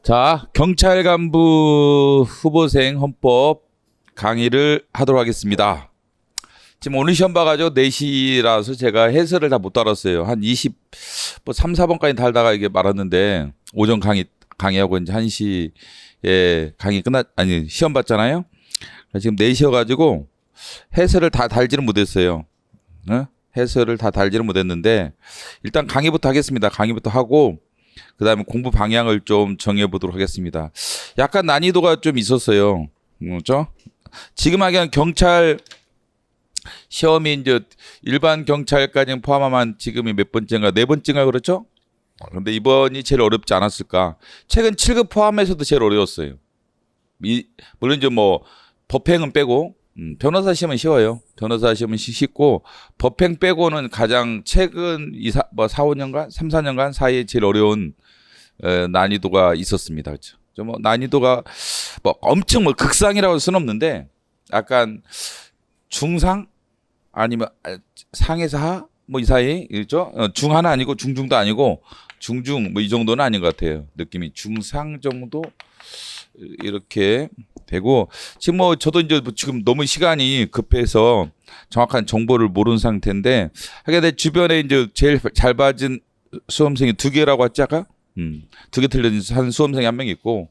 자, 경찰 간부 후보생 헌법 강의를 하도록 하겠습니다. 지금 오늘 시험 봐가지고 4시라서 제가 해설을 다 못 달았어요. 한 3, 4번까지 달다가 이게 말았는데 오전 강의하고 이제 1시에 강의 시험 봤잖아요. 지금 4시여가지고 해설을 다 달지는 못했어요. 해설을 다 달지는 못했는데 일단 강의부터 하겠습니다. 강의부터 하고 그 다음에 공부 방향을 좀 정해보도록 하겠습니다. 약간 난이도가 좀 있었어요. 그렇죠? 지금 하기엔 경찰 시험이 이제 일반 경찰까지 포함하면 지금이 몇 번째인가? 4번째인가 그렇죠? 그런데 이번이 제일 어렵지 않았을까? 최근 7급 포함해서도 제일 어려웠어요. 물론 이제 뭐 법행은 빼고 변호사 시험은 쉬워요. 변호사 시험은 쉽고 법행 빼고는 가장 최근 4, 5년간, 3, 4년간 사이에 제일 어려운 난이도가 있었습니다. 그렇죠? 뭐 난이도가 뭐 엄청 뭐 극상이라고 할 수는 없는데 약간 중상 아니면 상에서 하 뭐 이 사이 그렇죠? 중하는 아니고 중중도 아니고 중중 뭐 이 정도는 아닌 것 같아요. 느낌이 중상 정도 이렇게 되고 지금 뭐 저도 이제 지금 너무 시간이 급해서 정확한 정보를 모르는 상태인데 하게 내 주변에 이제 제일 잘 받은 수험생이 2개라고 했지 아까? 2개 틀린 한 수험생이 1명 있고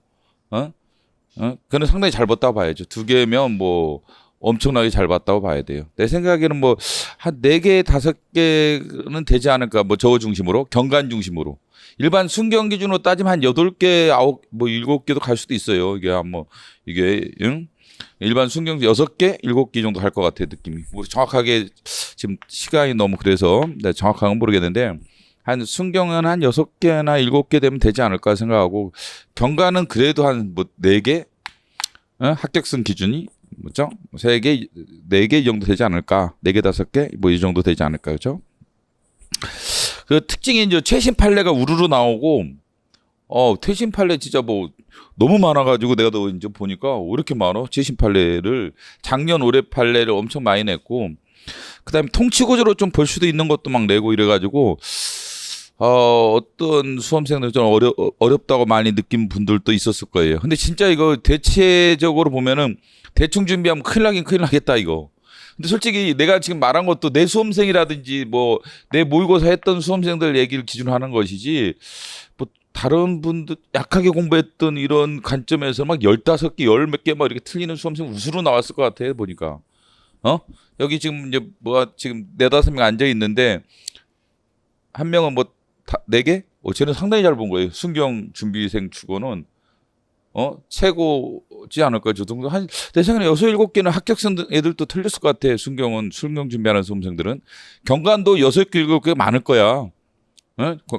그는 상당히 잘 봤다고 봐야죠. 2개면 뭐 엄청나게 잘 봤다고 봐야 돼요. 내 생각에는 뭐 한 4개, 5개는 되지 않을까. 뭐 저거 중심으로 경관 중심으로. 일반 순경 기준으로 따지면 한 8개, 7개도 갈 수도 있어요. 이게 일반 순경 6개, 7개 정도 갈 것 같아요, 느낌이. 뭐 정확하게 지금 시간이 너무 그래서 정확한 건 모르겠는데 한 순경은 한 6개나 7개 되면 되지 않을까 생각하고 경관은 그래도 한 뭐 4개 합격선 기준이 뭐죠? 3개, 4개 정도 되지 않을까? 4개, 5개 뭐 이 정도 되지 않을까, 그렇죠? 그 특징이 이제 최신 판례가 우르르 나오고, 최신 판례 진짜 뭐 너무 많아가지고 내가 또 이제 보니까 왜 이렇게 많아? 최신 판례를 작년 올해 판례를 엄청 많이 냈고, 그다음에 통치구조로 좀 볼 수도 있는 것도 막 내고 이래가지고. 어떤 수험생들 좀 어렵다고 많이 느낀 분들도 있었을 거예요. 근데 진짜 이거 대체적으로 보면은 대충 준비하면 큰일 나겠다 이거. 근데 솔직히 내가 지금 말한 것도 내 수험생이라든지 뭐 내 모의고사 했던 수험생들 얘기를 기준으로 하는 것이지 뭐 다른 분들 약하게 공부했던 이런 관점에서 막 15개, 10몇 개 막 이렇게 틀리는 수험생 우수로 나왔을 것 같아 보니까. 여기 지금 이제 지금 4, 5명 앉아 있는데 한 명은 뭐 4개? 쟤는 상당히 잘 본 거예요. 순경 준비생 치고는 최고지 않을까 저 정도. 내 생각에 6, 7개는 합격생 애들도 틀렸을 것 같아. 순경 준비하는 수험생들은. 경관도 6개, 7개 많을 거야.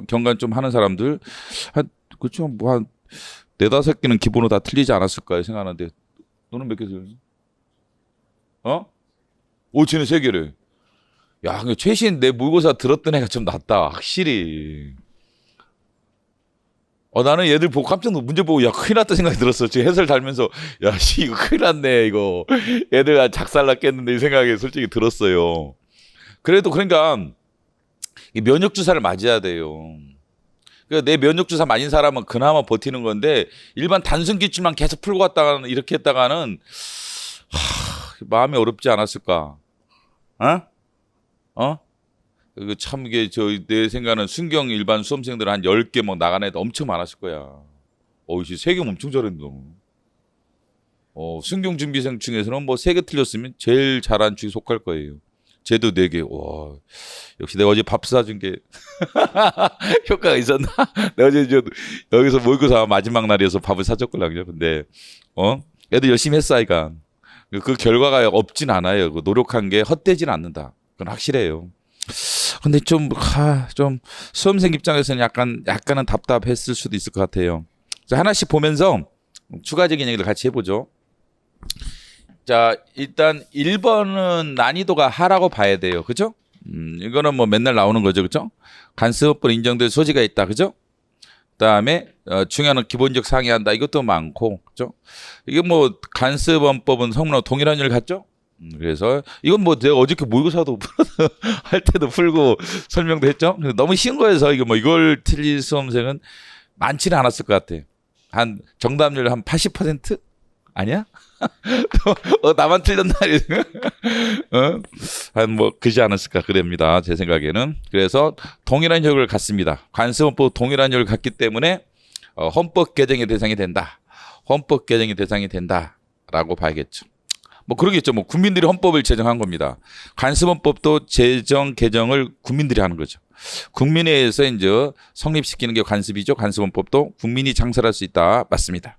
경관 좀 하는 사람들. 그렇죠. 뭐 한 4, 5개는 기본으로 다 틀리지 않았을까 생각하는데. 너는 몇 개 틀렸니? 쟤는 3개래. 야, 최신 내 모의고사 들었던 애가 좀 낫다. 확실히. 나는 얘들 보고 깜짝 놀라 문제 보고 야 큰일 났다 생각이 들었어. 지금 해설 달면서 야 씨 이거 큰일 났네 이거. 얘들 작살났겠는데 이 생각이 솔직히 들었어요. 그래도 그러니까 이 면역 주사를 맞아야 돼요. 그러니까 내 면역 주사 맞은 사람은 그나마 버티는 건데 일반 단순 기출만 계속 풀고 갔다가는 이렇게 했다가는 마음이 어렵지 않았을까? 참, 이게, 내 생각은 순경 일반 수험생들 한 10개 뭐 나간 애들 엄청 많았을 거야. 이씨, 3개 엄청 잘했는데, 너무. 순경 준비생 중에서는 뭐 3개 틀렸으면 제일 잘한 중에 속할 거예요. 쟤도 4개. 와, 역시 내가 어제 밥 사준 게 효과가 있었나? 내가 어제 여기서 모의고사 마지막 날이어서 밥을 사줬거든요. 근데, 애들 열심히 했어, 아이가. 그 결과가 없진 않아요. 노력한 게 헛되진 않는다. 그건 확실해요. 근데 좀 수험생 입장에서는 약간은 답답했을 수도 있을 것 같아요. 자, 하나씩 보면서 추가적인 얘기를 같이 해보죠. 자, 일단 1번은 난이도가 하라고 봐야 돼요. 그죠? 이거는 뭐 맨날 나오는 거죠. 그죠? 간섭법 인정될 소지가 있다. 그죠? 그다음에 중요한 기본적 상의한다. 이것도 많고. 그죠? 이게 뭐 간섭법은 성문하고 동일한 일 같죠? 그래서 이건 뭐 내가 어저께 모의고사도 할 때도 풀고 설명도 했죠. 너무 쉬운 거여서 이거 뭐 이걸 틀릴 수험생은 많지는 않았을 것 같아. 한 정답률 한 80%? 아니야? 나만 틀렸나? 한 뭐 그지 않았을까 그럽니다. 제 생각에는. 그래서 동일한 효력을 갖습니다. 관습헌법 동일한 효력을 갖기 때문에 헌법 개정의 대상이 된다. 헌법 개정의 대상이 된다라고 봐야겠죠. 뭐 그러겠죠. 뭐 국민들이 헌법을 제정한 겁니다. 관습헌법도 제정 개정을 국민들이 하는 거죠. 국민에 의해서 이제 성립시키는 게 관습이죠. 관습헌법도 국민이 창설할 수 있다. 맞습니다.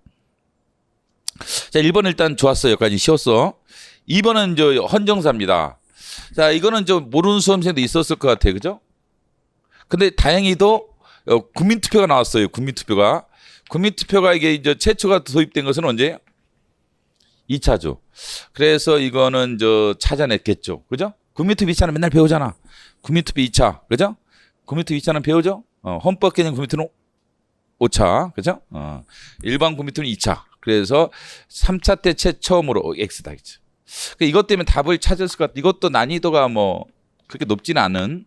자, 1번 일단 좋았어요. 여기까지 쉬웠어. 2번은 이제 헌정사입니다. 자, 이거는 저 모르는 수험생도 있었을 것 같아요. 그죠? 근데 다행히도 국민투표가 나왔어요. 국민투표가. 국민투표가 이게 이제 최초가 도입된 것은 언제? 2차죠. 그래서 이거는 저 찾아냈겠죠. 그죠? 국민투표 2차는 맨날 배우잖아. 국민투표 2차. 그죠? 국민투표 2차는 배우죠? 헌법 개정 국민투표는 5차. 그죠? 일반 국민투표는 2차. 그래서 3차 때 처음으로 X다. 그죠? 이것 때문에 답을 찾았을 것 같아. 이것도 난이도가 뭐 그렇게 높지는 않은,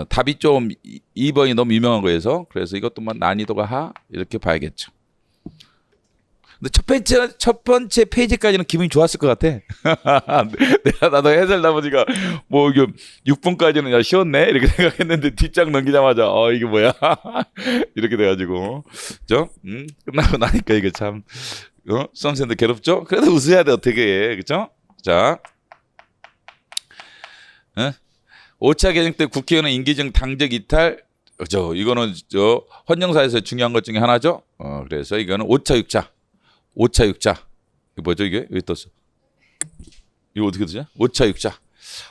답이 좀 2번이 너무 유명한 거여서 그래서 이것도 뭐 난이도가 하 이렇게 봐야겠죠. 근데 첫 번째 페이지까지는 기분이 좋았을 것 같아. 나도 해설다 보니까 뭐 이게 6번까지는 야 쉬웠네 이렇게 생각했는데 뒷장 넘기자마자 이게 뭐야 이렇게 돼가지고 그죠? 끝나고 나니까 이게 참 수험생들 괴롭죠? 그래도 웃어야 돼 어떻게 해 그죠? 자, 5차 개정 때 국회의원은 임기중 당적 이탈 그죠? 이거는 저 헌정사에서 중요한 것 중에 하나죠. 그래서 이거는 5차 6차. 5차 6차. 이거 뭐죠 이게? 왜 떴어? 이거 어떻게 되죠? 5차 6차.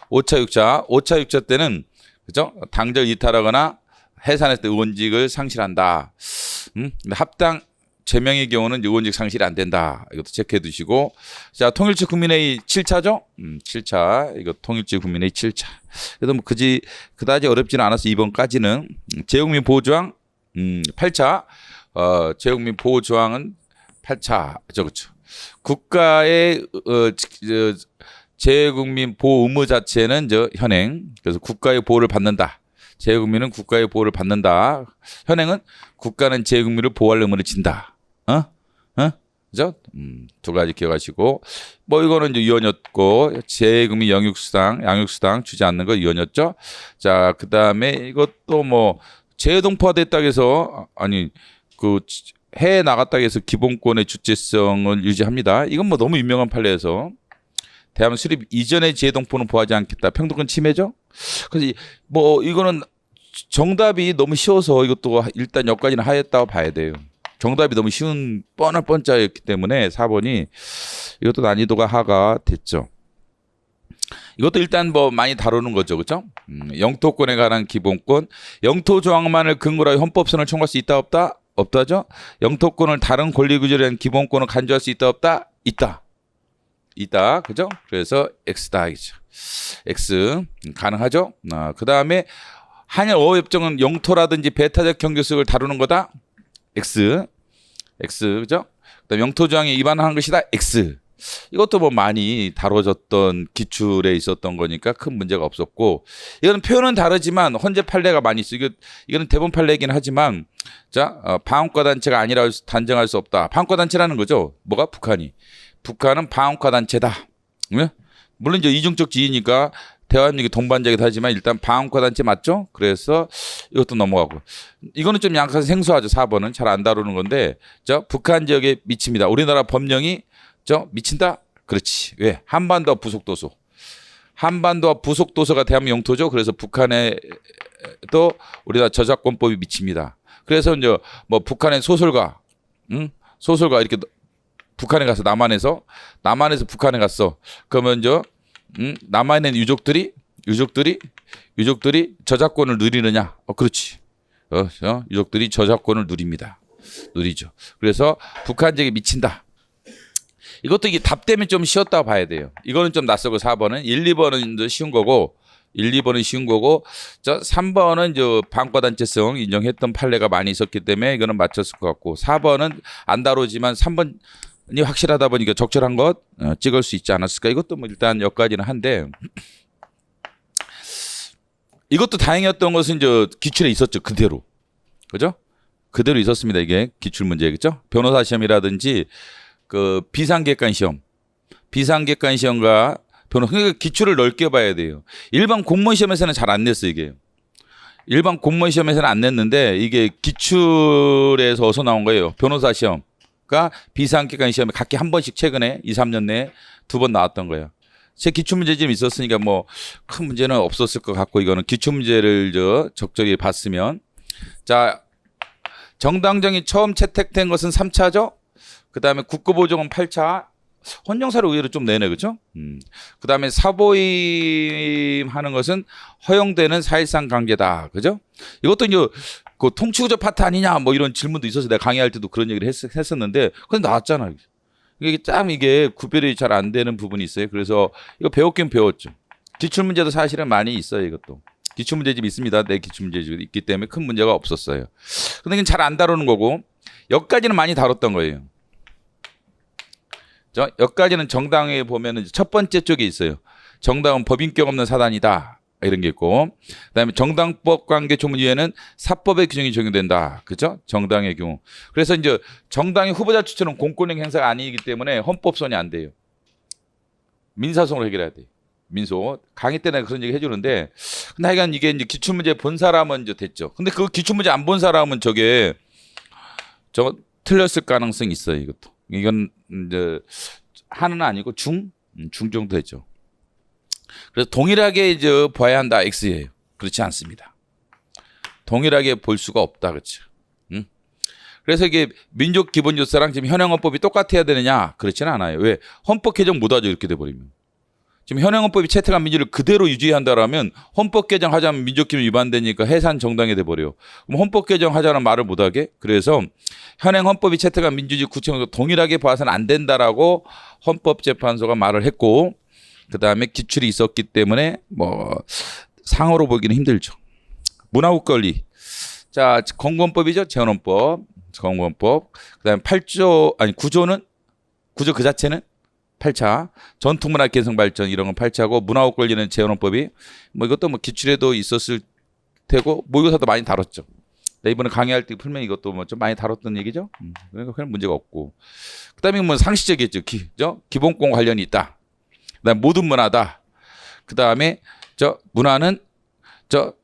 5차 6차. 5차 6차 때는 그죠? 당적 이탈하거나 해산했을 때 의원직을 상실한다. 근데 합당 제명의 경우는 의원직 상실이 안 된다. 이것도 체크해 두시고. 자, 통일치 국민회의 7차죠? 7차. 이거 통일치 국민회의 7차. 그래도 뭐 그다지 어렵지는 않아서 2번까지는 재국민 보호조항 8차. 재국민 보호조항은 8차. 그렇죠. 국가의 재국민 보호 의무 자체는 현행. 그래서 국가의 보호를 받는다. 재국민은 국가의 보호를 받는다. 현행은 국가는 재국민을 보호할 의무를 진다. 그죠? 두 가지 기억하시고. 뭐 이거는 이제 유언이었고, 재국민 양육수당 주지 않는 거 유언이었죠. 자, 그 다음에 이것도 뭐, 재동포화 됐다고 해서, 해외 나갔다고 해서 기본권의 주체성을 유지합니다. 이건 뭐 너무 유명한 판례에서 대한민국 수립 이전의 재동포는 보호하지 않겠다. 평등권 침해죠. 그래서 뭐 이거는 정답이 너무 쉬워서 이것도 일단 여기까지는 하였다고 봐야 돼요. 정답이 너무 쉬운 뻔한 뻔짜였기 때문에 4번이 이것도 난이도가 하가 됐죠. 이것도 일단 뭐 많이 다루는 거죠. 그렇죠? 영토권에 관한 기본권. 영토 조항만을 근거로 헌법선을 청구할 수 있다 없다? 없다죠? 영토권을 다른 권리구조에 대한 기본권을 간주할 수 있다 없다? 있다. 그죠? 그래서 X다. X 가능하죠? 그 다음에 한일 어업협정은 영토라든지 배타적 경제수역을 다루는 거다? X 그죠? 그다음 영토조항에 위반한 것이다? X. 이것도 뭐 많이 다뤄졌던 기출에 있었던 거니까 큰 문제가 없었고, 이거는 표현은 다르지만 헌재 판례가 많이 있어. 이거는 대법원 판례이긴 하지만, 자, 방어과 단체가 아니라 단정할 수 없다. 방어과 단체라는 거죠. 뭐가? 북한은 방어과 단체다. 물론 이제 이중적 지위니까 대화협력이 동반자이기도 하지만 일단 방어과 단체 맞죠? 그래서 이것도 넘어가고. 이거는 좀 약간 생소하죠. 4번은 잘 안 다루는 건데, 자, 북한 지역에 미칩니다. 우리나라 법령이 미친다? 그렇지. 왜? 한반도와 부속도서. 한반도와 부속도서가 대한민국 영토죠. 그래서 북한에도 우리나라 저작권법이 미칩니다. 그래서 이제 뭐 북한의 소설가 이렇게 북한에 가서 남한에서 북한에 갔어. 그러면 이제 남한에 있는 유족들이 저작권을 누리느냐? 그렇지. 유족들이 저작권을 누리죠. 그래서 북한 지역에 미친다. 이것도 이게 답 때문에 좀 쉬웠다고 봐야 돼요. 이거는 좀 낯설고 4번은 1, 2번은 쉬운 거고 3번은 이제 방어과 단체성 인정했던 판례가 많이 있었기 때문에 이거는 맞췄을 것 같고 4번은 안 다루지만 3번이 확실하다 보니까 적절한 것 찍을 수 있지 않았을까. 이것도 뭐 일단 여기까지는 한데 이것도 다행이었던 것은 이제 기출에 있었죠. 그대로. 그죠? 그대로 있었습니다. 이게 기출문제겠죠. 변호사 시험이라든지 그 비상객관 시험과 변호사, 그러니까 기출을 넓게 봐야 돼요. 일반 공무원 시험에서는 잘 안 냈어요, 이게. 일반 공무원 시험에서는 안 냈는데 이게 기출에서 어디서 나온 거예요. 변호사 시험과 비상객관 시험에 각기 한 번씩 최근에 2, 3년 내에 2번 나왔던 거예요. 제 기출문제 좀 있었으니까 뭐 큰 문제는 없었을 것 같고, 이거는 기출문제를 적절히 봤으면. 자, 정당정이 처음 채택된 것은 3차죠. 그 다음에 국고보정은 8차. 혼용사를 의외로 좀 내네, 그렇죠? 그 다음에 사보임하는 것은 허용되는 사실상 관계다, 그죠? 이것도 이제 그 통치구조 파트 아니냐, 뭐 이런 질문도 있어서 내가 강의할 때도 그런 얘기를 했었는데, 근데 나왔잖아요. 이게 참 이게 구별이 잘 안 되는 부분이 있어요. 그래서 이거 배웠긴 배웠죠. 기출문제도 사실은 많이 있어요, 이것도. 기출문제집 있습니다. 내 기출문제집이 있기 때문에 큰 문제가 없었어요. 근데 이건 잘 안 다루는 거고, 여기까지는 많이 다뤘던 거예요. 여기까지는 정당에 보면은 첫 번째 쪽에 있어요. 정당은 법인격 없는 사단이다, 이런 게 있고, 그다음에 정당법 관계 조문위에는 사법의 규정이 적용된다, 그죠? 정당의 경우. 그래서 이제 정당의 후보자 추천은 공권력 행사가 아니기 때문에 헌법소원이 안 돼요. 민사소송으로 해결해야 돼. 민소. 강의 때는 그런 얘기 해주는데, 근데 하여간 이게 이제 기출문제 본 사람은 이제 됐죠. 근데 그 기출문제 안 본 사람은 저게 틀렸을 가능성이 있어요, 이것도. 이건 이제 하는 아니고 중 정도 되죠. 그래서 동일하게 이제 봐야 한다, X예요. 그렇지 않습니다. 동일하게 볼 수가 없다, 그렇죠. 그래서 이게 민족기본조사랑 지금 현행헌법이 똑같아야 되느냐? 그렇지는 않아요. 왜? 헌법 개정 못하죠, 이렇게 돼버리면. 지금 현행헌법이 채택한 민주를 그대로 유지한다라면 헌법 개정하자면 민족기본 위반되니까 해산 정당이 돼버려요. 그럼 헌법 개정하자는 말을 못하게. 그래서 현행헌법이 채택한 민주주의 구체적으로 동일하게 봐서는 안 된다라고 헌법재판소가 말을 했고, 그 다음에 기출이 있었기 때문에 뭐 상으로 보기는 힘들죠. 문화국 권리. 자, 건국헌법이죠. 재헌헌법, 건국헌법. 그 다음에 8조 아니 9조는 구조 그 자체는 8차. 전통문화 개성 발전 이런 건 8차고, 문화국 권리는 재헌헌법이 뭐 이것도 뭐 기출에도 있었을 테고 모의고사도 많이 다뤘죠. 이번에 강의할 때 풀면 이것도 뭐 좀 많이 다뤘던 얘기죠. 그러니까 그런 문제가 없고. 그다음에 뭐 상식적이겠죠. 기본권 관련이 있다. 그다음 모든 문화다. 그다음에 문화는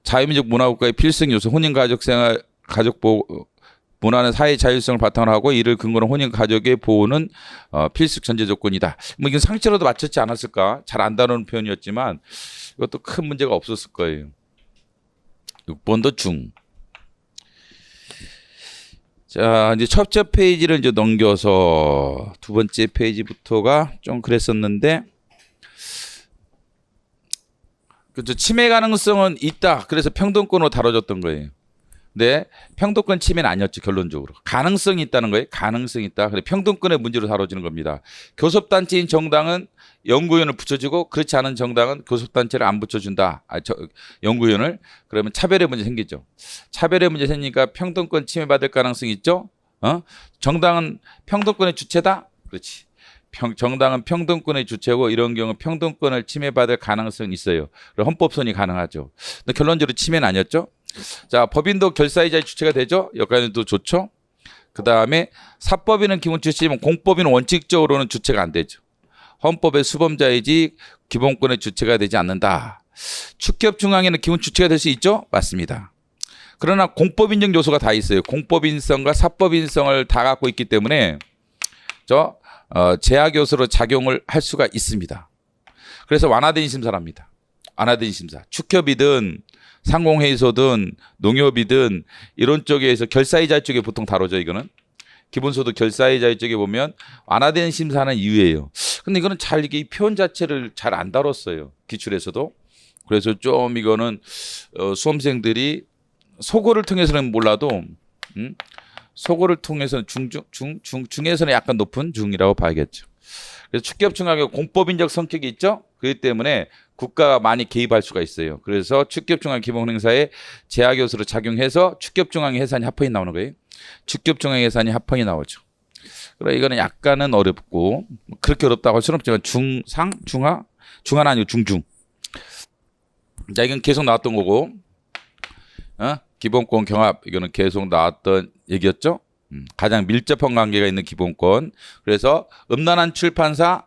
자유민족 문화국가의 필승 요소, 혼인 가족 생활 가족 보호. 문화는 사회 자율성을 바탕으로 하고 이를 근거로 혼인 가족의 보호는 필수 전제 조건이다. 뭐 이건 상식으로도 맞췄지 않았을까? 잘 안 다루는 표현이었지만 이것도 큰 문제가 없었을 거예요. 6번도 중. 자, 이제 첫째 페이지를 이제 넘겨서 두 번째 페이지부터가 좀 그랬었는데, 그렇죠. 침해 가능성은 있다. 그래서 평등권으로 다뤄졌던 거예요. 네, 평등권 침해는 아니었죠, 결론적으로. 가능성이 있다는 거예요. 가능성이 있다. 그래, 평등권의 문제로 다뤄지는 겁니다. 교섭단체인 정당은 연구위원을 붙여주고, 그렇지 않은 정당은 교섭단체를 안 붙여준다. 연구위원을. 그러면 차별의 문제 생기죠. 차별의 문제 생기니까 평등권 침해받을 가능성이 있죠. 정당은 평등권의 주체다. 그렇지. 정당은 평등권의 주체고, 이런 경우 평등권을 침해받을 가능성이 있어요. 그리고 헌법소원이 가능하죠. 근데 결론적으로 침해는 아니었죠. 자, 법인도 결사이자의 주체가 되죠. 여기까지도 좋죠. 그 다음에 사법인은 기본 주체지만 공법인은 원칙적으로는 주체가 안 되죠. 헌법의 수범자이지 기본권의 주체가 되지 않는다. 축협중앙에는 기본 주체가 될 수 있죠. 맞습니다. 그러나 공법인적 요소가 다 있어요. 공법인성과 사법인성을 다 갖고 있기 때문에 제약 요소로 작용을 할 수가 있습니다. 그래서 완화된 심사랍니다. 완화된 심사. 축협이든 상공회의소든 농협이든 이런 쪽에서 결사이자 쪽에 보통 다뤄져. 이거는 기본소득 결사이자 쪽에 보면 완화된 심사는 이유예요. 근데 이거는 잘 이게 이 표현 자체를 잘 안 다뤘어요, 기출에서도. 그래서 좀 이거는 수험생들이 소고를 통해서는 몰라도 소고를 통해서는 중에서는 약간 높은 중이라고 봐야겠죠. 그래서 축협중앙에 공법인적 성격이 있죠. 그렇기 때문에 국가가 많이 개입할 수가 있어요. 그래서 축협중앙 기본행사에 제약 요소로 작용해서 축협중앙 예산이 합헌이 나오는 거예요. 축협중앙 예산이 합헌이 나오죠. 그래 이거는 약간은 어렵고 그렇게 어렵다고 할 수는 없지만 중상, 중하는 아니고 중중. 자, 이건 계속 나왔던 거고. 기본권 경합 이거는 계속 나왔던 얘기였죠. 가장 밀접한 관계가 있는 기본권. 그래서 음란한 출판사,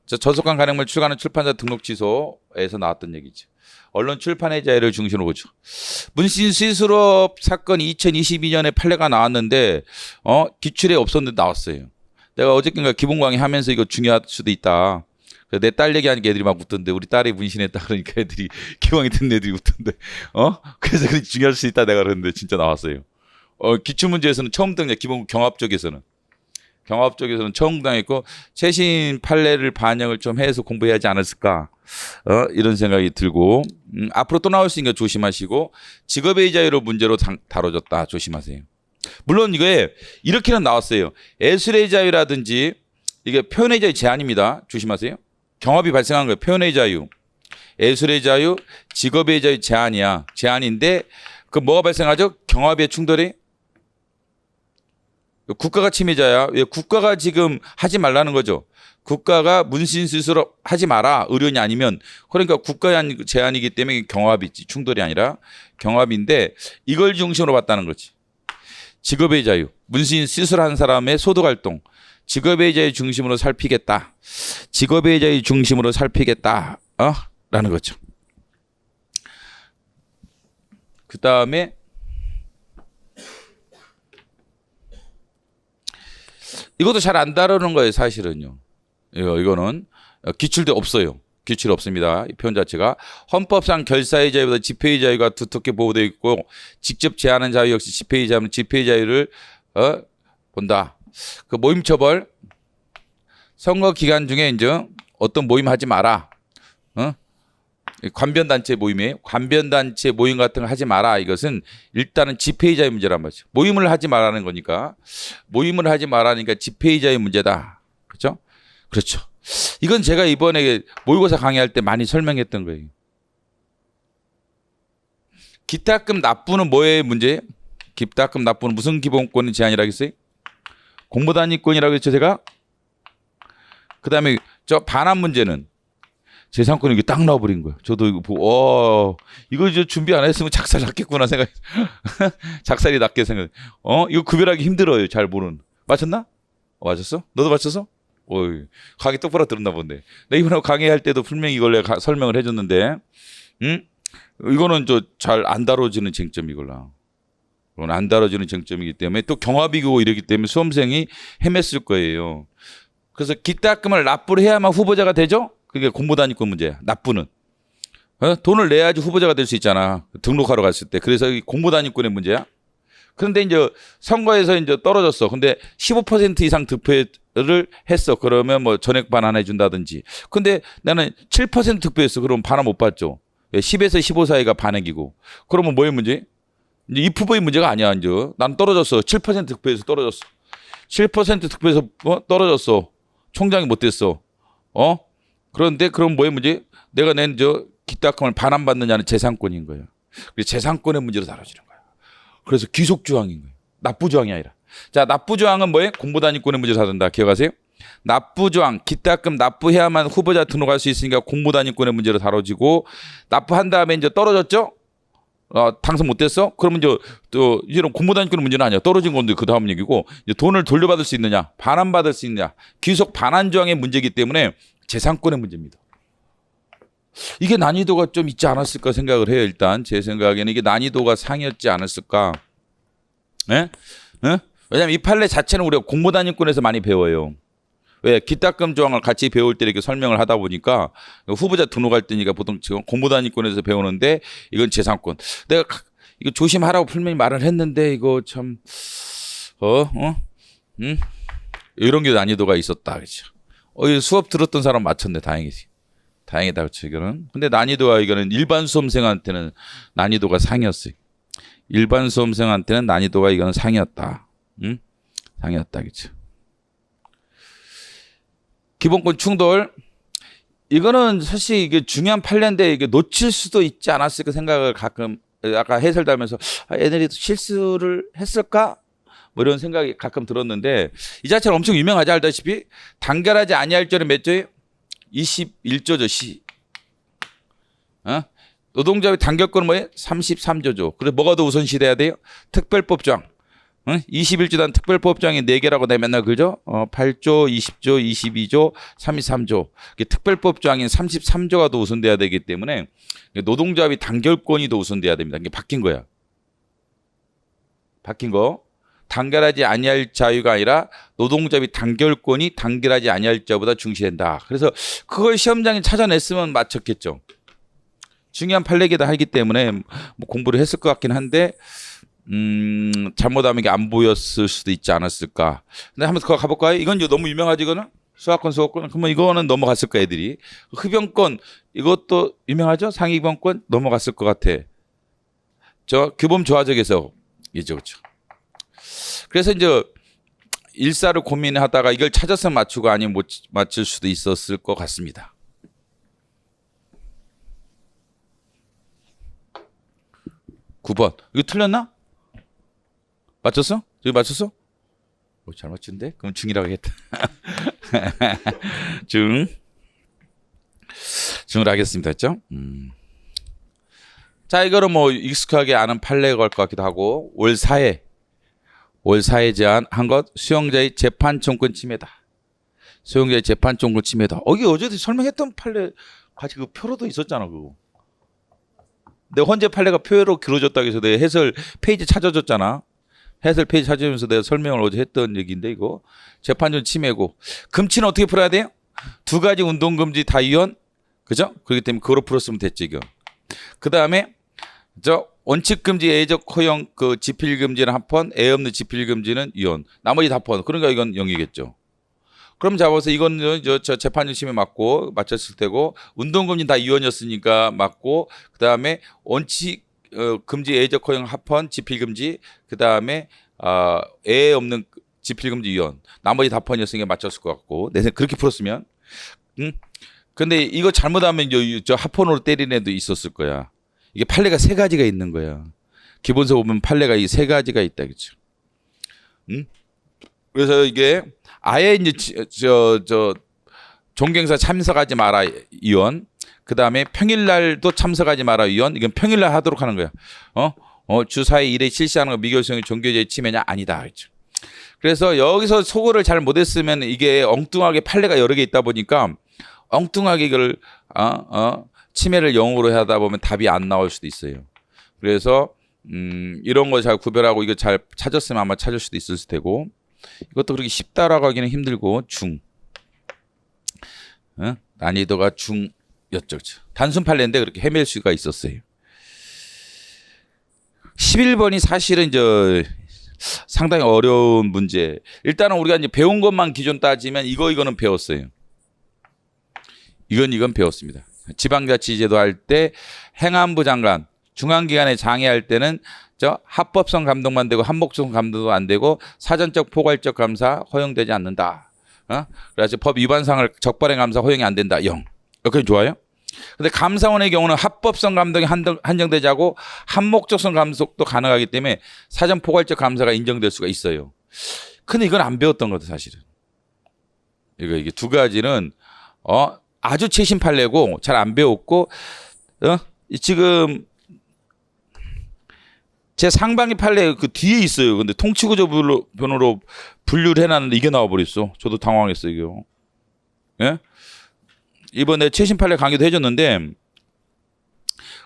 저속한 간행물 출간하는 출판사 등록 취소에서 나왔던 얘기죠. 언론 출판의 자유를 중심으로 보죠. 문신 수수업 사건이 2022년에 판례가 나왔는데 기출에 없었는데 나왔어요. 내가 어저께인가 기본 강의하면서 이거 중요할 수도 있다. 내 딸 얘기하니까 애들이 막 웃던데 우리 딸이 문신했다 그러니까 애들이 기왕이 듣는 애들이 웃던데 그래서 그게 중요할 수 있다 내가 그랬는데 진짜 나왔어요. 기출 문제에서는 처음 등장 기본 경합 쪽에서는 처음 당했고 최신 판례를 반영을 좀 해서 공부해야 하지 않았을까 이런 생각이 들고 앞으로 또 나올 수 있는 거 조심하시고 직업의 자유로 문제로 다뤄졌다 조심하세요. 물론 이거에 이렇게는 나왔어요. 예술의 자유라든지 이게 표현의 자유 제한입니다. 조심하세요. 경합이 발생한 거예요. 표현의 자유, 예술의 자유, 직업의 자유 제한이야. 제한인데 그 뭐가 발생하죠? 경합의 충돌이 국가가 침해자야. 왜 국가가 지금 하지 말라는 거죠. 국가가 문신 수술 하지 마라. 의료인이 아니면 그러니까 국가의 제한이기 때문에 경합이지 충돌이 아니라 경합인데 이걸 중심으로 봤다는 거지. 직업의 자유, 문신 수술한 사람의 소득 활동, 직업의 자유 중심으로 살피겠다. 직업의 자유 중심으로 살피겠다. 라는 거죠. 그 다음에 이것도 잘 안 다루는 거예요, 사실은요. 이거는 기출도 없어요. 기출 없습니다. 이 표현 자체가 헌법상 결사의 자유보다 집회의 자유가 두텁게 보호되어 있고 직접 제한하는 자유 역시 집회의 자유는 집회의 자유를 본다. 그 모임 처벌 선거 기간 중에 이제 어떤 모임 하지 마라. 관변단체 모임에 관변단체 모임 같은 거 하지 마라. 이것은 일단은 집회의 자유 문제란 말이죠. 모임을 하지 말라는 거니까 모임을 하지 말라니까 집회의 자유 문제다. 그렇죠? 그렇죠. 이건 제가 이번에 모의고사 강의할 때 많이 설명했던 거예요. 기타금 납부는 뭐의 문제예요? 기타금 납부는 무슨 기본권의 제한이라고 했어요? 공모단위권이라고 했죠 제가? 그 다음에 저 반환 문제는 재산권이 딱 나와버린 거예요. 저도 이거 보고 이거 이제 준비 안 했으면 작살 났겠구나 생각. 작살이 났게 생각. 이거 구별하기 힘들어요. 잘 모르는. 맞췄나? 맞췄어? 너도 맞췄어? 강의 똑바로 들었나 본데. 내가 이번에 강의할 때도 분명히 이걸 내가 설명을 해줬는데, 이거는 잘 안 다뤄지는 쟁점이걸라. 이건 안 다뤄지는 쟁점이기 때문에 또 경합이고 이러기 때문에 수험생이 헤맸을 거예요. 그래서 기타금을 납부를 해야만 후보자가 되죠? 그게 공모단위권 문제야. 납부는. 돈을 내야지 후보자가 될 수 있잖아. 등록하러 갔을 때. 그래서 이 공모단위권의 문제야. 그런데 이제 선거에서 이제 떨어졌어. 근데 15% 이상 득표를 했어. 그러면 뭐 전액 반환해 준다든지. 근데 나는 7% 득표했어. 그러면 반환 못 받죠. 10에서 15 사이가 반액이고. 그러면 뭐의 문제? 이제 이 후보의 문제가 아니야. 이제 난 떨어졌어. 7% 득표해서 떨어졌어. 7% 득표해서 떨어졌어. 총장이 못 됐어. 그런데 그럼 뭐의 문제? 내가 낸 기타금을 반환받느냐는 재산권인 거예요. 그래서 재산권의 문제로 다뤄지는 거야. 그래서 귀속조항인 거예요. 납부조항이 아니라. 자, 납부조항은 뭐예요? 공모단위권의 문제로 다룬다. 기억하세요? 납부조항, 기타금 납부해야만 후보자 등록할 수 있으니까 공모단위권의 문제로 다뤄지고 납부한 다음에 이제 떨어졌죠? 당선 못됐어? 그러면 이제는 공모단위권의 문제는 아니야. 떨어진 건데 그 다음 얘기고 이제 돈을 돌려받을 수 있느냐, 반환받을 수 있느냐, 귀속 반환조항의 문제이기 때문에 재산권의 문제입니다. 이게 난이도가 좀 있지 않았을까 생각을 해요. 일단 제 생각에는 이게 난이도가 상이었지 않았을까. 네? 왜냐하면 이 판례 자체는 우리가 공모단위권에서 많이 배워요. 왜? 기타금 조항을 같이 배울 때 이렇게 설명을 하다 보니까 후보자 등록할 때니까 보통 지금 공모단위권에서 배우는데 이건 재산권. 내가 이거 조심하라고 분명히 말을 했는데 이거 참 이런 게 난이도가 있었다. 그렇죠? 수업 들었던 사람 맞췄네. 다행이지. 다행이다. 그렇죠. 이거는. 근데 난이도가 이거는 일반 수험생한테는 난이도가 상이었어요. 일반 수험생한테는 난이도가 이거는 상이었다. 상이었다. 그렇죠. 기본권 충돌. 이거는 사실 이게 중요한 판례인데 이게 놓칠 수도 있지 않았을까 생각을 가끔 아까 해설하면서 애들이 실수를 했을까? 뭐 이런 생각이 가끔 들었는데 이 자체는 엄청 유명하지 알다시피 단결하지 아니할 절은 몇 조예요? 21조죠. 노동자의 단결권은 뭐예요? 33조죠. 그래서 뭐가 더 우선시돼야 돼요? 특별법정. 21조단 특별법정이 4개라고 내가 맨날 그러죠? 8조, 20조, 22조, 33조. 특별법정인 33조가 더 우선돼야 되기 때문에 노동자의 단결권이 더 우선돼야 됩니다. 이게 바뀐 거야. 바뀐 거. 단결하지 아니할 자유가 아니라 노동자의 단결권이 단결하지 아니할 자보다 중시된다. 그래서 그걸 시험장에 찾아냈으면 맞췄겠죠. 중요한 판례기다 하기 때문에 뭐 공부를 했을 것 같긴 한데 잘못하면 이게 안 보였을 수도 있지 않았을까. 근데 한번 그거 가볼까요? 이건 이제 너무 유명하지 이거는? 수학권, 수학권. 그러면 이거는 넘어갔을 거야 애들이. 흡연권 이것도 유명하죠? 상위변권 넘어갔을 것 같아. 저 규범 조화적에서 이죠, 그렇죠. 그래서 이제 일사를 고민하다가 이걸 찾아서 맞추고 아니면 못 맞출 수도 있었을 것 같습니다. (9번) 이거 틀렸나? 맞췄어? 여기 맞췄어? 잘 맞춘데? 그럼 중이라고 하겠다. 중을 하겠습니다. 했죠? 자, 이거는 뭐 익숙하게 아는 판례가 올 것 같기도 하고 올 4회 제한한 것 수용자의 재판청구 침해다. 수용자의 재판청구 침해다. 이게 어제도 설명했던 판례 같이 그 표로도 있었잖아 그거. 내가 헌재 판례가 표로 길어졌다고 해서 내가 해설 페이지 찾아줬잖아. 해설 페이지 찾아주면서 내가 설명을 어제 했던 얘기인데 이거 재판청 침해고 금치는 어떻게 풀어야 돼요? 2가지 운동금지 다 위헌. 그죠? 그렇기 때문에 그거로 풀었으면 됐지 이거. 그 다음에 저 원칙금지 예외적 허용 그 지필금지는 합헌, 애 없는 지필금지는 위헌. 나머지 다 포함. 그러니까 이건 0이겠죠. 그럼 잡아서 이건 저 재판정 침해 맞고 맞췄을 테고 운동금지 다 위헌이었으니까 맞고 그 다음에 원칙 금지 예외적 허용 합헌, 지필금지 그 다음에 애 없는 지필금지 위헌. 나머지 다 포함이었으니까 맞췄을 것 같고. 내 생각 그렇게 풀었으면. 근데 이거 잘못하면 저 합헌으로 때리는 애도 있었을 거야. 이게 판례가 3가지가 있는 거야. 기본서 보면 판례가 이 3가지가 있다, 그렇죠? 그래서 이게 아예 이제 저 종경사 참석하지 마라 위헌. 그 다음에 평일날도 참석하지 마라 위헌. 이건 평일날 하도록 하는 거야. 주사의 일에 실시하는 거 미결성의 종교제의 침해냐 아니다, 그렇죠? 그래서 여기서 소거를 잘 못했으면 이게 엉뚱하게 판례가 여러 개 있다 보니까 엉뚱하게 이걸 침해를 0으로 하다 보면 답이 안 나올 수도 있어요. 그래서 이런 거 잘 구별하고 이거 잘 찾았으면 아마 찾을 수도 있을 테고 이것도 그렇게 쉽다라고 하기는 힘들고 난이도가 중였죠. 단순 판례인데 그렇게 헤맬 수가 있었어요. 11번이 사실은 이제 상당히 어려운 문제. 일단은 우리가 이제 배운 것만 기존 따지면 이거는 배웠어요. 이건 배웠습니다. 지방자치제도 할 때 행안부 장관 중앙기관에 장애할 때는 저 합법성 감독만 되고 한목성 감독도 안 되고 사전적 포괄적 감사 허용되지 않는다. 그래서 법 위반상을 적발행 감사 허용이 안 된다. 0. 여기까지 좋아요? 근데 감사원의 경우는 합법성 감독이 한정되지 않고 한목적성 감독도 가능하기 때문에 사전 포괄적 감사가 인정될 수가 있어요. 근데 이건 안 배웠던 거죠, 사실은. 이게 2가지는 아주 최신 판례고 잘 안 배웠고 지금 제 상반기 판례 그 뒤에 있어요. 근데 통치구조 변호로 분류를 해놨는데 이게 나와버렸어. 저도 당황했어요. 이거. 예? 이번에 최신 판례 강의도 해줬는데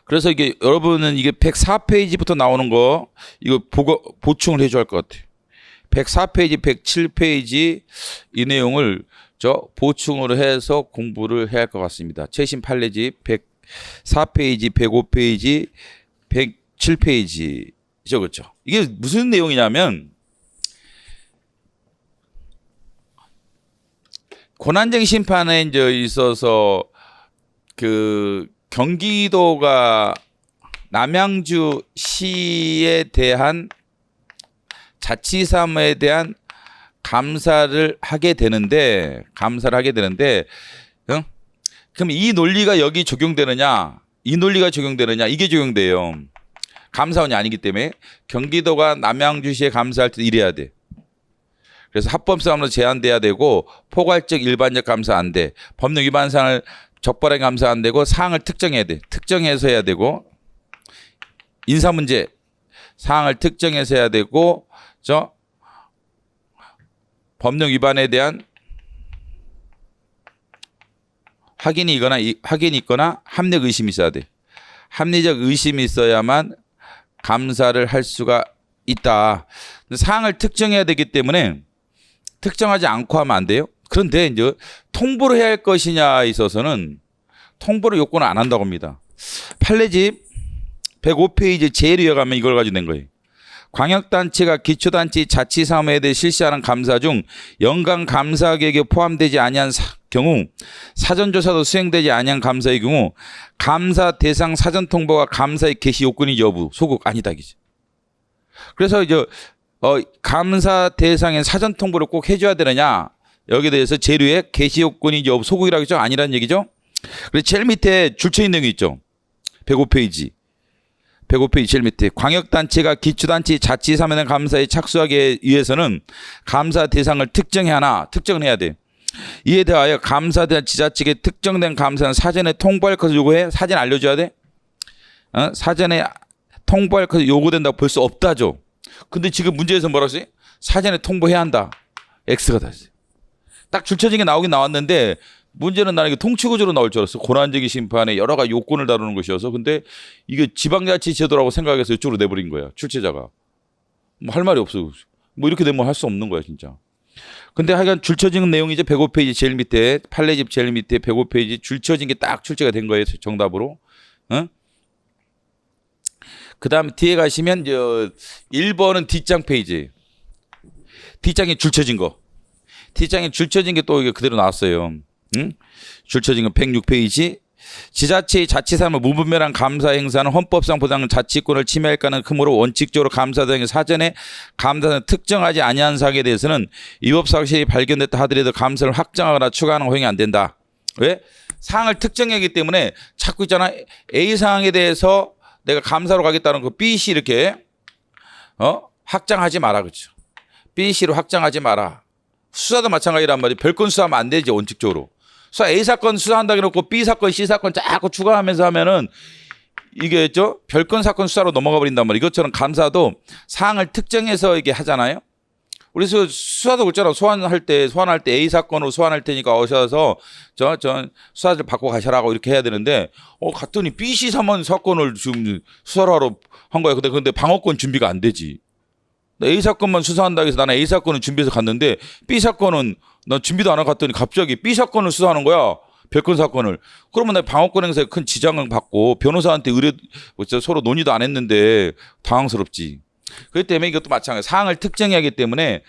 그래서 이게 여러분은 이게 104페이지부터 나오는 거 이거 보충을 해줘야 할 것 같아요. 104페이지, 107페이지 이 내용을 보충으로 해서 공부를 해야 할 것 같습니다. 최신 판례지 104페이지, 105페이지, 107페이지죠. 그렇죠? 이게 무슨 내용이냐면 권한쟁 심판에 이제 있어서 그 경기도가 남양주 시에 대한 자치사무에 대한 감사를 하게 되는데 그럼 이 논리가 여기 적용되느냐 이게 적용돼요. 감사원이 아니기 때문에 경기도가 남양주시에 감사할 때 이래야 돼. 그래서 합법성으로 제한돼야 되고 포괄적 일반적 감사 안 돼. 법령 위반상을 적발행 감사 안 되고 사항을 특정해야 돼. 특정해서 해야 되고 인사 문제 사항을 특정해서 해야 되고 법령 위반에 대한 확인이 있거나 합리적 의심이 있어야 돼. 합리적 의심이 있어야만 감사를 할 수가 있다. 사항을 특정해야 되기 때문에 특정하지 않고 하면 안 돼요. 그런데 이제 통보를 해야 할 것이냐에 있어서는 통보를 요건을 안 한다고 합니다. 판례집 105페이지 제1위에 가면 이걸 가지고 낸 거예요. 광역단체가 기초단체 자치사무에 대해 실시하는 감사 중 연간 감사 계획에 포함되지 아니한 경우 사전조사도 수행되지 아니한 감사의 경우 감사 대상 사전 통보가 감사의 개시 요건이 여부 소극 아니다. 그래서 이제 감사 대상의 사전 통보를 꼭 해줘야 되느냐 여기에 대해서 제1위에 개시 요건이 여부 소극이라고 했죠. 아니라는 얘기죠. 그래서 제일 밑에 줄쳐있는 내용이 있죠. 105페이지 제일 밑에 광역단체가 기초단체 자치사무에 감사에 착수하기 위해서는 감사 대상을 특정을 해야 돼. 이에 대하여 감사 대상 지자체에 특정된 감사는 사전에 통보할 것을 요구해. 사전에 알려줘야 돼. 사전에 통보할 것을 요구된다고 볼 수 없다죠. 근데 지금 문제에서 뭐라고 했어요? 사전에 통보해야 한다. X가 다 있어요. 딱 줄쳐진 게 나오긴 나왔는데 문제는 나는 이게 통치구조로 나올 줄 알았어. 고난쟁의 심판에 여러 가지 요건을 다루는 것이어서. 근데 이게 지방자치 제도라고 생각해서 이쪽으로 내버린 거야. 출제자가. 뭐 할 말이 없어. 뭐 이렇게 되면 할 수 없는 거야 진짜. 근데 하여간 줄쳐진 내용이 이제 105페이지 제일 밑에 판례집 제일 밑에 105페이지 줄쳐진 게 딱 출제가 된 거예요. 정답으로. 그 다음에 뒤에 가시면 1번은 뒷장 페이지. 뒷장에 줄쳐진 거. 뒷장에 줄쳐진 게 또 그대로 나왔어요. 줄쳐진 건 106페이지. 지자체의 자치사무 무분별한 감사 행사는 헌법상 보장하는 자치권을 침해할 가능성이 크므로 원칙적으로 감사 대상의 사전에 감사는 특정하지 아니한 사항에 대해서는 위법 사실이 발견됐다 하더라도 감사를 확정하거나 추가하는 허용이 안 된다. 왜? 사항을 특정하기 때문에 자꾸 있잖아. A 사항에 대해서 내가 감사로 가겠다는 거 B, C 이렇게 확장하지 마라. 그렇죠. B, C로 확장하지 마라. 수사도 마찬가지란 말이에요. 별건 수사하면 안 되지 원칙적으로. 수사 A 사건 수사한다고 해놓고 B 사건, C 사건 자꾸 추가하면서 하면은 이게 별건 사건 수사로 넘어가 버린단 말이에요. 이것처럼 감사도 사항을 특정해서 이게 하잖아요. 그래서 수사도 그렇잖아. 소환할 때 A 사건으로 소환할 테니까 오셔서 저 수사를 받고 가셔라고 이렇게 해야 되는데 갔더니 B, C 사건을 지금 수사를 하러 한 거야. 근데 방어권 준비가 안 되지. A 사건만 수사한다고 해서 나는 A 사건을 준비해서 갔는데 B 사건은 난 준비도 안 하고 갔더니 갑자기 B 사건을 수사하는 거야. 별건 사건을. 그러면 내가 방어권 행사에 큰 지장을 받고 변호사한테 서로 논의도 안 했는데 당황스럽지. 그렇기 때문에 이것도 마찬가지야. 사항을 특정해야 하기 때문에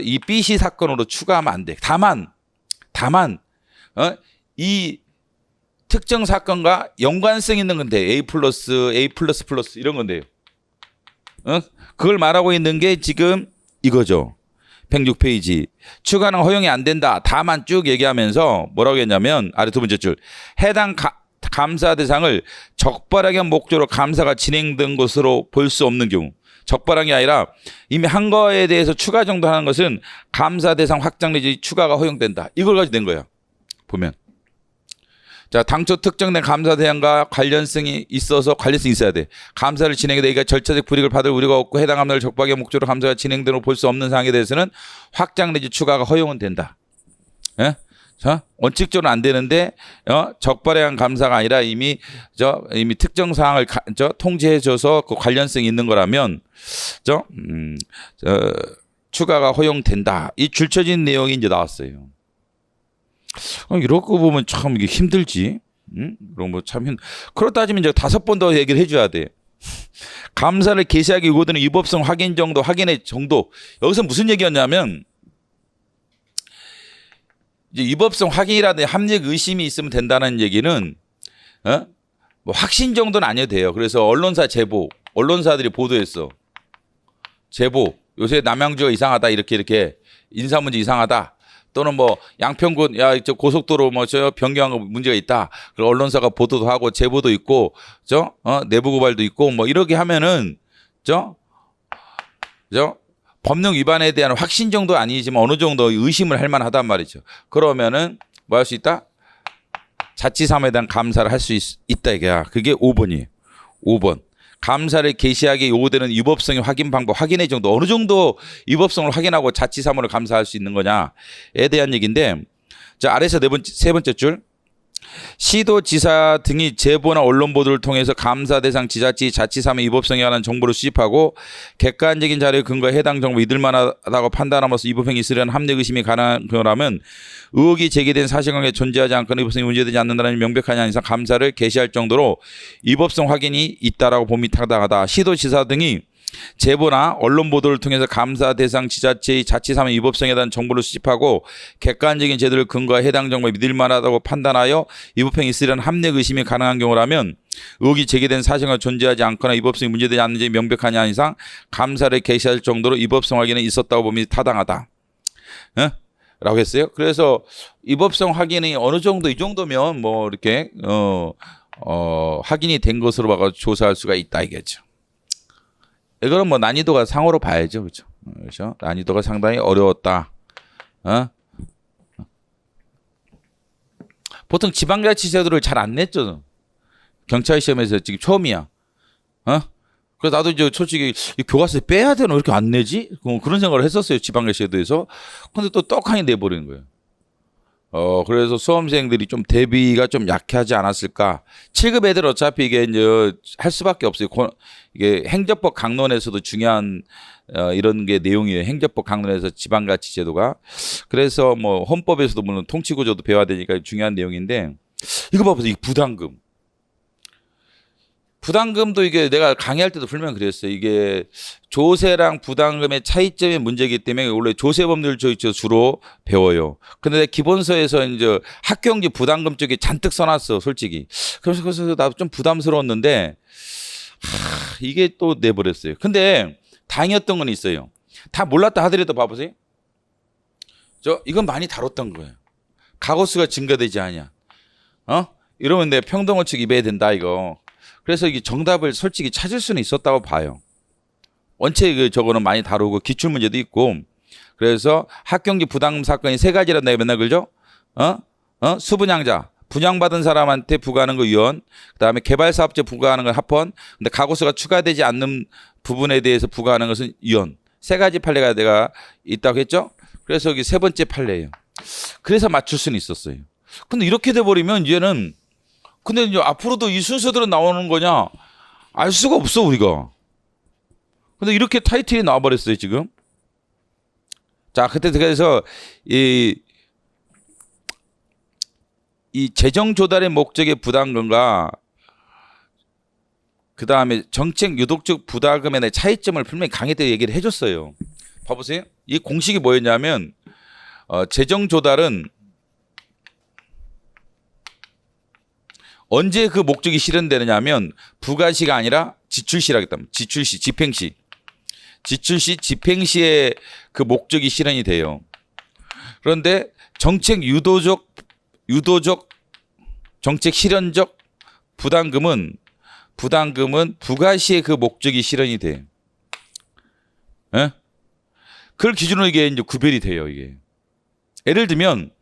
이 B, C 사건으로 추가하면 안 돼. 다만 이 특정 사건과 연관성 있는 건데 A+, A++ 이런 건데요. 그걸 말하고 있는 게 지금 이거죠. 106페이지. 추가는 허용이 안 된다. 다만 쭉 얘기하면서 뭐라고 했냐면 아래 두 번째 줄. 해당 감사 대상을 적발하기 목적으로 감사가 진행된 것으로 볼 수 없는 경우. 적발한 게 아니라 이미 한 거에 대해서 추가 정도 하는 것은 감사 대상 확장 내지 추가가 허용된다. 이걸 가지고 된 거야. 보면. 자, 당초 특정된 감사 대상과 관련성이 있어야 돼. 감사를 진행해 내가 절차적 불이익을 받을 우려가 없고 해당 감사를 적발하기 목적으로 감사가 진행되는 볼 수 없는 사항에 대해서는 확장 내지 추가가 허용은 된다. 예? 자, 원칙적으로는 안 되는데 적발에 의한 감사가 아니라 이미 특정 사항을 통지해줘서 그 관련성이 있는 거라면 추가가 허용된다. 이 줄쳐진 내용이 이제 나왔어요. 이런 거 보면 참 이게 힘들지. 그럼 뭐 참 그렇다 따지면 이제 5번 더 얘기를 해줘야 돼. 감사를 개시하기 요구되는 위법성 확인의 정도. 여기서 무슨 얘기였냐면 이제 위법성 확인이라든지 합리적 의심이 있으면 된다는 얘기는 뭐 확신 정도는 아니어도 돼요. 그래서 언론사 제보, 언론사들이 보도했어. 제보, 요새 남양주가 이상하다 이렇게 인사문제 이상하다. 또는 뭐 양평군 저 고속도로 변경한 문제가 있다. 그리고 언론사가 보도도 하고 제보도 있고 내부 고발도 있고 뭐 이렇게 하면은 법령 위반에 대한 확신 정도 아니지만 어느 정도 의심을 할 만하단 말이죠. 그러면은 뭐 할 수 있다? 자치사무에 대한 감사를 할 수 있다 이게야. 그게 5번이에요. 5번. 감사를 개시하기에 요구되는 위법성의 확인 방법, 확인의 정도, 어느 정도 위법성을 확인하고 자치사무를 감사할 수 있는 거냐에 대한 얘기인데, 자, 아래서 세 번째 줄. 시도지사 등이 제보나 언론 보도를 통해서 감사 대상 지자체 자치사무 위법성에 관한 정보를 수집하고 객관적인 자료에 근거해 해당 정보 믿을만하다고 판단함으로써 위법행위 있으려는 합리적 의심이 가능한 경우라면 의혹이 제기된 사실관계에 존재하지 않거나 위법성이 문제되지 않는다는 명백한 한 이상 감사를 개시할 정도로 위법성 확인이 있다라고 봄이 타당하다. 시도지사 등이 제보나 언론 보도를 통해서 감사 대상 지자체의 자치사무 위법성에 대한 정보를 수집하고 객관적인 제도를 근거해 해당 정보에 믿을만하다고 판단하여 위법행위 있으려는 합리적 의심이 가능한 경우라면 의혹이 제기된 사실과 존재하지 않거나 위법성이 문제되지 않는지 명백하지 않은 이상 감사를 개시할 정도로 위법성 확인이 있었다고 봄이 타당하다. 라고 했어요. 그래서 위법성 확인이 어느 정도 이 정도면 뭐 이렇게 확인이 된 것으로 봐서 조사할 수가 있다 이겠죠. 이거는 뭐 난이도가 상으로 봐야죠. 그렇죠? 그렇죠? 난이도가 상당히 어려웠다. 보통 지방자치제도를 잘 안 냈죠. 경찰 시험에서 지금 처음이야. 그래서 나도 이제 솔직히 교과서에 빼야 되나 이렇게 안 내지? 그런 생각을 했었어요. 지방자치제도에서. 근데 또 떡하니 내버리는 거예요. 그래서 수험생들이 좀 대비가 좀 약하지 않았을까. 7급 애들 어차피 이게 이제 할 수밖에 없어요. 이게 행정법 강론에서도 중요한 이런 게 내용이에요. 행정법 강론에서 지방자치제도가. 그래서 뭐 헌법에서도 물론 통치구조도 배워야 되니까 중요한 내용인데 이거 봐보세요. 이 부담금. 부담금도 이게 내가 강의할 때도 분명 그랬어요. 이게 조세랑 부담금의 차이점이 문제이기 때문에 원래 조세법률 주로 배워요. 근데 기본서에서 이제 학교용지 부담금 쪽에 잔뜩 써놨어, 솔직히. 그래서 나도 좀 부담스러웠는데 이게 또 내버렸어요. 근데 다행이었던 건 있어요. 다 몰랐다 하더라도 봐보세요. 이건 많이 다뤘던 거예요. 가구수가 증가되지 않냐. 이러면 내 평등원칙 입어야 된다 이거. 그래서 이게 정답을 솔직히 찾을 수는 있었다고 봐요. 원체 저거는 많이 다루고 기출 문제도 있고. 그래서 학경지 부담금 사건이 3가지라 내가 맨날 그러죠. 수분양자, 분양받은 사람한테 부과하는 거 위원, 그다음에 개발사업체 부과하는 건 합헌. 근데 가구수가 추가되지 않는 부분에 대해서 부과하는 것은 위원. 3가지 판례가 내가 있다고 했죠. 그래서 여기 3번째 판례예요. 그래서 맞출 수는 있었어요. 근데 이렇게 돼버리면 이제는 근데 이제 앞으로도 이 순서대로 나오는 거냐 알 수가 없어 우리가. 근데 이렇게 타이틀이 나와버렸어요 지금. 자, 그때 그래서 이 재정 조달의 목적의 부담금과 그 다음에 정책 유독적 부담금에 대한 차이점을 분명히 강의 때 얘기를 해줬어요. 봐보세요. 이 공식이 뭐였냐면 재정 조달은 언제 그 목적이 실현되느냐면 부가시가 아니라 지출시라 했다. 지출시, 집행시. 지출시, 집행시에 그 목적이 실현이 돼요. 그런데 정책 유도적 정책 실현적 부담금은 부가시에 그 목적이 실현이 돼요. 그걸 기준으로 이게 이제 구별이 돼요, 이게. 예를 들면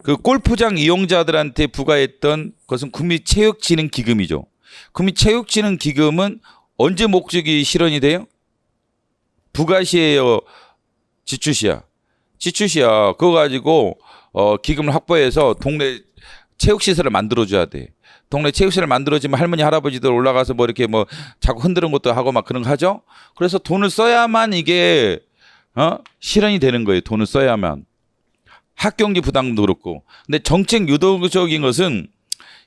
그 골프장 이용자들한테 부과했던 것은 국민체육진흥기금이죠. 국민체육진흥기금은 언제 목적이 실현이 돼요? 부가시예요, 지출시야? 지출시야. 그거 가지고 기금을 확보해서 동네 체육시설을 만들어줘야 돼. 동네 체육시설을 만들어주면 할머니 할아버지들 올라가서 뭐 이렇게 뭐 자꾸 흔드는 것도 하고 막 그런 거 하죠. 그래서 돈을 써야만 이게 실현이 되는 거예요. 돈을 써야만. 학경지 부담금도 그렇고. 근데 정책 유도적인 것은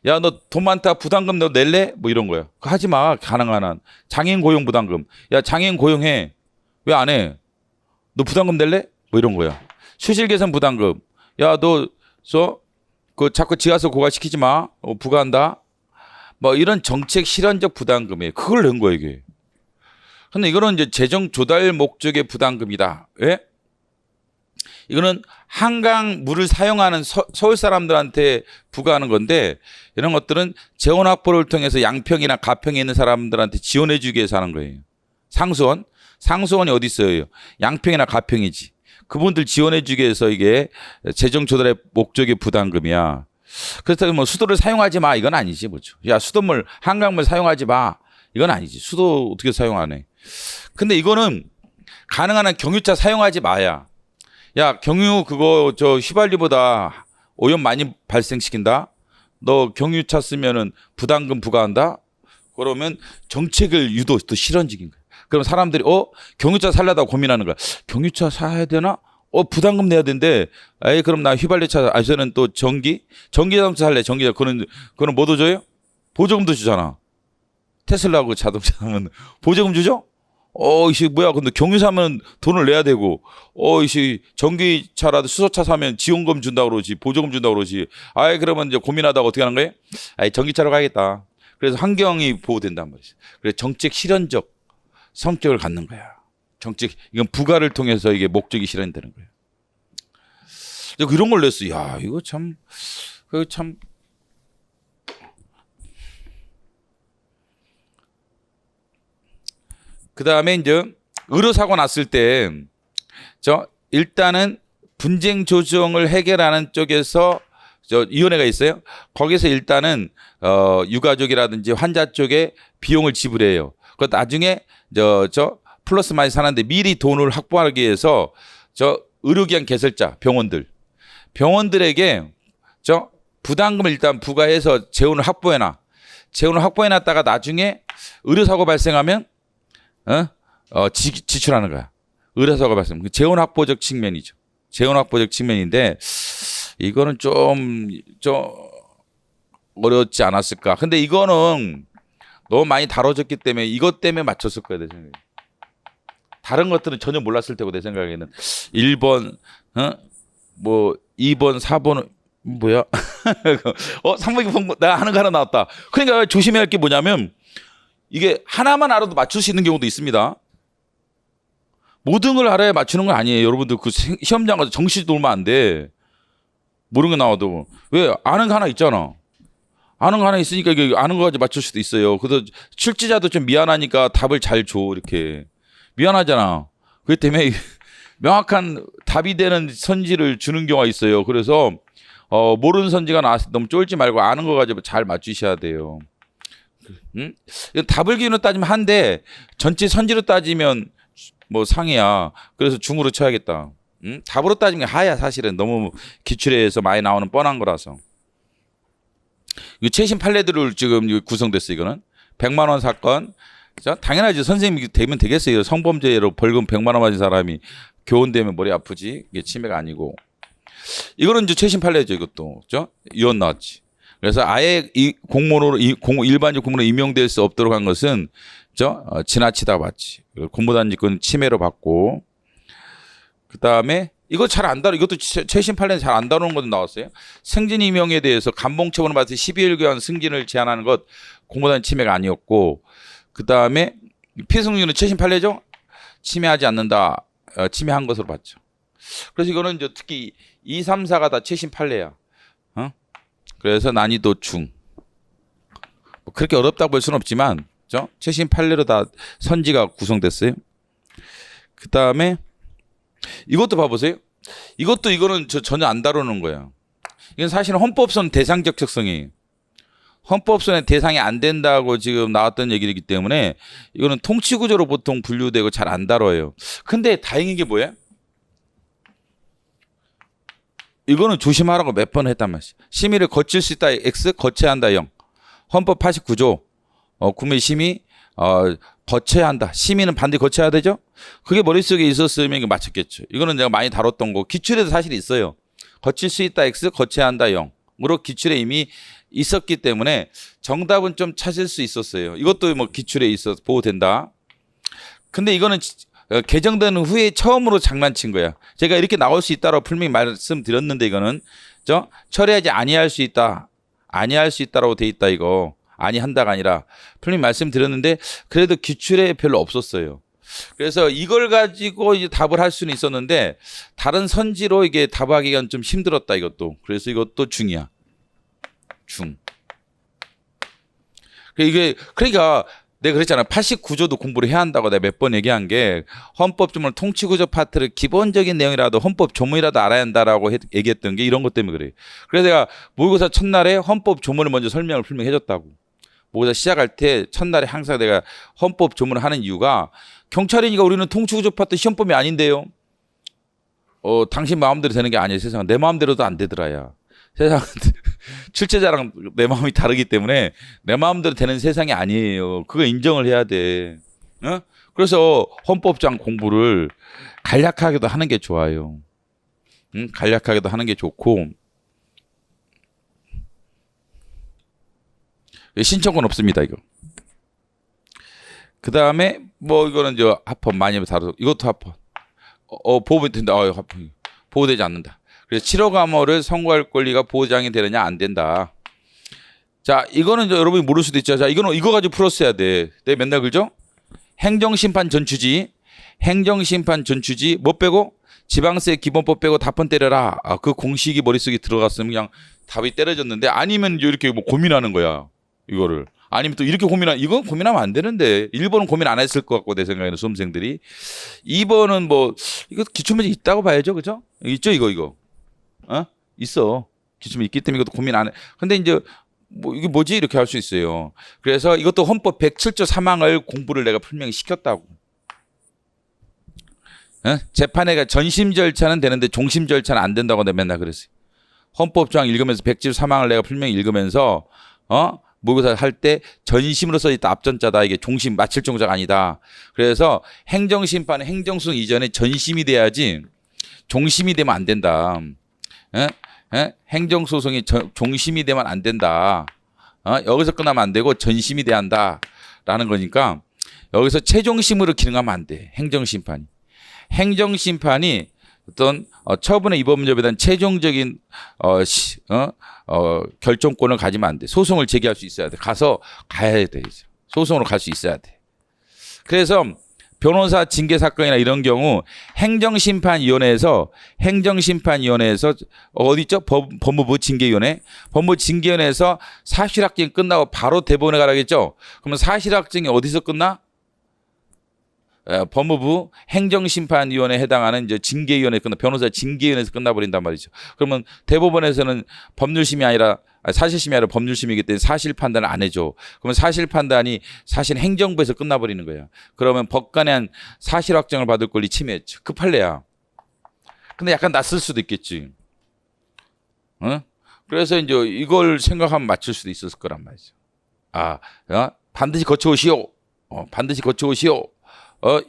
야, 너 돈 많다 부담금 너 낼래? 뭐 이런 거야. 그거 하지 마. 가능한 한. 장애인 고용 부담금. 야, 장애인 고용해. 왜 안 해? 너 부담금 낼래? 뭐 이런 거야. 수실 개선 부담금. 야, 너 그 자꾸 지하수 고갈시키지 마. 부과한다. 뭐 이런 정책 실현적 부담금이에요. 그걸 낸 거예요, 이게. 근데 이거는 이제 재정 조달 목적의 부담금이다. 왜? 이거는 한강 물을 사용하는 서울 사람들한테 부과하는 건데 이런 것들은 재원 확보를 통해서 양평이나 가평에 있는 사람들한테 지원해 주기 위해서 하는 거예요. 상수원이 어디 있어요? 양평이나 가평이지. 그분들 지원해 주기 위해서 이게 재정 조달의 목적의 부담금이야. 그렇다고 뭐 수도를 사용하지 마 이건 아니지 뭐죠. 야 수돗물 한강물 사용하지 마 이건 아니지. 수도 어떻게 사용하네. 근데 이거는 가능한 한 경유차 사용하지 마야. 야 경유 그거 저 휘발유보다 오염 많이 발생시킨다. 너 경유차 쓰면은 부담금 부과한다. 그러면 정책을 유도 또 실현적인 거야. 그럼 사람들이 경유차 살려다 고민하는 거야. 경유차 사야 되나? 부담금 내야 되는데, 에이 그럼 나 휘발유차, 저는 또 전기자동차 살래. 전기자 그거는 뭐도 줘요? 보조금도 주잖아. 테슬라 그 자동차 사면 보조금 주죠? 이씨 뭐야? 근데 경유 사면 돈을 내야 되고, 이씨 전기차라도 수소차 사면 지원금 준다 그러지, 보조금 준다 그러지. 아이 그러면 이제 고민하다가 어떻게 하는 거예요? 아이 전기차로 가야겠다. 그래서 환경이 보호된단 말이지. 그래서 정책 실현적 성격을 갖는 거야. 정책 이건 부가를 통해서 이게 목적이 실현되는 거예요. 이런 걸 냈어. 야 이거 참. 그 다음에 이제 의료사고 났을 때, 일단은 분쟁 조정을 해결하는 쪽에서 위원회가 있어요. 거기서 일단은 유가족이라든지 환자 쪽에 비용을 지불해요. 그 나중에 플러스 마이너스 하는데 미리 돈을 확보하기 위해서 의료기관 개설자 병원들에게 부담금을 일단 부과해서 재원을 확보해놔. 재원을 확보해놨다가 나중에 의료사고 발생하면 지출하는 거야. 의료사고 발생. 재원 확보적 측면이죠. 재원 확보적 측면인데 이거는 좀 어렵지 않았을까. 근데 이거는 너무 많이 다뤄졌기 때문에 이것 때문에 맞췄을 거야, 내 생각에. 다른 것들은 전혀 몰랐을 테고 내 생각에는 1번, 2번, 4번은 뭐야? 3번, 2번 내가 하는 거 하나 나왔다. 그러니까 조심해야 할 게 뭐냐면 이게 하나만 알아도 맞출 수 있는 경우도 있습니다. 모든 걸 알아야 맞추는 건 아니에요. 여러분들 그 시험장 가서 정시 놀면 안 돼. 모르는 거 나와도. 왜? 아는 거 하나 있잖아. 아는 거 하나 있으니까 이게 아는 거 가지고 맞출 수도 있어요. 그래서 출제자도 좀 미안하니까 답을 잘 줘. 이렇게. 미안하잖아. 그렇기 때문에 명확한 답이 되는 선지를 주는 경우가 있어요. 그래서 모르는 선지가 나왔을 때 너무 쫄지 말고 아는 거 가지고 잘 맞추셔야 돼요. 답을 기준으로 따지면 한데 전체 선지로 따지면 뭐 상이야. 그래서 중으로 쳐야겠다. 답으로 따지면 하야. 사실은 너무 기출에서 많이 나오는 뻔한 거라서. 이 최신 판례들을 지금 구성됐어요. 이거는 100만 원 사건. 당연하지. 선생님이 되면 되겠어요. 성범죄로 벌금 100만 원 맞은 사람이 교원되면 머리 아프지. 이게 치매가 아니고. 이거는 이제 최신 판례죠. 이것도. 유언 나왔지. 그래서 아예 이 공무원으로 일반적 공무원으로 임용될 수 없도록 한 것은 지나치다 봤지. 공무단지권 침해로 받고. 그 다음에 이거 잘 안 다루. 이것도 최신 판례는 잘 안 다루는 것도 나왔어요. 승진 임용에 대해서 감봉처분을 받을 12일간 승진을 제한하는 것 공무단 침해가 아니었고. 그 다음에 피해승진은 최신 판례죠. 침해하지 않는다. 침해한 것으로 봤죠. 그래서 이거는 이제 특히 2, 3, 4가 다 최신 판례야. 그래서 난이도 중. 뭐 그렇게 어렵다고 볼 수는 없지만 최신 판례로 다 선지가 구성됐어요. 그 다음에 이것도 봐보세요. 이거는 전혀 안 다루는 거예요. 이건 사실은 헌법선 대상적 특성이에요. 헌법선의 대상이 안 된다고 지금 나왔던 얘기이기 때문에 이거는 통치구조로 보통 분류되고 잘 안 다뤄요. 근데 다행인 게 뭐야? 이거는 조심하라고 몇 번 했단 말이야. 심의를 거칠 수 있다 X, 거쳐야 한다 0. 헌법 89조 국민 심의 거쳐야 한다. 심의는 반드시 거쳐야 되죠. 그게 머릿속에 있었으면 이거 맞췄겠죠. 이거는 내가 많이 다뤘던 거. 기출에도 사실 있어요. 거칠 수 있다 X, 거쳐야 한다 0으로 기출에 이미 있었기 때문에 정답은 좀 찾을 수 있었어요. 이것도 뭐 기출에 있어서 보호된다. 근데 이거는 개정된 후에 처음으로 장난친 거야. 제가 이렇게 나올 수 있다라고 분명히 말씀드렸는데 이거는 처리하지 아니할 수 있다. 아니할 수 있다라고 돼 있다 이거. 아니한다가 아니라 분명히 말씀드렸는데 그래도 기출에 별로 없었어요. 그래서 이걸 가지고 이제 답을 할 수는 있었는데 다른 선지로 이게 답하기가 좀 힘들었다 이것도. 그래서 이것도 중이야. 중. 이게 그러니까 내가 그랬잖아. 89조도 공부를 해야 한다고 내가 몇 번 얘기한 게 헌법 조문 통치구조 파트를 기본적인 내용이라도 헌법 조문이라도 알아야 한다라고 얘기했던 게 이런 것 때문에 그래. 그래서 내가 모의고사 첫날에 헌법 조문을 먼저 설명을 분명해줬다고. 모의고사 시작할 때 첫날에 항상 내가 헌법 조문을 하는 이유가 경찰이니까 우리는 통치구조 파트 시험범이 아닌데요. 당신 마음대로 되는 게 아니에요. 세상은 내 마음대로도 안 되더라야. 세상은 출제자랑 내 마음이 다르기 때문에 내 마음대로 되는 세상이 아니에요. 그거 인정을 해야 돼. 어? 그래서 헌법장 공부를 간략하게도 하는 게 좋아요. 응? 간략하게도 하는 게 좋고 신청권 없습니다. 이거. 그 다음에 뭐 이거는 저 합헌 많이 다루고 이것도 합헌. 보호된다. 보호되지 않는다. 그래서 7억 암호를 선고할 권리가 보장이 되느냐 안 된다. 자, 이거는 여러분이 모를 수도 있죠. 자, 이거는 이거 가지고 풀었어야 돼. 내가 맨날 그러죠? 행정심판 전추지, 행정심판 전추지 뭐 빼고 지방세 기본법 빼고 답헌 때려라. 그 공식이 머릿속에 들어갔으면 그냥 답이 때려졌는데 아니면 이렇게 뭐 고민하는 거야. 이거를. 아니면 또 이렇게 이건 고민하면 안 되는데 1번은 고민 안 했을 것 같고 내 생각에는 수험생들이 2번은 뭐 이거 기출문제 있다고 봐야죠. 그죠? 있죠 이거. 있어. 기출문제 있기 때문에 이것도 고민 안 해. 근데 이제 뭐 이게 뭐지 이렇게 할 수 있어요. 그래서 이것도 헌법 107조 3항을 공부를 내가 분명히 시켰다고. 재판회가 전심 절차는 되는데 종심 절차는 안 된다고 내가 맨날 그랬어요. 헌법조항 읽으면서 107조 3항을 내가 분명히 읽으면서 모의고사 할 때 전심으로 써있다 앞전자다. 이게 종심 마칠 종자가 아니다. 그래서 행정심판은 행정소송 이전에 전심이 돼야지 종심이 되면 안 된다. 행정소송이 종심이 되면 안 된다. 여기서 끝나면 안 되고 전심이 돼야 한다라는 거니까 여기서 최종심으로 기능하면 안 돼. 행정심판이 어떤 처분의 위법문제에 대한 최종적인 결정권을 가지면 안 돼. 소송을 제기할 수 있어야 돼. 가야 돼. 소송으로 갈 수 있어야 돼. 그래서 변호사 징계 사건이나 이런 경우 행정심판위원회에서 어디 있죠? 법무부 징계위원회. 법무부 징계위원회에서 사실확정 끝나고 바로 대법원에 가라겠죠? 그러면 사실확정이 어디서 끝나? 법무부 행정심판위원회에 해당하는 이제 징계위원회 끝나 변호사 징계위원회에서 끝나버린단 말이죠. 그러면 대법원에서는 법률심이 아니라 사실심이 아니라 법률심이기 때문에 사실 판단을 안 해줘. 그러면 사실 판단이 사실 행정부에서 끝나버리는 거야. 그러면 법관에 한 사실 확정을 받을 권리 침해했죠. 급할래야. 근데 약간 낯설 수도 있겠지. 그래서 이제 이걸 생각하면 맞출 수도 있었을 거란 말이죠. 반드시 거쳐오시오. 반드시 거쳐오시오.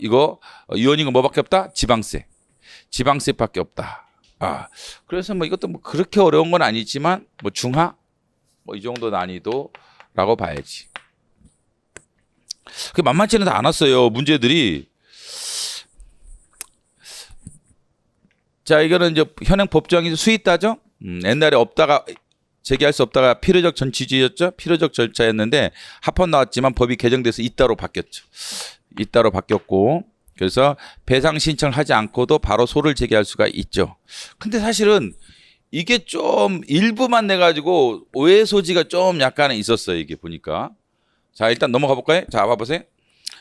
이거 위원이가 뭐밖에 없다? 지방세밖에 없다. 그래서 뭐 이것도 뭐 그렇게 어려운 건 아니지만 뭐 중하 뭐 이 정도 난이도라고 봐야지. 그 만만치는 않았어요. 문제들이. 자, 이거는 이제 현행 법정이 수위 따죠. 옛날에 없다가 제기할 수 없다가 필요적 전치주의였죠. 필요적 절차였는데 합헌 나왔지만 법이 개정돼서 잇따로 바뀌었고 그래서 배상 신청을 하지 않고도 바로 소를 제기할 수가 있죠. 근데 사실은 이게 좀 일부만 내가지고 오해 소지가 좀 약간은 있었어요. 이게 보니까. 자, 일단 넘어가 볼까요? 자, 봐보세요.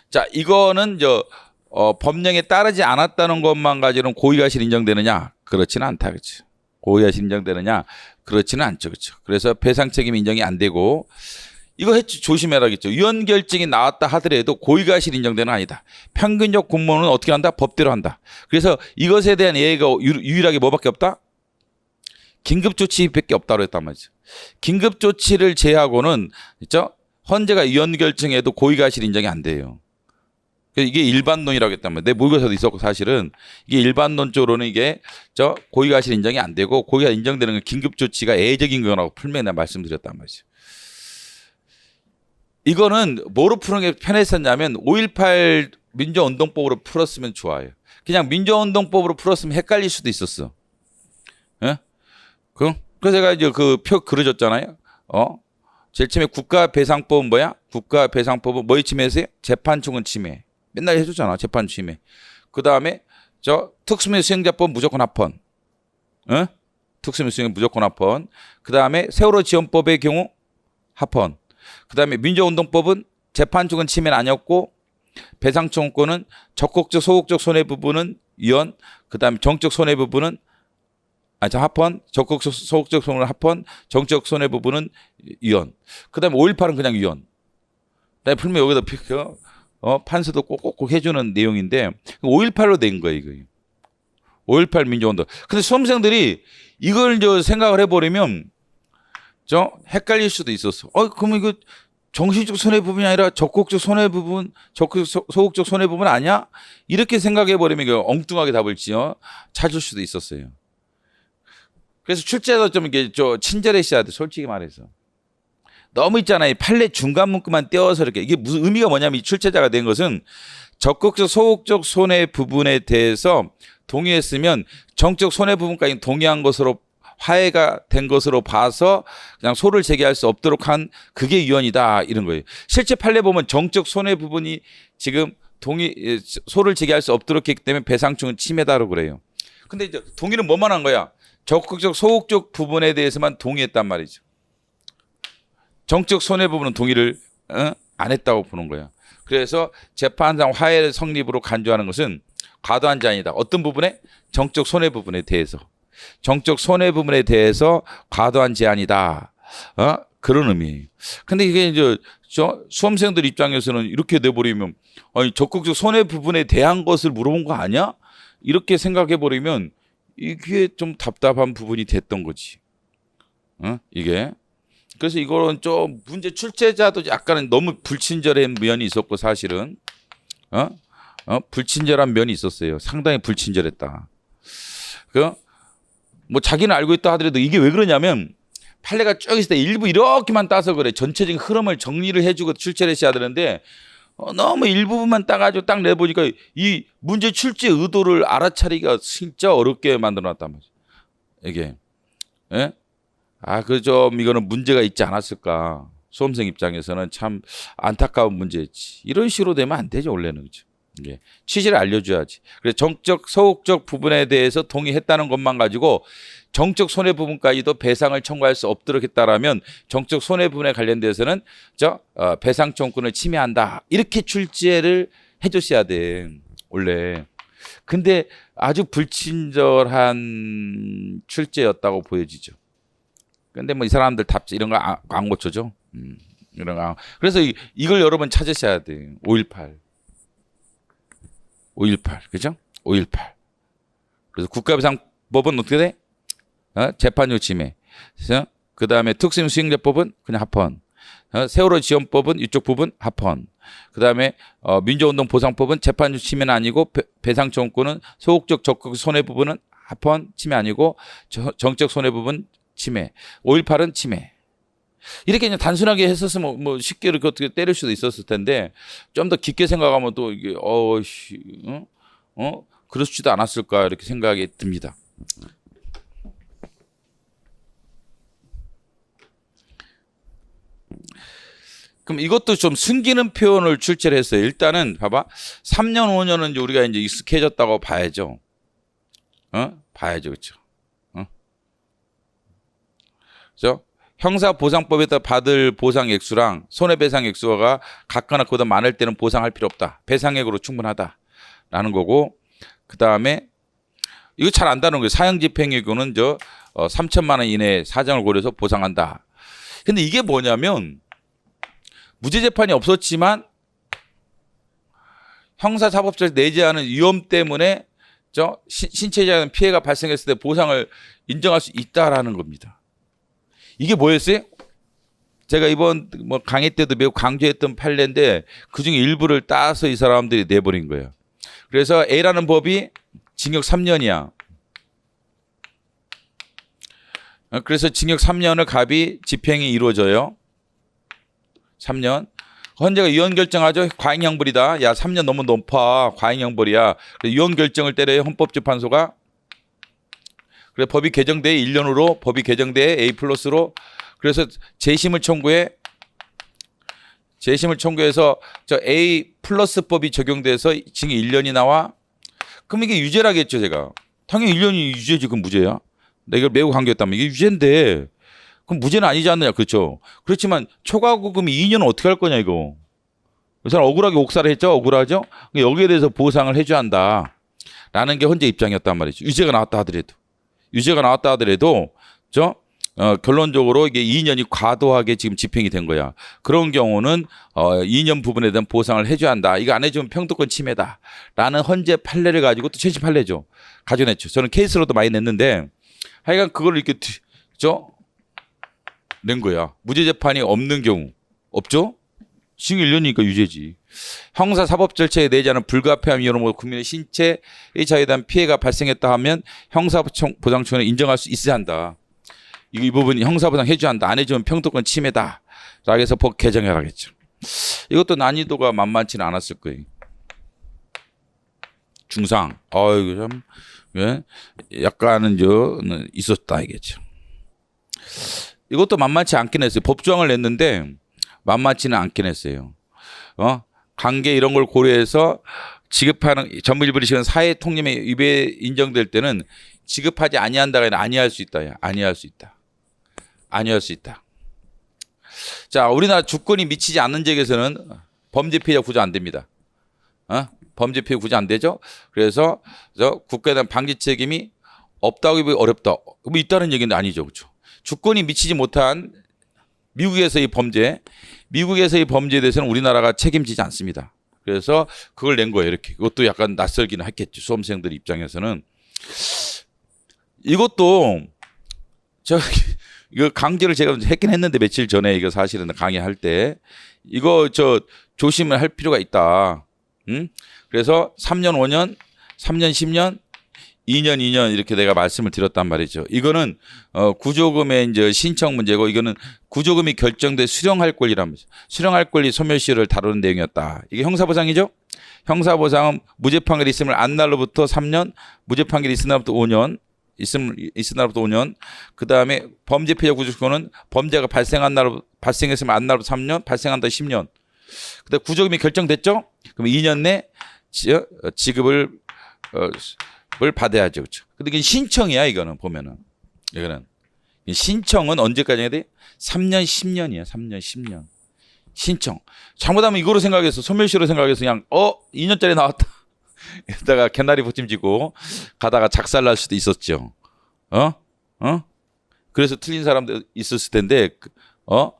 자, 이거는 법령에 따르지 않았다는 것만 가지고는 고의가실 인정되느냐? 그렇지는 않다. 그렇죠. 고의가실 인정되느냐? 그렇지는 않죠. 그렇죠. 그래서 배상 책임 인정이 안 되고 이거 조심해라겠죠. 위헌 결정이 나왔다 하더라도 고의가실 인정되는 아니다. 평균적 공무원은 어떻게 한다? 법대로 한다. 그래서 이것에 대한 예외가 유일하게 뭐밖에 없다? 긴급조치밖에 없다고 했단 말이죠. 긴급조치를 제하고는 있죠? 헌재가 위헌 결정에도 고의가실 인정이 안 돼요. 이게 일반론이라고 했단 말이에요. 내 모의고사도 있었고 사실은 이게 일반론적으로는 이게 고의가실 인정이 안 되고 고의가 인정되는 건 긴급조치가 예외적인 거라고 풀면 내가 말씀드렸단 말이죠. 이거는 뭐로 푸는 게 편했었냐면 5.18 민주운동법으로 풀었으면 좋아요. 그냥 민주운동법으로 풀었으면 헷갈릴 수도 있었어. 예? 그래서 제가 이제 그 표 그려줬잖아요. 제일 처음에 국가배상법은 뭐야? 국가배상법은 뭐의 침해세요? 재판충은 침해. 맨날 해주잖아. 재판 침해. 그 다음에 특수면 수행자법 무조건 합헌. 특수면 수행 무조건 합헌. 그 다음에 세월호 지원법의 경우 합헌. 그 다음에 민주운동법은 재판 쪽은 침해는 아니었고 배상청구는 적극적 소극적 손해 부분은 위헌, 그다음에 정적 손해 부분은 합헌, 적극적 소극적 손해 합헌, 정적 손해 부분은 위헌. 그다음에 5.18은 그냥 위헌. 그다음에 풀면 여기다 판사도 꼭꼭 해주는 내용인데 5.18로 된 거예요, 이거. 5.18 민주운동. 근데 수험생들이 이걸 생각을 해버리면 헷갈릴 수도 있었어. 그러면 이거 정신적 손해 부분이 아니라 적극적 손해 부분, 소극적 손해 부분 아니야? 이렇게 생각해 버리면 이거 엉뚱하게 답을 찾을 수도 있었어요. 그래서 출제도 좀 이게 친절해셔야 돼, 솔직히 말해서. 너무 있잖아요. 판례 중간 문구만 떼어서 이렇게. 이게 무슨 의미가 뭐냐면 이 출제자가 된 것은 적극적 소극적 손해 부분에 대해서 동의했으면 정적 손해 부분까지 동의한 것으로 화해가 된 것으로 봐서 그냥 소를 제기할 수 없도록 한 그게 위헌이다, 이런 거예요. 실제 판례 보면 정적 손해 부분이 지금 소를 제기할 수 없도록 했기 때문에 배상청은 침해다라고 그래요. 근데 이제 동의는 뭐만 한 거야? 적극적 소극적 부분에 대해서만 동의했단 말이죠. 정적 손해 부분은 동의를 안 했다고 보는 거야. 그래서 재판상 화해 성립으로 간주하는 것은 과도한 제한이다. 어떤 부분에? 정적 손해 부분에 대해서. 정적 손해 부분에 대해서 과도한 제한이다. 그런 의미예요. 근데 이게 이제 수험생들 입장에서는 이렇게 내버리면 적극적 손해 부분에 대한 것을 물어본 거 아니야? 이렇게 생각해 버리면 이게 좀 답답한 부분이 됐던 거지. 이게. 그래서 이거는 좀 문제 출제자도 약간은 너무 불친절한 면이 있었고, 사실은 불친절한 면이 있었어요. 상당히 불친절했다. 뭐 자기는 알고 있다 하더라도 이게 왜 그러냐면 판례가 쭉 있을 때 일부 이렇게만 따서 그래. 전체적인 흐름을 정리를 해주고 출제를 했어야 되는데 너무 일부분만 따가지고 딱 내보니까 이 문제 출제 의도를 알아차리기가 진짜 어렵게 만들어놨단 말이야. 이게. 예? 좀 이거는 문제가 있지 않았을까. 수험생 입장에서는 참 안타까운 문제였지. 이런 식으로 되면 안 되죠, 원래는. 그죠? 예. 취지를 알려줘야지. 그래서 정적, 소극적 부분에 대해서 동의했다는 것만 가지고 정적 손해 부분까지도 배상을 청구할 수 없도록 했다라면 정적 손해 부분에 관련돼서는 배상 청구권을 침해한다. 이렇게 출제를 해줬어야 돼, 원래. 근데 아주 불친절한 출제였다고 보여지죠. 근데 뭐 이 사람들 답지 이런 거 안 고쳐줘. 이런 거. 그래서 이걸 여러분 찾으셔야 돼. 5.18. 그죠? 5.18. 그래서 국가배상법은 어떻게 돼? 재판용 침해. 그 다음에 특수임 수행자법은 그냥 합헌. 세월호 지원법은 이쪽 부분 합헌. 그 다음에 민주운동 보상법은 재판용 침해는 아니고 배상청구는 소극적 적극 손해 부분은 합헌 침해 아니고 정적 손해 부분 침해. 5.18은 침해. 이렇게 그냥 단순하게 했었으면 뭐 쉽게 이렇게 어떻게 때릴 수도 있었을 텐데 좀 더 깊게 생각하면 또 이게 그렇지도 않았을까 이렇게 생각이 듭니다. 그럼 이것도 좀 숨기는 표현을 출제를 했어요. 일단은 봐봐. 3년 5년은 이제 우리가 이제 익숙해졌다고 봐야죠. 봐야죠. 그렇죠? 그죠? 형사보상법에 따라 받을 보상 액수랑 손해배상 액수가 같거나 그보다 많을 때는 보상할 필요 없다. 배상액으로 충분하다라는 거고, 그 다음에 이거 잘 안다는 거예요. 사형집행의 경우는 3천만 원 이내 사정을 고려해서 보상한다. 근데 이게 뭐냐면 무죄재판이 없었지만 형사사법처에서 내지 않은 위험 때문에 신체적인 피해가 발생했을 때 보상을 인정할 수 있다라는 겁니다. 이게 뭐였어요? 제가 이번 강의 때도 매우 강조했던 판례인데 그중에 일부를 따서 이 사람들이 내버린 거예요. 그래서 A라는 법이 징역 3년이야. 그래서 징역 3년을 갑이 집행이 이루어져요. 3년. 헌재가 유언 결정하죠. 과잉형벌이다. 야, 3년 너무 높아. 과잉형벌이야. 유언 결정을 때려요. 헌법재판소가. 그래 법이 개정돼 1년으로 법이 개정돼 A 플러스로. 그래서 재심을 청구해. 재심을 청구해서 A 플러스 법이 적용돼서 징역 1년이 나와. 그럼 이게 유죄라겠죠, 제가. 당연히 1년이 유죄지. 그럼 무죄야. 내가 이걸 매우 강조했다면 이게 유죄인데 그럼 무죄는 아니지 않느냐. 그렇죠. 그렇지만 초과구금이 2년은 어떻게 할 거냐 이거. 그 사람 억울하게 옥살을 했죠. 억울하죠. 여기에 대해서 보상을 해줘야 한다라는 게 헌재 입장이었단 말이죠. 유죄가 나왔다 하더라도 결론적으로 이게 2년이 과도하게 지금 집행이 된 거야. 그런 경우는 2년 부분에 대한 보상을 해줘야 한다. 이거 안 해주면 평등권 침해다라는 헌재 판례를 가지고 또 최신 판례죠. 가져냈죠. 저는 케이스로도 많이 냈는데 하여간 그걸 이렇게 낸 거야. 무죄 재판이 없는 경우 없죠? 징역 1년이니까 유죄지. 형사 사법 절차에 내지 않은 불가피함 이유로 국민의 신체의 자유에 대한 피해가 발생했다 하면 형사보상청은 인정할 수 있어야 한다. 이 부분이 형사보상 해줘야 한다. 안 해주면 평등권 침해다. 라고 해서 법 개정해라겠죠. 이것도 난이도가 만만치는 않았을 거예요. 중상. 이거 참, 예? 약간은 있었다 이겠죠. 이것도 만만치 않긴 했어요. 법조항을 냈는데 만만치는 않긴 했어요. 관계 이런 걸 고려해서 지급하는 전부일부 시간 사회 통념의 위배 인정될 때는 지급하지 아니한다가 아니라 아니할 수 있다. 아니할 수 있다. 자, 우리나라 주권이 미치지 않는 지역에서는 범죄 피해자 구조 안 됩니다. 범죄 피해 구조 안 되죠. 그래서 국가에 대한 방지 책임이 없다고 보기 어렵다. 뭐 있다는 얘기는 아니죠, 그렇죠? 주권이 미치지 못한 미국에서의 범죄에 대해서는 우리나라가 책임지지 않습니다. 그래서 그걸 낸 거예요, 이렇게. 이것도 약간 낯설기는 했겠죠, 수험생들 입장에서는. 이것도 이거 강제를 제가 했긴 했는데 며칠 전에 이거 사실은 강의할 때 이거 조심을 할 필요가 있다. 그래서 3년, 5년, 3년, 10년, 2년 이렇게 내가 말씀을 드렸단 말이죠. 이거는 구조금의 이제 신청 문제고 이거는 구조금이 결정돼 수령할 권리라면서 수령할 권리 소멸시효를 다루는 내용이었다. 이게 형사보상이죠. 형사보상은 무죄 판결이 있음을 안 날로부터 3년, 무죄 판결이 있은 날부터 5년, 있은 날부터 5년. 그 다음에 범죄 피해자 구조권은 범죄가 발생했으면 안 날부터 3년, 발생한다 10년. 그다음 구조금이 결정됐죠. 그럼 2년 내 지급을 받아야죠, 그렇죠? 근데 이게 신청이야, 이거는 보면은 이거는 신청은 언제까지 해야 돼? 3년, 10년이야, 3년, 10년. 신청. 잘못하면 이거로 생각해서 소멸시효로 생각해서 그냥 2년짜리 나왔다. 이따가 개나리 부침지고 가다가 작살날 수도 있었죠. 그래서 틀린 사람도 있었을 텐데 이거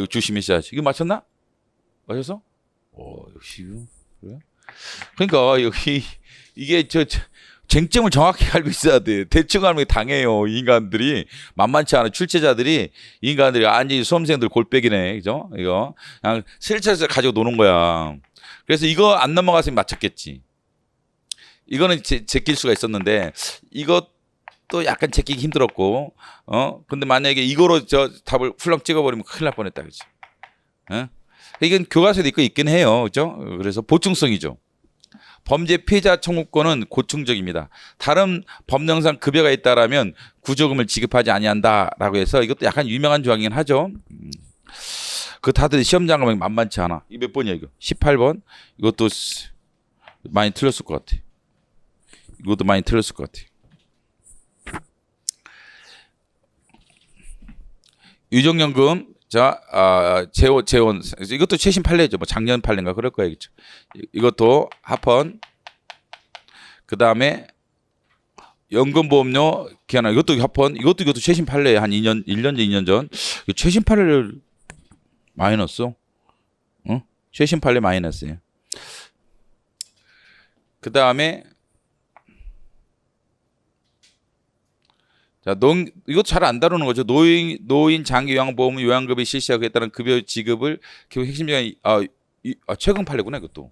조심했어야지. 이거 맞췄나? 맞췄어? 역시 그래? 그러니까 여기 이게 쟁점을 정확히 알고 있어야 돼. 대충 알면 당해요. 인간들이 만만치 않은 출제자들이 인간들이 완전히 수험생들 골백이네, 그죠? 이거 그냥 슬쩍슬쩍 가지고 노는 거야. 그래서 이거 안 넘어갔으면 맞췄겠지. 이거는 제낄 수가 있었는데 이것도 약간 제끼기 힘들었고, 근데 만약에 이거로 답을 훌렁 찍어버리면 큰일 날 뻔했다, 그죠? 이건 교과서에도 있긴 해요, 그죠? 그래서 보충성이죠. 범죄 피해자 청구권은 고충적입니다. 다른 법령상 급여가 있다라면 구조금을 지급하지 아니한다라고 해서 이것도 약간 유명한 조항이긴 하죠. 그 다들 시험장 가면 만만치 않아. 이게 몇 번이야 이거? 18번. 이것도 많이 틀렸을 것 같아. 유족연금. 재원. 이것도 최신 판례죠. 뭐 작년 판례인가 그럴 거예요. 그렇죠? 이것도 합헌. 그 다음에 연금보험료 기한화. 이것도 합헌. 이것도 최신 판례. 한 1년 전, 2년 전. 최신 판례를 많이 넣었어. 최신 판례 많이 넣었어요. 그 다음에 이것도 잘 안 다루는 거죠. 노인 장기 요양보험 요양급이 실시하기에 따른 급여 지급을 결국 핵심 기관이 최근 판례구나 이것도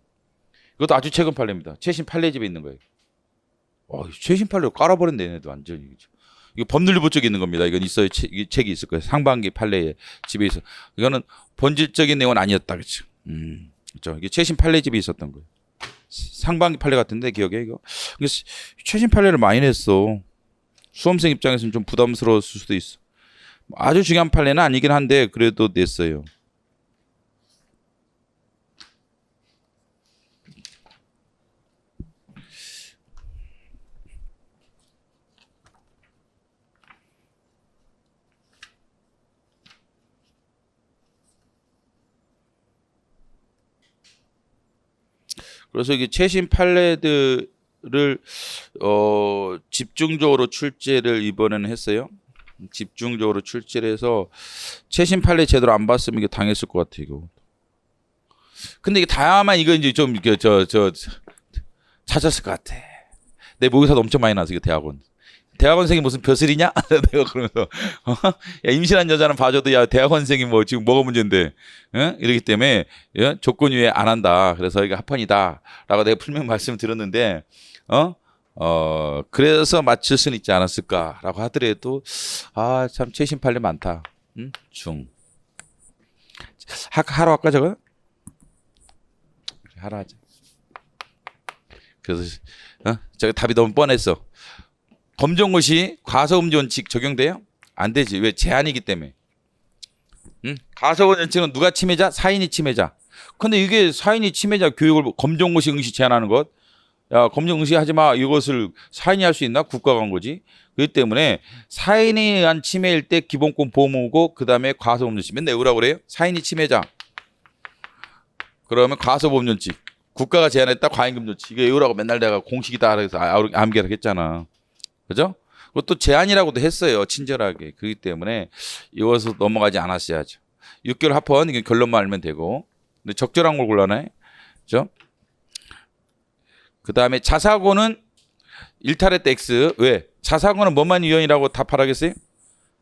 아주 최근 판례입니다. 최신 판례집에 있는 거예요. 최신 판례로 깔아버렸네 얘네도 완전히. 이거 법률리보 쪽에 있는 겁니다. 이건 있어요. 책이 있을 거예요. 상반기 판례에 집에 있어. 이거는 본질적인 내용은 아니었다, 그렇죠? 그렇죠. 이게 최신 판례집에 있었던 거예요. 상반기 판례 같은데 기억에 이거. 최신 판례를 많이 냈어. 수험생 입장에서는 좀 부담스러웠을 수도 있어. 아주 중요한 판례는 아니긴 한데 그래도 냈어요. 그래서 이게 최신 판례들을 집중적으로 출제를 이번에는 했어요. 집중적으로 출제를 해서 최신 판례 제대로 안 봤으면 이게 당했을 것 같아요. 이거. 근데 이게 다만 이거 이제 좀 이게 저 찾았을 것 같아. 내 모의사도 엄청 많이 나서 이거 대학원생이 무슨 벼슬이냐? 내가 그러면서 야, 임신한 여자는 봐줘도 야 대학원생이 뭐 지금 뭐가 문제인데 이러기 때문에 조건 유예 안 한다. 그래서 이게 합헌이다라고 내가 분명 말씀을 드렸는데 그래서 맞출 수는 있지 않았을까라고 하더라도 참 최신 판례 많다. 하루 할까 저거? 하루 하자. 그래서 저기 답이 너무 뻔했어. 검정고시 과소음존칙 적용돼요? 안 되지. 왜? 제한이기 때문에. 과소음존칙은 누가 침해자? 사인이 침해자. 근데 이게 사인이 침해자 교육을 검정고시 응시 제한하는 것. 야, 검정 응시 하지 마. 이것을 사인이 할 수 있나? 국가가 한 거지. 그렇기 때문에 사인에 의한 침해일 때 기본권 보호무고 그다음에 과소음존칙. 맨날 외우라고 그래요? 사인이 침해자. 그러면 과소음존칙. 국가가 제한했다 과잉금존칙. 이거 외우라고 맨날 내가 공식이다 그래서 암기하라고 했잖아. 그죠? 그것도 제한이라고도 했어요. 친절하게. 그렇기 때문에 이것을 넘어가지 않았어야죠. 6개월 합헌 이게 결론만 알면 되고. 근데 적절한 걸 골라내. 그죠? 그다음에 자사고는 일탈했다 X. 왜? 자사고는 뭐만 위헌이라고 답하라겠어요?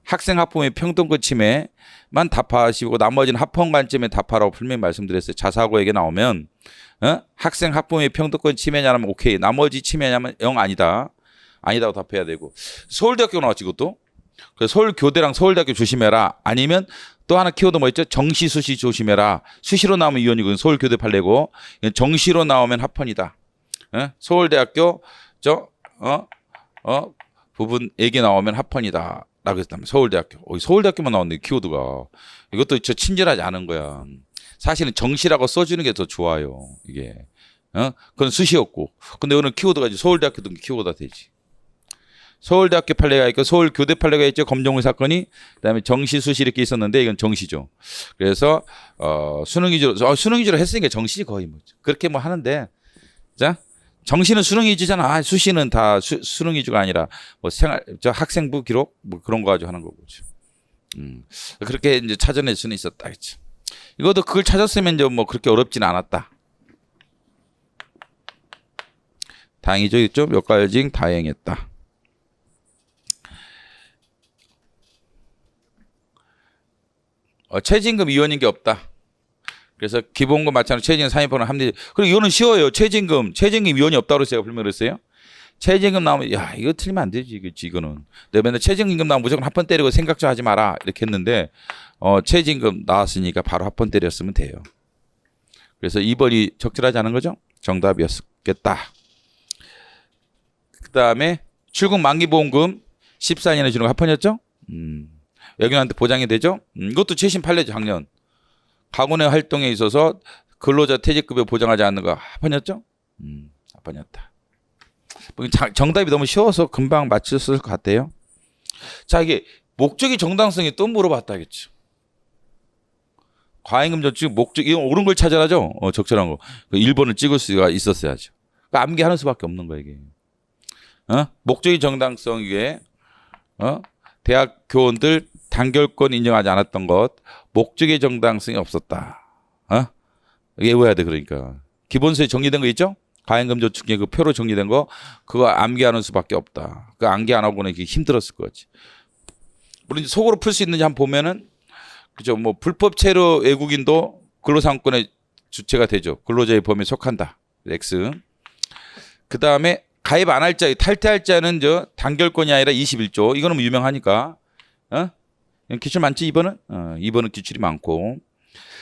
학생 학부모의 평등권 침해만 답하시고 나머지는 합헌 관점에 답하라고 분명히 말씀드렸어요. 자사고에게 나오면 학생 학부모의 평등권 침해냐면 오케이. 나머지 침해냐면 영 아니다. 아니다고 답해야 되고. 서울대학교 나왔지 이것도. 그래서 서울교대랑 서울대학교 조심해라. 아니면 또 하나 키워드 뭐 있죠? 정시 수시 조심해라. 수시로 나오면 위헌이고 서울교대 판례고 정시로 나오면 합헌이다. 서울대학교 부분에게 나오면 합헌이다. 라고 했다면 서울대학교. 서울대학교만 나왔는데 키워드가. 이것도 저 친절하지 않은 거야. 사실은 정시라고 써주는 게 더 좋아요. 이게. 그건 수시였고. 근데 오늘 키워드가 이제 서울대학교 등 키워드가 되지. 서울대학교 판례가 있고 서울교대 판례가 있죠. 검정고시 사건이. 그다음에 정시 수시 이렇게 있었는데 이건 정시죠. 그래서 수능 위주로 했으니까 정시 거의 뭐 그렇게 뭐 하는데 자 정시는 수능 위주잖아. 수시는 다 수능 위주가 아니라 뭐 학생부 기록 뭐 그런 거 가지고 하는 거고. 그렇게 이제 찾아낼 수는 있었다. 그렇죠. 이것도 그걸 찾았으면 이제 뭐 그렇게 어렵지는 않았다. 다행이죠. 좀 역과열징 다행했다. 최저임금 위헌인 게 없다. 그래서 기본급 마찬가지로 최저임금 상위법은 합리적. 그리고 이거는 쉬워요. 최저임금 위헌이 없다고 제가 설명했어요. 최저임금 나오면 야 이거 틀리면 안 되지. 그치, 이거는. 내가 맨날 최저임금 나오면 무조건 합헌 때리고 생각 좀 하지 마라 이렇게 했는데 최저임금 나왔으니까 바로 합헌 때렸으면 돼요. 그래서 2번이 적절하지 않은 거죠? 정답이었겠다. 그 다음에 출국 만기보험금 14년에 주는 거 합헌이었죠? 외국인한테 보장이 되죠? 이것도 최신 판례죠. 작년. 가군의 활동에 있어서 근로자 퇴직급여 보장하지 않는 거 합헌이었죠? 합헌이었다. 정답이 너무 쉬워서 금방 맞췄을 것 같아요. 자, 이게 목적이 정당성이 또 물어봤다겠죠. 과잉금전칙 목적, 이건 옳은 걸 찾아라죠? 적절한 거. 1번을 찍을 수가 있었어야죠. 그러니까 암기하는 수밖에 없는 거예요, 이게. 목적이 정당성 이게 대학 교원들 단결권 인정하지 않았던 것, 목적의 정당성이 없었다. 외워야 돼. 그러니까 기본서에 정리된 거 있죠? 과잉금전칙에 그 표로 정리된 거 그거 암기하는 수밖에 없다. 그 암기 안 하고는 이게 힘들었을 거지. 물론 이제 속으로 풀 수 있는지 한번 보면은 그죠? 뭐 불법 체류 외국인도 근로상권의 주체가 되죠. 근로자의 범위에 속한다. X. 그 다음에 가입 안 할 자, 탈퇴할 자는 단결권이 아니라 21조. 이거는 뭐 유명하니까. 기출 많지, 2번은? 2번은 기출이 많고.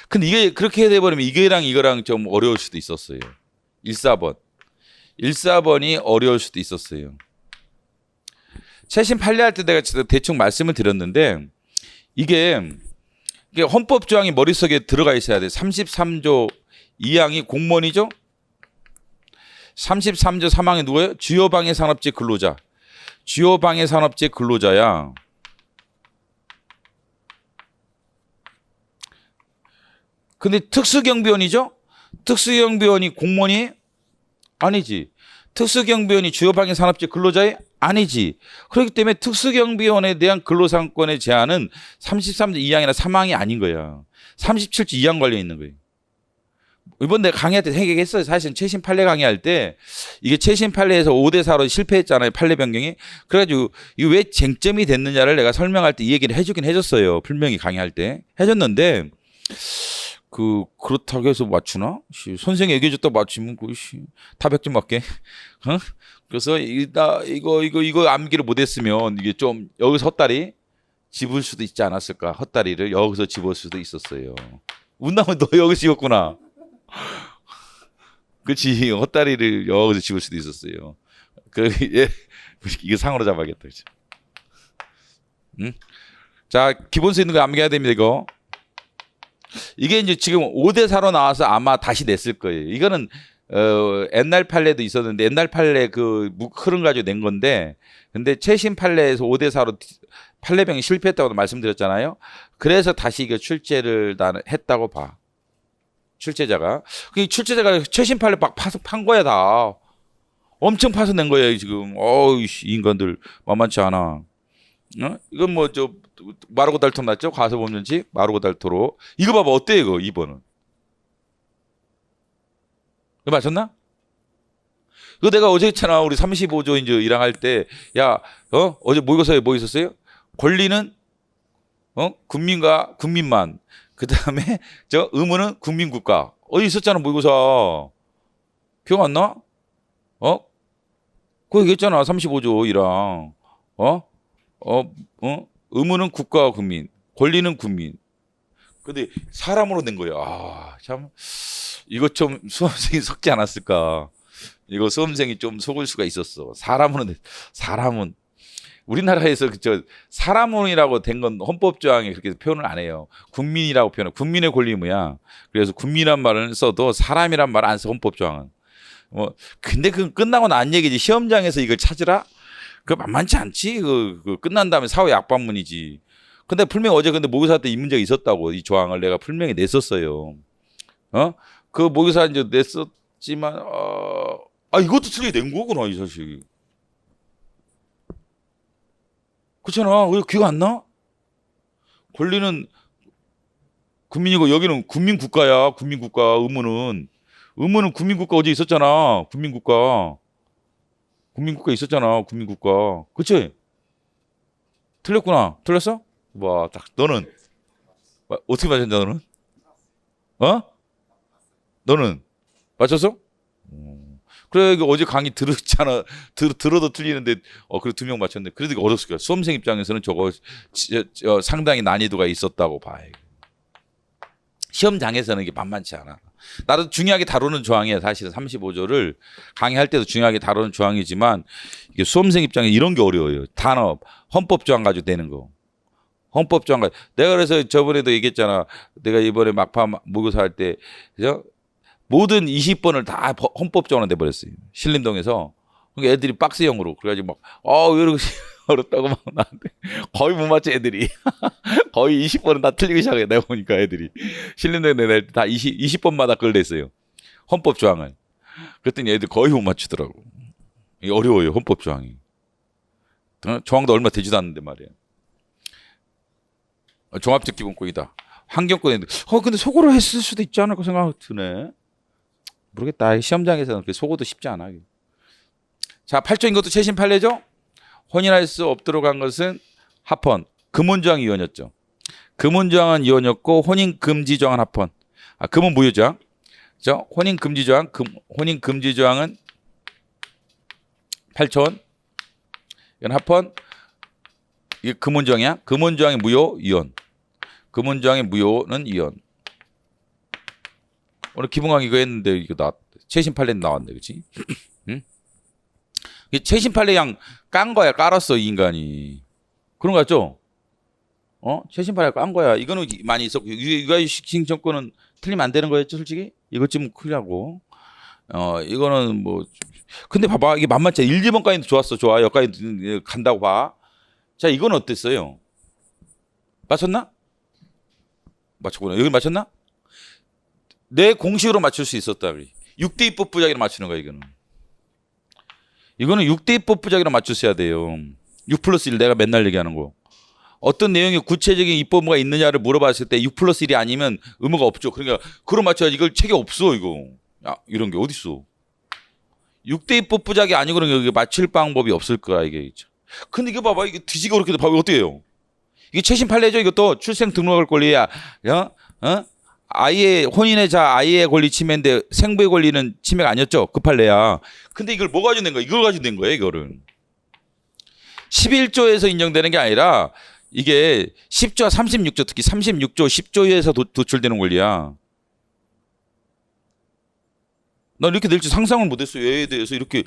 근데 이게 그렇게 돼버리면 이거랑 좀 어려울 수도 있었어요. 1, 4번이 어려울 수도 있었어요. 최신 판례할 때 내가 대충 말씀을 드렸는데 이게 헌법 조항이 머릿속에 들어가 있어야 돼. 33조 2항이 공무원이죠. 33조 3항이 누구예요? 주요 방해 산업재 근로자. 주요 방해 산업재 근로자야. 근데 특수경비원이죠? 특수경비원이 공무원이 아니지. 특수경비원이 주요방위 산업재 근로자의 아니지. 그렇기 때문에 특수경비원에 대한 근로상권의 제한은 33조 2항이나 3항이 아닌 거야. 37조 2항 관련 있는 거예요. 이번 내가 강의할 때 생각했어요. 사실은 최신 판례 강의할 때 이게 최신 판례에서 5대 4로 실패했잖아요. 판례 변경이. 그래가지고 이게 왜 쟁점이 됐느냐를 내가 설명할 때 이 얘기를 해주긴 해줬어요. 분명히 강의할 때 해줬는데 그렇다고 해서 맞추나? 선생이 얘기해줬다 맞추면 다 100점 맞게. 어? 그래서 이거 암기를 못했으면 이게 좀 여기서 헛다리 집을 수도 있지 않았을까? 헛다리를 여기서 집을 수도 있었어요. 운다면 너 여기서 집었구나. 그렇지. 헛다리를 여기서 집을 수도 있었어요. 이거 상으로 잡아야겠다. 그치? 응? 자, 기본서 있는 거 암기해야 됩니다. 이게 이제 지금 5대 4로 나와서 아마 다시 냈을 거예요. 이거는 옛날 판례도 있었는데 옛날 판례 그 흐름 가지고 낸 건데, 근데 최신 판례에서 5대 4로 판례병이 실패했다고 말씀드렸잖아요. 그래서 다시 이거 출제를 나는 했다고 봐. 출제자가 최신 판례 막 판 거야 다. 엄청 파서 낸 거예요 지금. 이 인간들 만만치 않아. 이건 뭐 마르고 닳토 났죠? 과소범죄지 마르고 닳토로. 이거 봐봐 어때 이거 2번은? 이거 맞췄나? 이거 내가 어제 했잖아. 우리 35조 이제 1항 할 때 어제 모의고사에 뭐 있었어요? 권리는 국민과 국민만. 그다음에 의무는 국민국가. 어디 있었잖아 모의고사. 기억 안 나? 그거 얘기했잖아 35조 1항. 의무는 국가와 국민, 권리는 국민. 근데 사람으로 낸 거야. 참 이거 좀 수험생이 속지 않았을까? 이거 수험생이 좀 속을 수가 있었어. 사람은 우리나라에서 사람이라고 된 건 헌법 조항에 그렇게 표현을 안 해요. 국민이라고 표현해. 국민의 권리 의무야. 그래서 국민이란 말을 써도 사람이란 말을 안 써 헌법 조항은. 근데 그 끝나고 난 얘기지. 시험장에서 이걸 찾으라? 그거 만만치 않지. 그 끝난 다음에 사회 약방문이지. 근데 분명히 어제 모의고사 때 이 문제가 있었다고. 이 조항을 내가 분명히 냈었어요. 그 모의고사 이제 냈었지만 이것도 틀리게 낸 거구나 이 사실. 그렇잖아. 왜 기억 안 나? 권리는 국민이고 여기는 국민국가야. 국민국가. 의무는 국민국가. 어제 있었잖아. 국민국가 있었잖아. 국민국가. 그치? 틀렸구나. 틀렸어? 와, 딱 너는 어떻게 맞췄냐 너는? 너는 맞췄어? 그래 어제 강의 들었잖아. 들어도 틀리는데 그래 2명 맞췄네. 그래도 이거 어렵을 거야. 수험생 입장에서는 저거 상당히 난이도가 있었다고 봐. 시험장에서는 이게 만만치 않아. 나도 중요하게 다루는 조항이야. 사실은 35조를 강의할 때도 중요하게 다루는 조항이지만 이게 수험생 입장에 이런 게 어려워요. 단어, 헌법 조항 가지고 되는 거. 헌법 조항 가지고. 내가 그래서 저번에도 얘기했잖아. 내가 이번에 막판 모의고사 할 때 모든 20번을 다 헌법 조항으로 내버렸어요. 신림동에서. 그러니까 애들이 박스형으로. 그래가지고 왜 이렇게 어렵다고 막 나한테 거의 못 맞지 애들이. 거의 20번은 다 틀리기 시작해. 내가 보니까 애들이. 신림동에 낼 때 다 20번마다 그걸 냈어요. 헌법 조항을. 그랬더니 애들 거의 못 맞추더라고. 이게 어려워요. 헌법 조항이. 조항도 얼마 되지도 않는데 말이야. 종합적 기본권이다. 환경권인데 근데 속으로 했을 수도 있지 않을까 생각 드네. 모르겠다. 시험장에서는 속어도 쉽지 않아. 자, 8조인 것도 최신 판례죠. 혼인할 수 없도록 한 것은 합헌. 금혼조항이 위헌이었죠. 금혼조항은 위헌이었고 혼인금지조항은 합헌. 금은 무효조항. 혼인금지조항은 8촌. 이건 합헌. 이게 금혼조항이야. 금혼조항이 무효, 위헌. 금혼조항이 무효는 위헌. 오늘 기본강 이거 했는데 이거 최신 판례 나왔네, 그렇지? 응? 최신 판례 그냥 깐 거야, 깔았어 이 인간이. 그런 거 같죠? 최신 판례 깐 거야. 이거는 많이 있었고 유가유식 신청권은 틀리면 안 되는 거였죠, 솔직히? 이것 좀 크려고. 이거는 뭐 근데 봐봐 이게 만만치 않아. 1, 2번까지도 좋았어, 좋아. 여기까지 간다고 봐. 자, 이건 어땠어요? 맞췄나? 맞췄구나. 여기 맞췄나? 내 공식으로 맞출 수 있었다. 6대 입법 부작위로 맞추는 거야 이거는. 이거는 6대 입법 부작위로 맞췄어야 돼요. 6 플러스 1 내가 맨날 얘기하는 거. 어떤 내용의 구체적인 입법무가 있느냐를 물어봤을 때 6 플러스 1이 아니면 의무가 없죠. 그러니까 그걸 맞춰야지. 이걸 책에 없어 이거. 야, 이런 게 어딨어. 6대 입법 부작위 아니고 그러면 이게 맞출 방법이 없을 거야 이게. 근데 이거 봐봐. 이게 뒤지고 그렇게 봐봐. 어떻게 해요? 이게 최신 판례죠. 이것도 출생 등록할 권리야. 아이의 혼인의 아이의 권리 침해인데 생부의 권리는 침해가 아니었죠. 그 판례야. 근데 이걸 뭐 가지고 낸 거야? 이걸 가지고 낸 거예요. 이거를. 11조에서 인정되는 게 아니라 이게 10조와 36조 특히 36조 10조에서 도출되는 권리야. 난 이렇게 낼 줄 상상을 못했어요. 얘에 대해서 이렇게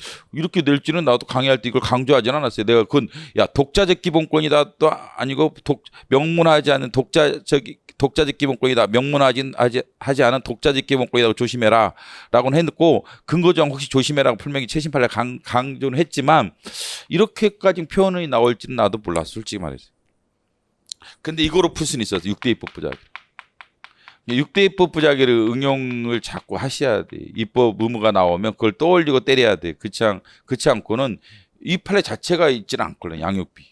낼지는 나도 강의할 때 이걸 강조하진 않았어요. 내가 그건 야 독자적 기본권이다 또 아니고 명문하지 않은 독자적 기본권이다. 명문하지 않은 독자적 기본권이라고 조심해라라고는 했고 근거정 혹시 조심해라고 분명히 최신 판례 강조는 했지만 이렇게까지 표현이 나올지는 나도 몰랐어. 솔직히 말해서. 근데 이거로 풀 수는 있었어. 6대 입법 부작위. 6대 입법 부작위를 응용을 자꾸 하셔야 돼. 입법 의무가 나오면 그걸 떠올리고 때려야 돼. 그렇지 않고는 이 판례 자체가 있지는 않거든. 양육비.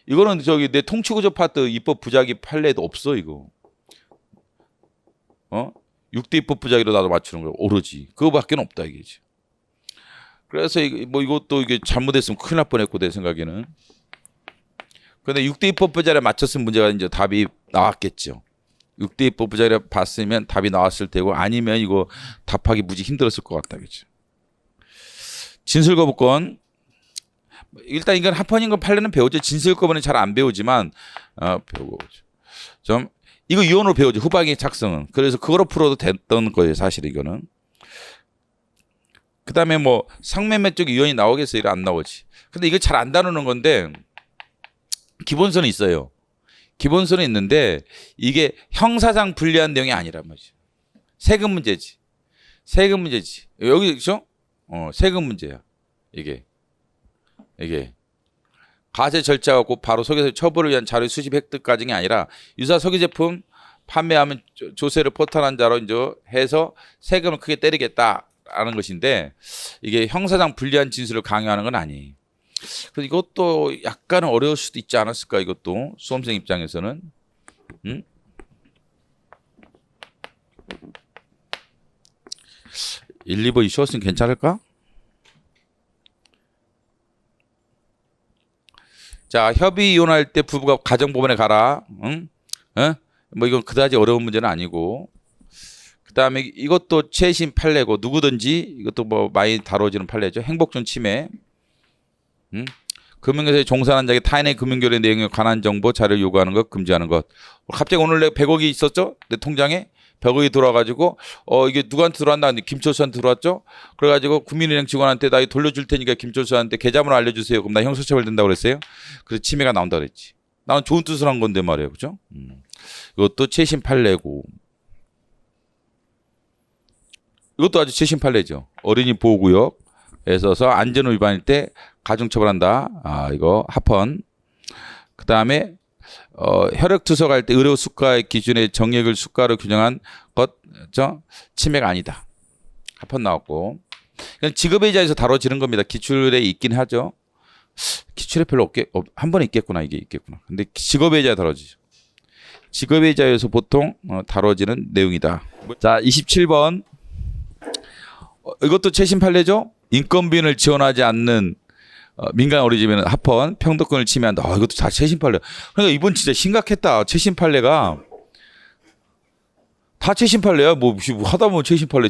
이거는 내 통치구조 파트 입법 부작위 판례도 없어 이거. 6대 입법 부작위로 나도 맞추는 거야. 오로지. 그거밖에 없다 이게. 그래서 이것도 이게 잘못했으면 큰일 날 뻔했고 내 생각에는. 근데 6대 입법 부작위에 맞췄으면 문제가 이제 답이 나왔겠죠. 6대 입법 부작위를 봤으면 답이 나왔을 테고 아니면 이거 답하기 무지 힘들었을 것 같다. 그죠? 진술거부권. 일단 이건 합헌인 거 판례는 배우죠. 진술거부는 잘 안 배우지만 배우고 좀 이거 이론으로 배우죠. 후방의 착성은. 그래서 그거로 풀어도 됐던 거예요. 사실 이거는. 그다음에 뭐 상매매 쪽 이론이 나오겠어요? 이거 안 나오지. 근데 이걸 잘 안 다루는 건데 기본서는 있어요. 기본서는 있는데 이게 형사상 불리한 내용이 아니란 말이죠. 세금 문제지. 세금 문제지. 여기 그렇죠? 세금 문제야. 이게 과세 절차가 곧 바로 소개서 처벌을 위한 자료 수집 획득 과정이 아니라 유사 소개 제품 판매하면 조세를 포탈한 자로 이제 해서 세금을 크게 때리겠다라는 것인데 이게 형사상 불리한 진술을 강요하는 건 아니에요. 그래서 이것도 약간은 어려울 수도 있지 않았을까 이것도 수험생 입장에서는. 1, 2번 쉬웠으면 괜찮을까? 자, 협의 이혼할 때 부부가 가정법원에 가라. 뭐 이건 그다지 어려운 문제는 아니고. 그다음에 이것도 최신 판례고 누구든지 이것도 뭐 많이 다뤄지는 판례죠. 행복존 침해. 금융회사에 종사하는 자에게 타인의 금융결의 내용에 관한 정보 자료를 요구하는 것 금지하는 것. 갑자기 오늘 내 100억이 있었죠? 내 통장에 100억이 들어와가지고 이게 누구한테 들어왔나? 김철수한테 들어왔죠? 그래가지고 국민은행 직원한테 나 이거 돌려줄 테니까 김철수한테 계좌번호 알려주세요. 그럼 나 형사처벌 된다고 그랬어요. 그래서 침해가 나온다 그랬지. 나는 좋은 뜻을 한 건데 말이에요, 그죠? 이것도 최신 판례고. 이것도 아주 최신 판례죠. 어린이 보호구역에 있어서 안전 위반일 때 가중처벌한다. 이거 합헌. 그 다음에 혈액 투석할 때 의료 수가의 기준의 정액을 수가로 규정한 것 침해가 아니다. 합헌 나왔고. 그냥 직업의자에서 다뤄지는 겁니다. 기출에 있긴 하죠. 기출에 별로 한 번에 있겠구나. 이게 있겠구나. 근데 직업의자에 다뤄지죠. 직업의자에서 보통 다뤄지는 내용이다. 자, 27번. 이것도 최신 판례죠. 인건비를 지원하지 않는 민간 어린이집에는 합헌, 평등권을 침해한다. 이것도 다 최신 판례. 그러니까 이번 진짜 심각했다. 최신 판례가 다 최신 판례야. 뭐 하다 보면 최신 판례.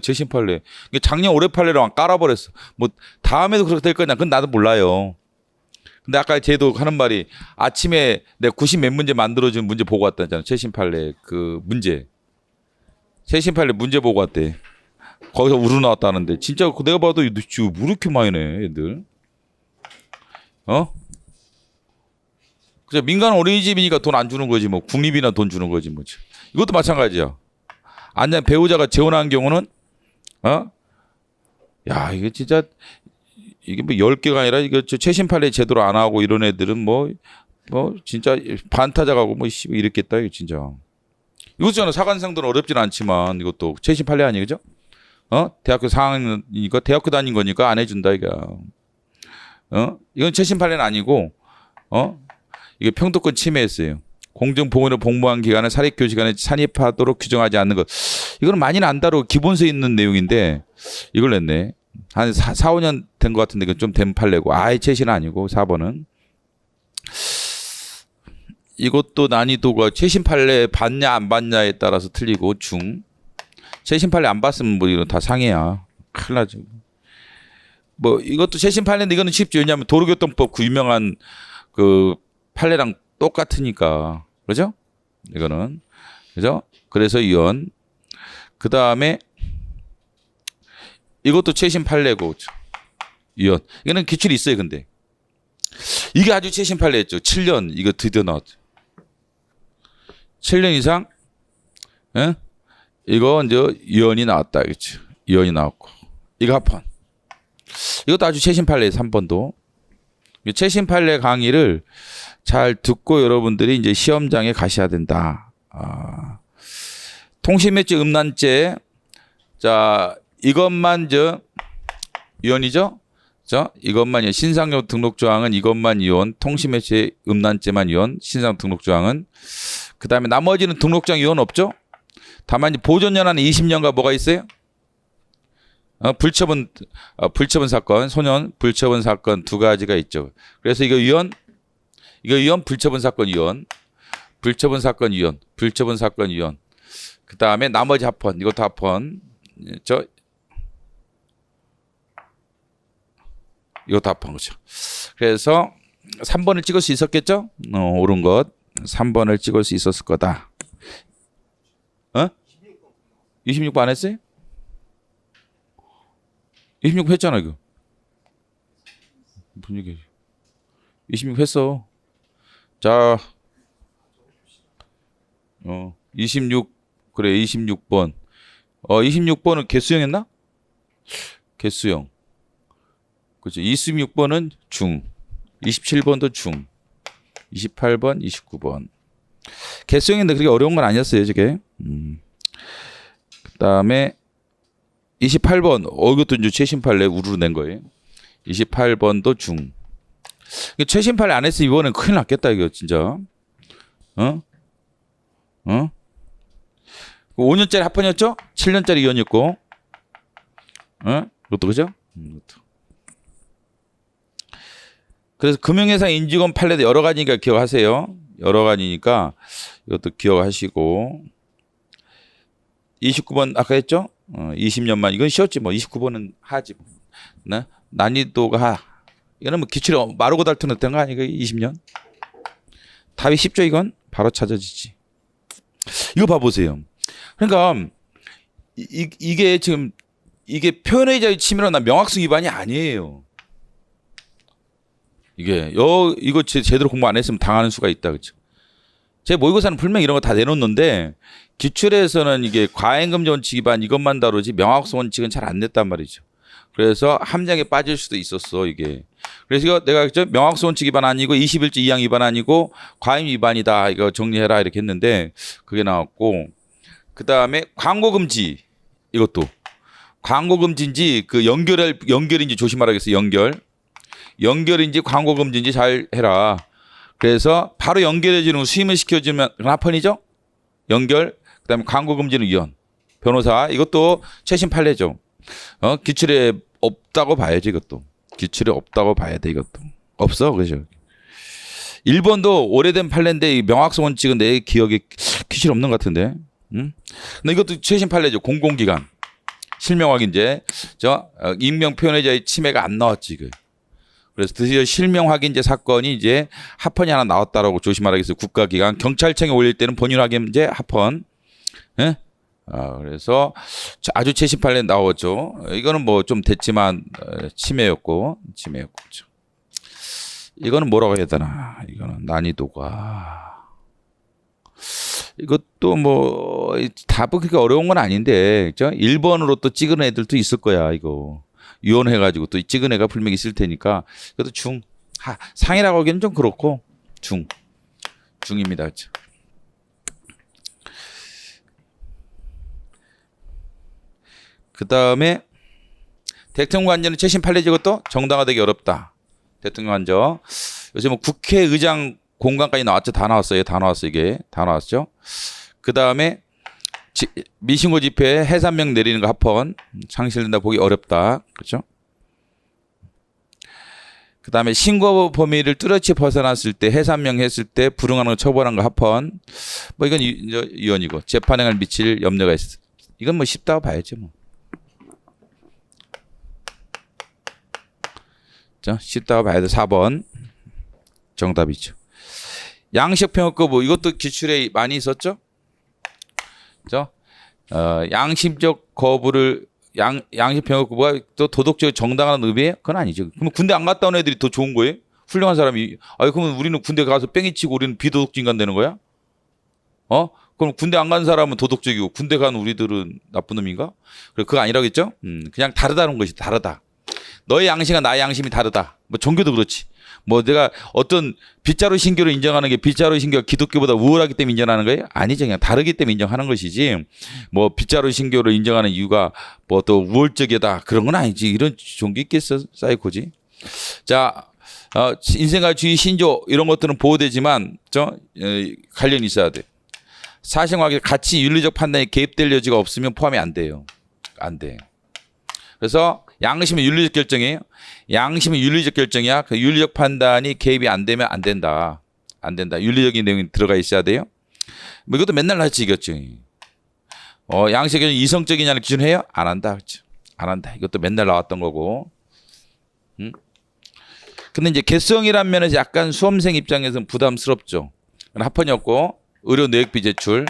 작년 올해 판례로 깔아버렸어. 뭐 다음에도 그렇게 될 거냐? 그건 나도 몰라요. 근데 아까 쟤도 하는 말이 아침에 내가 90 몇 문제 만들어준 문제 보고 왔다 했잖아. 최신 판례 그 문제. 최신 판례 문제 보고 왔대. 거기서 우르 나왔다는데 진짜 내가 봐도 왜 이렇게 많이 내 애들. 그죠? 민간 어린이집이니까 돈 안 주는 거지 뭐. 국립이나 돈 주는 거지 뭐. 이것도 마찬가지야. 아니면 배우자가 재혼한 경우는 야 이게 진짜 이게 뭐 10개가 아니라 이거 최신 판례 제대로 안 하고 이런 애들은 뭐 진짜 반타작 하고 뭐 이랬겠다 이거 진짜. 이것저것 사관생들은 어렵진 않지만 이것도 최신 판례 아니에요, 그죠? 대학교 4학년이니까 대학교 다닌 거니까 안 해준다 이거. 이건 최신 판례는 아니고 이게 평등권 침해했어요. 공정보건을 복무한 기간을 사립교직원에 산입하도록 규정하지 않는 것. 이거는 많이는 안 다루고 기본서에 있는 내용인데 이걸 냈네. 한 4, 5년 된 것 같은데 이건 좀 된 판례고 아예 최신은 아니고 4번은. 이것도 난이도가 최신 판례 받냐 안 받냐에 따라서 틀리고 중. 최신 판례 안 봤으면 뭐 이거 다 상해야. 큰일 나죠. 뭐 이것도 최신 판례인데 이거는 쉽죠. 왜냐하면 도로교통법 그 유명한 그 판례랑 똑같으니까. 그죠? 이거는. 그죠? 그래서 이원. 그 다음에 이것도 최신 판례고. 이원. 이거는 기출이 있어요, 근데. 이게 아주 최신 판례였죠. 7년. 이거 드디어 나왔죠. 7년 이상. 예? 이거 이제 이원이 나왔다. 그렇죠. 이원이 나왔고. 이거 합헌. 이것도 아주 최신 판례예요, 3번도. 최신 판례 강의를 잘 듣고 여러분들이 이제 시험장에 가셔야 된다. 통신매체 음란죄. 자, 이것만 이원이죠? 이것만 신상용 등록 조항은 이것만 이원, 통신매체 음란죄만 이원, 신상 등록 조항은. 그 다음에 나머지는 등록장 이원 없죠? 다만 보존연한 20년과 뭐가 있어요? 불처분 사건, 소년 불처분 사건 두 가지가 있죠. 그래서 이거 위원, 불처분 사건 위원, 불처분 사건 위원, 불처분 사건 위원. 그 다음에 나머지 합헌, 이것도 합헌. 이것도 합헌 거죠. 그래서 3번을 찍을 수 있었겠죠? 옳은 것. 3번을 찍을 수 있었을 거다. 26번 안 했어요? 26 했잖아, 이거. 무슨 얘기야? 26 했어. 자, 26, 그래, 26번. 26번은 개수형 했나? 개수형. 그죠. 26번은 중. 27번도 중. 28번, 29번. 개수형인데 그렇게 어려운 건 아니었어요, 저게. 그 다음에 28번, 이것도 이제 최신 판례 우르르 낸 거예요. 28번도 중. 최신 판례 안 했으면 이번엔 큰일 났겠다, 이거 진짜. 5년짜리 합헌이었죠? 7년짜리 이원이었고. 이것도 그죠? 이것도. 그래서 금융회사 인직원 판례도 여러 가지니까 기억하세요. 여러 가지니까 이것도 기억하시고. 29번 아까 했죠? 20년만. 이건 쉬웠지 뭐. 29번은 하지 뭐. 네? 난이도가 하. 이거는 뭐 기출이 마르고 닳던 거 아니에요? 20년. 답이 쉽죠 이건? 바로 찾아지지. 이거 봐보세요. 그러니까 이게 지금 이게 표현의 자유 침해로 난 명확성 위반이 아니에요. 이게 이거 제대로 공부 안 했으면 당하는 수가 있다, 그렇죠? 제 모의고사는 분명히 이런 거 다 내놓는데 기출에서는 이게 과잉금지 원칙 위반 이것만 다루지 명확성 원칙은 잘 안 냈단 말이죠. 그래서 함정에 빠질 수도 있었어 이게. 그래서 이거 내가 그죠? 명확성 원칙 위반 아니고 21조 2항 위반 아니고 과잉 위반이다 이거 정리해라 이렇게 했는데 그게 나왔고. 그 다음에 광고 금지. 이것도 광고 금지인지 그 연결인지 조심하라겠어요. 연결인지 광고 금지인지 잘 해라. 그래서 바로 연결해주는 수임을 시켜주면 합헌이죠. 연결. 그다음에 광고 금지는 위헌. 변호사. 이것도 최신 판례죠. 기출에 없다고 봐야지 이것도. 기출에 없다고 봐야 돼 이것도. 없어 그죠. 1번도 오래된 판례인데 명확성 원칙은 내 기억에 기출 없는 것 같은데. 근데 이것도 최신 판례죠. 공공기관 실명 확인제. 익명 표현의 자유 침해가 안 나왔지 이거. 그래서 드디어 실명 확인제 사건이 이제 합헌이 하나 나왔다라고 조심하라겠어요. 국가기관 경찰청에 올릴 때는 본인 확인제 합헌. 예? 그래서 아주 최신 판례 나오죠. 이거는 뭐 좀 됐지만 침해였고. 그렇죠. 이거는 뭐라고 해야 되나? 이거는 난이도가. 이것도 뭐 답은 그렇게 어려운 건 아닌데, 그렇죠? 1번으로 또 찍은 애들도 있을 거야 이거. 유언해가지고 또 찍은 애가 분명히 있을 테니까. 그래도 상이라고 하기는 좀 그렇고 중입니다. 그렇죠? 그 그 다음에 대통령 관저는 최신 판례지 이것도 정당화되기 어렵다. 대통령 관저. 요새 뭐 국회의장 공간까지 나왔죠. 다 나왔어요. 다 나왔어 이게. 다 나왔죠. 그 다음에 미신고 집회에 해산명 내리는 거 합헌. 상실된다 보기 어렵다. 그렇죠? 그 다음에 신고 범위를 뚜렷이 벗어났을 때 해산명 했을 때 불응하는 거 처벌하는 거 합헌. 뭐 이건 위헌이고 재판행을 미칠 염려가 있어. 이건 뭐 쉽다고 봐야죠 뭐. 쉽다고 봐야 돼. 4번 정답이죠. 양식평가거부 이것도 기출에 많이 있었죠. 그죠? 양심적 거부를 양식평가거부가 또 도덕적 정당한 의미에 그건 아니죠. 그럼 군대 안 갔다 온 애들이 더 좋은 거예요? 훌륭한 사람이 그러면 우리는 군대 가서 뺑이 치고 우리는 비도덕적 인간 되는 거야? 그럼 군대 안 간 사람은 도덕적이고 군대 간 우리들은 나쁜 놈인가? 그거 아니라겠죠? 그냥 다르다는 것이 다르다. 너의 양심과 나의 양심이 다르다. 뭐 종교도 그렇지. 뭐 내가 어떤 빗자루 신교를 인정하는 게 빗자루 신교가 기독교보다 우월하기 때문에 인정하는 거예요? 아니죠. 그냥 다르기 때문에 인정하는 것이지. 뭐 빗자루 신교를 인정하는 이유가 뭐 또 우월적이다. 그런 건 아니지. 이런 종교 있겠어? 사이코지. 자, 인생과 주의, 신조 이런 것들은 보호되지만 관련이 있어야 돼. 사실관계 가치 윤리적 판단이 개입될 여지가 없으면 포함이 안 돼요. 안 돼. 그래서 양심은 윤리적 결정이에요. 양심은 윤리적 결정이야. 그 윤리적 판단이 개입이 안 되면 안 된다. 안 된다. 윤리적인 내용이 들어가 있어야 돼요. 뭐 이것도 맨날 나왔지 이겼죠. 양식 결정 이성적이냐는 기준해요? 안 한다. 그렇죠? 안 한다. 이것도 맨날 나왔던 거고. 근데 이제 개성이란 면에서 약간 수험생 입장에서는 부담스럽죠. 합헌이었고 의료 내역비 제출,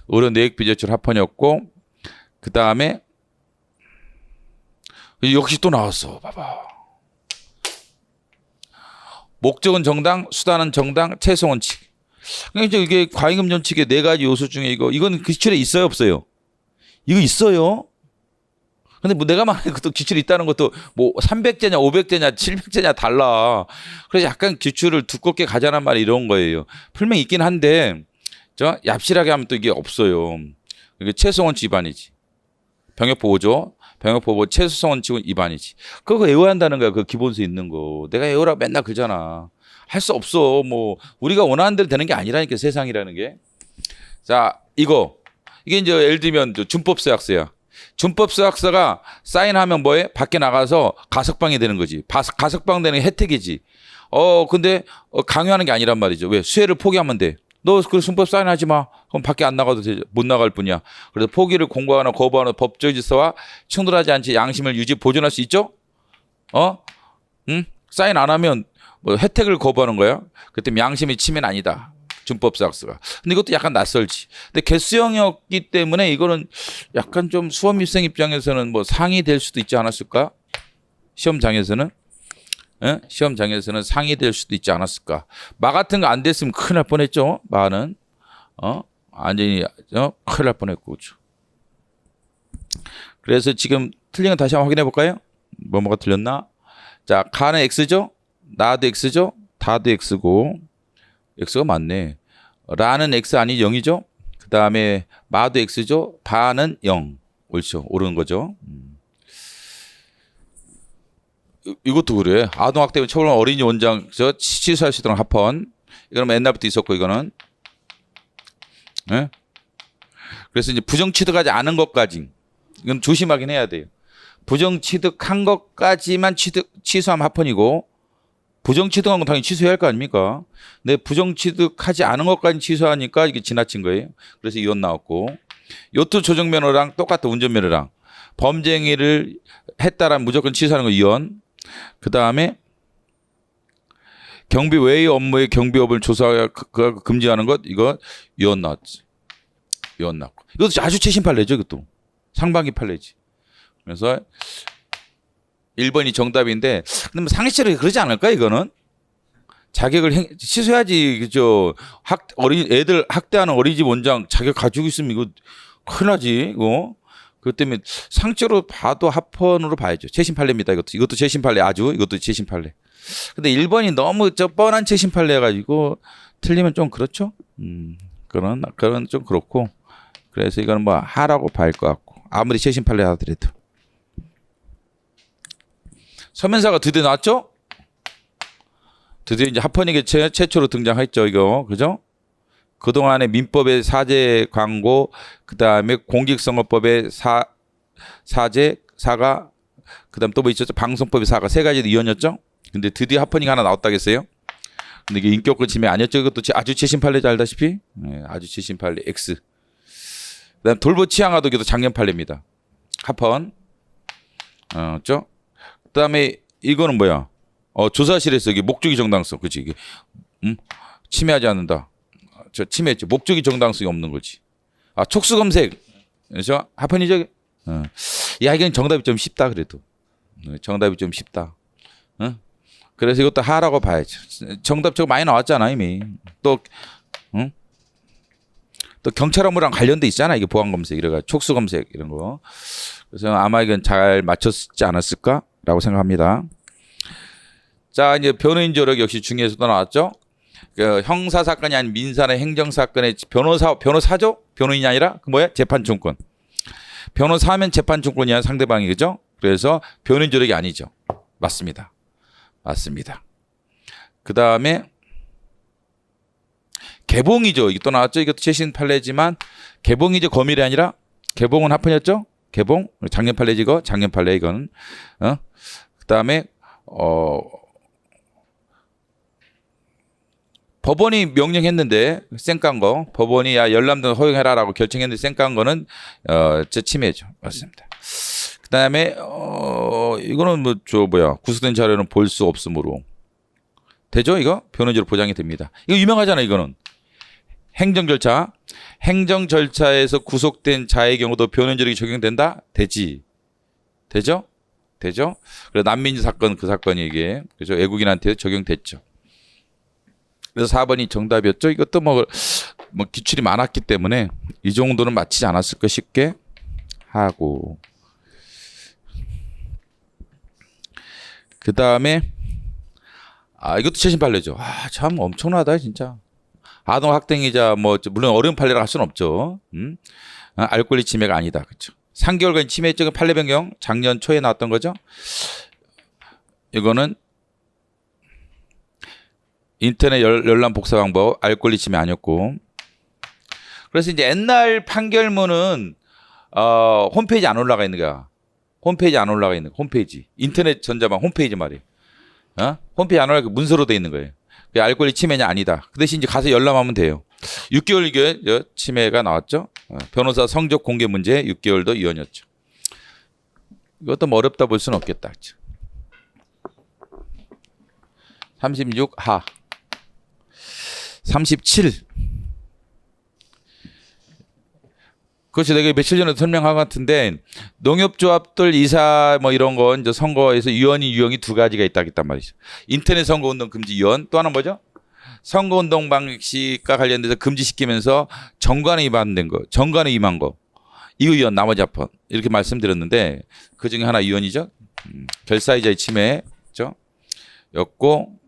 의료 내역비 제출 합헌이었고 그 다음에 역시 또 나왔어. 봐봐. 목적은 정당, 수단은 정당, 최소 원칙. 그러니까 이게 과잉금 전칙의 네 가지 요소 중에 이건 기출에 있어요, 없어요? 이거 있어요. 근데 뭐 내가 말하는 것도 기출이 있다는 것도 뭐 300제냐, 500제냐, 700제냐 달라. 그래서 약간 기출을 두껍게 가자는 말이 이런 거예요. 풀명 있긴 한데, 얍실하게 하면 또 이게 없어요. 이게 최소 원칙 위반이지. 병역보호죠. 병역보호 최소성 원칙은 위반이지. 그거 외워야 한다는 거야. 그 기본서 있는 거. 내가 외우라고 맨날 그러잖아. 할 수 없어. 뭐 우리가 원하는 대로 되는 게 아니라니까 세상이라는 게. 자, 이게 이제 예를 들면 준법서약서야. 준법서약서가 사인하면 뭐해? 밖에 나가서 가석방이 되는 거지. 가석방 되는 게 혜택이지. 근데 강요하는 게 아니란 말이죠. 왜? 수혜를 포기하면 돼. 너 그 준법 사인하지 마. 그럼 밖에 안 나가도 되지. 못 나갈 뿐이야. 그래서 포기를 공고하거나 거부하는 법적 질서와 충돌하지 않지 양심을 유지 보존할 수 있죠? 사인 안 하면 뭐 혜택을 거부하는 거야. 그때 양심의 침해는 아니다. 준법사학서가. 근데 이것도 약간 낯설지. 근데 개수형이었기 때문에 이거는 약간 좀 수험입생 입장에서는 뭐 상이 될 수도 있지 않았을까? 시험장에서는. 시험장에서는 상이 될 수도 있지 않았을까. 마 같은 거 안 됐으면 큰일 날 뻔했죠. 마는. 완전히 큰일 날 뻔했고. 그렇죠. 그래서 지금 틀린 거 다시 한번 확인해 볼까요? 뭐가 틀렸나? 자, 가는 X죠? 나도 X죠? 다도 X고. X가 맞네. 라는 X 아니 0이죠? 그 다음에 마도 X죠? 바는 0. 옳죠. 옳은 거죠. 이것도 그래. 아동학대 처벌한 어린이 원장 취소할 수 있도록 합헌. 이거는 옛날부터 있었고 이거는. 네? 그래서 이제 부정 취득하지 않은 것까지 이건 조심하긴 해야 돼요. 부정 취득한 것까지만 취소하면 합헌이고 부정 취득한 건 당연히 취소해야 할 거 아닙니까? 근데 부정 취득하지 않은 것까지 취소하니까 이게 지나친 거예요. 그래서 이혼 나왔고 요트 조정면허랑 똑같아. 운전면허랑 범죄 행위를 했다라면 무조건 취소하는 거 이혼. 그 다음에 경비 외의 업무의 경비업을 금지하는 것 이거 위헌 나왔지. 위헌 나왔고 이것도 아주 최신 판례죠. 이것도 상반기 판례지. 그래서 1번이 정답인데 근데 뭐 상식적으로 그러지 않을까 이거는 자격을 취소해야지. 그죠? 애들 학대하는 어린이집 원장 자격 가지고 있으면 이거 큰일 나지 이거. 그것 때문에 상적으로 봐도 합헌으로 봐야죠. 최신 판례입니다. 이것도 최신 판례 이것도 최신 판례. 근데 1번이 너무 뻔한 최신 판례 해가지고 틀리면 좀 그렇죠. 그런 좀 그렇고 그래서 이거는 뭐 하라고 봐야 할 것 같고 아무리 최신 판례 하더라도 서면사가 드디어 나왔죠? 드디어 이제 합헌이게 최초로 등장했죠, 이거. 그죠? 그동안에 민법의 사제 광고, 그 다음에 공직선거법의 사제, 사가, 그 다음 또 뭐 있었죠? 방송법의 사가, 세 가지 이혼이었죠? 근데 드디어 합헌이가 하나 나왔다겠어요? 근데 이게 인격권 침해 아니었죠? 이것도 아주 최신 판례 알다시피? 네, 아주 최신 판례 X. 그 다음 돌보 치안가도 이것도 작년 판례입니다. 합헌. 죠? 그 다음에 이거는 뭐야? 조사실에서 이게 목적이 정당성. 그치? 이게, 침해하지 않는다. 저 침해했죠. 목적이 정당성이 없는 거지. 촉수검색. 그래서 합헌이죠? 야, 이건 정답이 좀 쉽다, 그래도. 정답이 좀 쉽다. 그래서 이것도 하라고 봐야죠. 정답 저거 많이 나왔잖아, 이미. 또 경찰 업무랑 관련돼 있잖아. 이게 보안검색, 이래가 촉수검색, 이런 거. 그래서 아마 이건 잘 맞췄지 않았을까라고 생각합니다. 자, 이제 변호인 조력 역시 중에서도 나왔죠. 그 형사 사건이 아닌 민사나 행정 사건의 변호사죠? 변호인이 아니라 그 뭐야? 재판중권. 변호사면 재판중권이야 상대방이, 그죠? 그래서 변호인 조력이 아니죠. 맞습니다. 맞습니다. 그 다음에 개봉이죠. 이게 또 나왔죠. 이것도 최신 판례지만 개봉이죠. 검일이 아니라 개봉은 합헌이었죠. 개봉 작년 판례지 이거. 작년 판례 이거는. 그 다음에 법원이 명령했는데 쌩깐 거. 법원이 야 열람등 허용해라라고 결정했는데 쌩깐 거는 제 침해죠. 맞습니다. 그 다음에 이거는 뭐 구속된 자료는 볼 수 없으므로 되죠. 이거 변호인으로 보장이 됩니다. 이거 유명하잖아. 이거는 행정 절차에서 구속된 자의 경우도 변호인조력이 적용된다. 되죠. 그래서 난민지 사건 그 사건이 이게 그죠. 외국인한테 적용됐죠. 그래서 4번이 정답이었죠. 이것도 뭐 기출이 많았기 때문에 이 정도는 맞히지 않았을까 싶게 하고. 그 다음에 이것도 최신 판례죠. 참 엄청나다 진짜. 아동 학대이자 물론 어려운 판례라 할 수는 없죠. 알 권리 침해가 아니다. 그렇죠. 3개월간 침해했죠. 판례 변경 작년 초에 나왔던 거죠. 이거는 인터넷 열람 복사 방법 알 권리 침해 아니었고. 그래서 이제 옛날 판결문은 홈페이지 안 올라가 있는 거야. 홈페이지. 인터넷 전자방 홈페이지 말이에요. 홈페이지 안 올라가 문서로 돼 있는 거예요. 알 권리 침해냐 아니다. 그 대신 이제 가서 열람하면 돼요. 6개월 이게 침해가 나왔죠. 변호사 성적 공개 문제 6개월도 이혼이었죠. 이것도 뭐 어렵다 볼 수는 없겠다. 36하 37 그렇지. 내가 며칠 전에 설명한 것 같은데 농협조합들 이사 이런 건 이제 선거에서 유형이 두 가지가 있단 말이죠. 인터넷 선거운동 금지 유언, 또 하나 뭐죠? 선거운동 방식과 관련돼서 금지시키면서 정관에 위반된 거, 정관에 임한 거, 이거 유언 나머지 합헌 이렇게 말씀드렸는데 그 중에 하나 유언이죠. 결사이자의 침해죠. 였고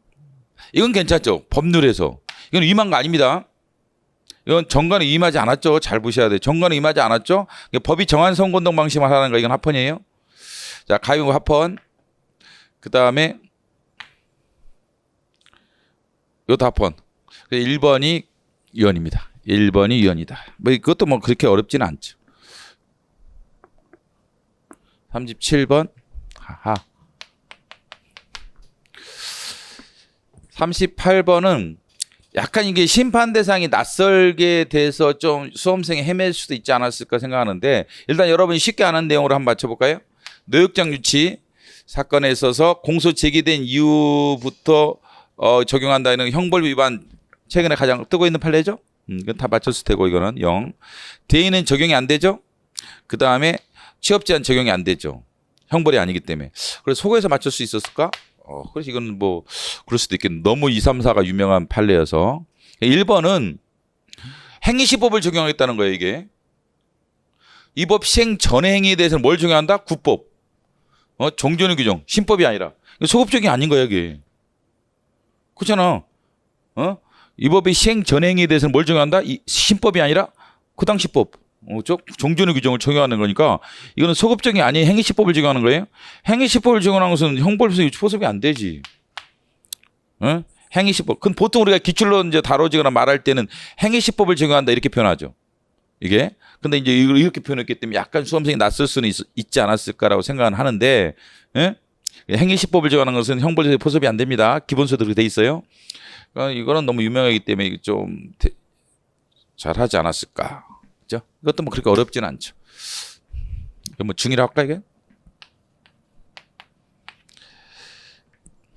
이건 괜찮죠. 법률에서 이건 위임한 거 아닙니다. 이건 정관에 임하지 않았죠. 잘 보셔야 돼요. 정관에 임하지 않았죠. 법이 정한 선거운동 방식만 하는 거 이건 합헌이에요. 자, 가위바위보 합헌. 그 다음에 이것도 합헌. 1번이 위헌입니다. 1번이 위헌이다. 그것도 그렇게 어렵지는 않죠. 37번 하하. 38번은 약간 이게 심판 대상이 낯설게 돼서 좀 수험생이 헤맬 수도 있지 않았을까 생각하는데 일단 여러분이 쉽게 아는 내용으로 한번 맞춰볼까요? 노역장 유치 사건에 있어서 공소 제기된 이후부터 적용한다는 형벌 위반 최근에 가장 뜨고 있는 판례죠? 이건 다 맞췄을 테고 이거는 0. 대인은 적용이 안 되죠? 그 다음에 취업 제한 적용이 안 되죠. 형벌이 아니기 때문에. 그래서 속에서 맞출 수 있었을까? 그래서 이건 그럴 수도 있겠네. 너무 2, 3, 4가 유명한 판례여서. 1번은 행위시법을 적용하겠다는 거예요, 이게. 이 법 시행 전의 행위에 대해서는 뭘 적용한다? 구법. 정전의 규정. 신법이 아니라. 소급적이 아닌 거야, 이게. 그렇잖아. 이 법의 시행 전의 행위에 대해서는 뭘 적용한다? 신법이 아니라 그 당시 법. 종전의 규정을 적용하는 거니까 이거는 소급적이 아닌 행위시법을 적용하는 거예요. 행위시법을 적용하는 것은 형벌에서 포섭이 안 되지. 어? 행위시법. 그건 보통 우리가 기출로 이제 다뤄지거나 말할 때는 행위시법을 적용한다 이렇게 표현하죠. 이게. 근데 이제 이렇게 표현했기 때문에 약간 수험생이 낯설 수는 있지 않았을까라고 생각은 하는데, 예? 행위시법을 적용하는 것은 형벌에서 포섭이 안 됩니다. 기본소득으로 돼 있어요. 이거는 너무 유명하기 때문에 좀 잘하지 않았을까. 그죠? 이것도 뭐 그렇게 어렵진 않죠. 뭐 중1 할까 이게?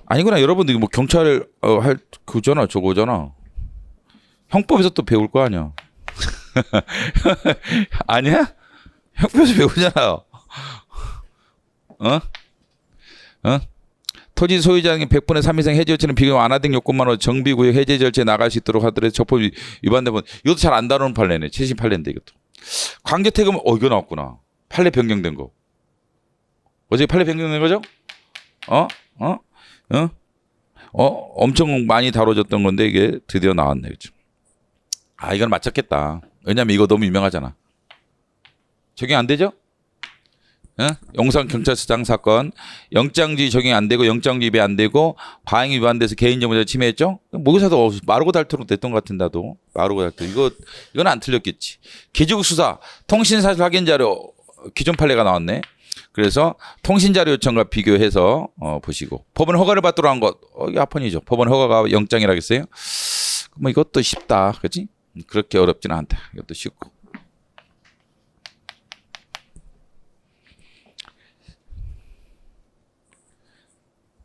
아니구나. 여러분들 뭐 경찰 할 그잖아 저거잖아. 형법에서 또 배울 거 아니야. 아니야? 형법에서 배우잖아. 어? 토지 소유자는 100분의 3 이상 해제 절차는 비교 완화된 요건만으로 정비구역 해제 절차에 나갈 수 있도록 하더라도 적법이 위반되면 이것도 잘 안 다루는 판례네. 최신 판례인데 이것도. 관계태금 이거 나왔구나. 판례 변경된 거. 어제 판례 변경된 거죠? 엄청 많이 다뤄졌던 건데 이게 드디어 나왔네. 그죠? 아, 이건 맞췄겠다. 왜냐면 이거 너무 유명하잖아. 적용 안 되죠? 용산경찰서장 사건 영장지 적용이 안 되고 영장지 위배 안 되고 과잉 위반돼서 개인정보 침해했죠? 모의사도 마르고 닳도록 됐던 것 같은 나도 마르고 닳도록 이건 안 틀렸겠지. 기재국 수사 통신사실 확인 자료 기존 판례가 나왔네. 그래서 통신자료 요청과 비교해서 보시고 법원 허가를 받도록 한 것 이게 합헌이죠. 법원 허가가 영장이라겠어요? 뭐 이것도 쉽다, 그렇지? 그렇게 어렵지는 않다. 이것도 쉽고.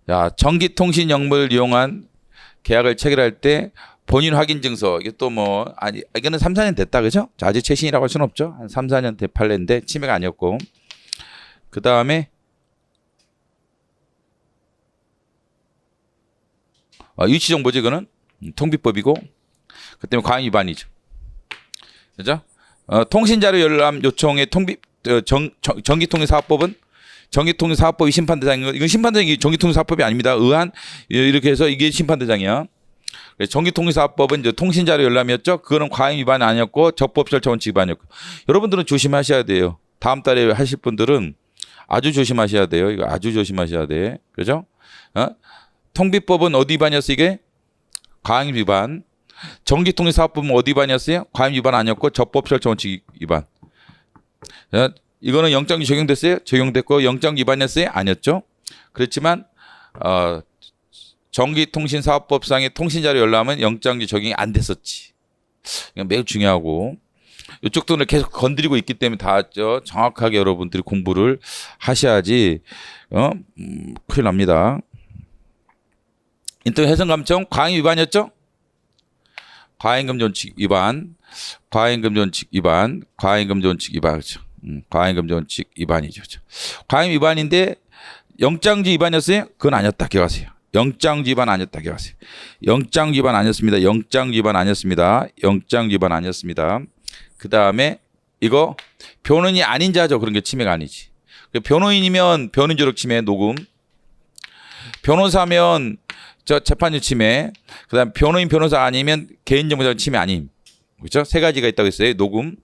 자, 전기통신 영무를 이용한 계약을 체결할 때 본인 확인 증서 이게 또 뭐 아니 이거는 3, 4년 됐다, 그죠? 자, 아직 최신이라고 할 수는 없죠. 한 3, 4년 된 판례인데 침해가 아니었고. 그 다음에 위치정보지 이거는 통비법이고 그 때문에 과잉 위반이죠. 그죠? 통신자료 열람 요청의 전기통신사업법은 전기통신사업법이 심판대장인 이건 심판대장이 전기통신사업법이 아닙니다. 의한 이렇게 해서 이게 심판대장이야. 전기통신사업법은 이제 통신자료 열람이었죠. 그거는 과잉 위반이 아니었고 적법 절차 원칙 위반이었고. 여러분들은 조심하셔야 돼요. 다음 달에 하실 분들은 아주 조심하셔야 돼요. 이거 아주 조심하셔야 돼. 그죠? 통비법은 어디 위반이었어 이게? 과잉 위반. 전기통신사업법은 어디 위반이었어요? 과잉 위반 아니었고 적법 절차 원칙 위반. 이거는 영장이 적용됐어요? 적용됐고 영장 위반이었어요? 아니었죠. 그렇지만 전기통신사업법상의 통신자료 열람은 영장지 적용이 안 됐었지. 이건 매우 중요하고 이쪽도 계속 건드리고 있기 때문에 다 정확하게 여러분들이 공부를 하셔야지 큰일 납니다. 인터넷 해상감청 과잉 위반이었죠? 과잉금지원칙 위반, 과잉금지원칙 위반, 과잉금지원칙 위반. 그렇죠. 과잉금지원칙 위반이죠. 그렇죠. 과잉 위반인데 영장지 위반이었어요? 그건 아니었다. 기억하세요. 영장지 위반 아니었다. 기억하세요. 영장지 위반 아니었습니다. 영장지 위반 아니었습니다. 영장지 위반 아니었습니다. 그 다음에 이거 변호인이 아닌 자죠. 그런 게 침해가 아니지. 변호인이면 변인조력 침해 녹음, 변호사면 재판유 침해, 그 다음 변호인 변호사 아니면 개인정보 침해 아님. 그렇죠? 세 가지가 있다고 했어요. 녹음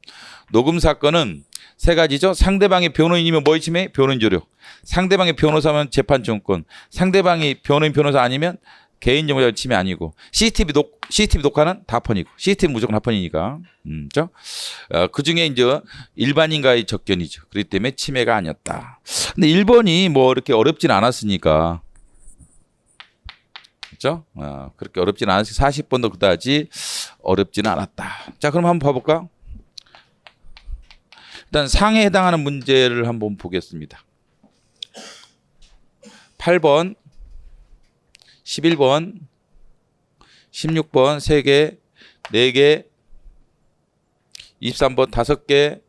사건은 세 가지죠. 상대방이 변호인이면 뭐의 침해? 변호인조력. 상대방이 변호사면 재판정권. 상대방이 변호인 변호사 아니면 개인정보 침해 아니고. CCTV 녹화는 다 합헌이고. CCTV 무조건 합헌이니까. 그렇죠? 그 중에 이제 일반인과의 접견이죠. 그렇기 때문에 침해가 아니었다. 근데 1번이 뭐 이렇게 어렵진 않았으니까. 그렇죠? 그렇게 어렵진 않았으니까 40번도 그다지 어렵지는 않았다. 자, 그럼 한번 봐볼까? 일단 상해에 해당하는 문제를 한번 보겠습니다. 8번, 11번, 16번 3개, 4개, 23번 5개,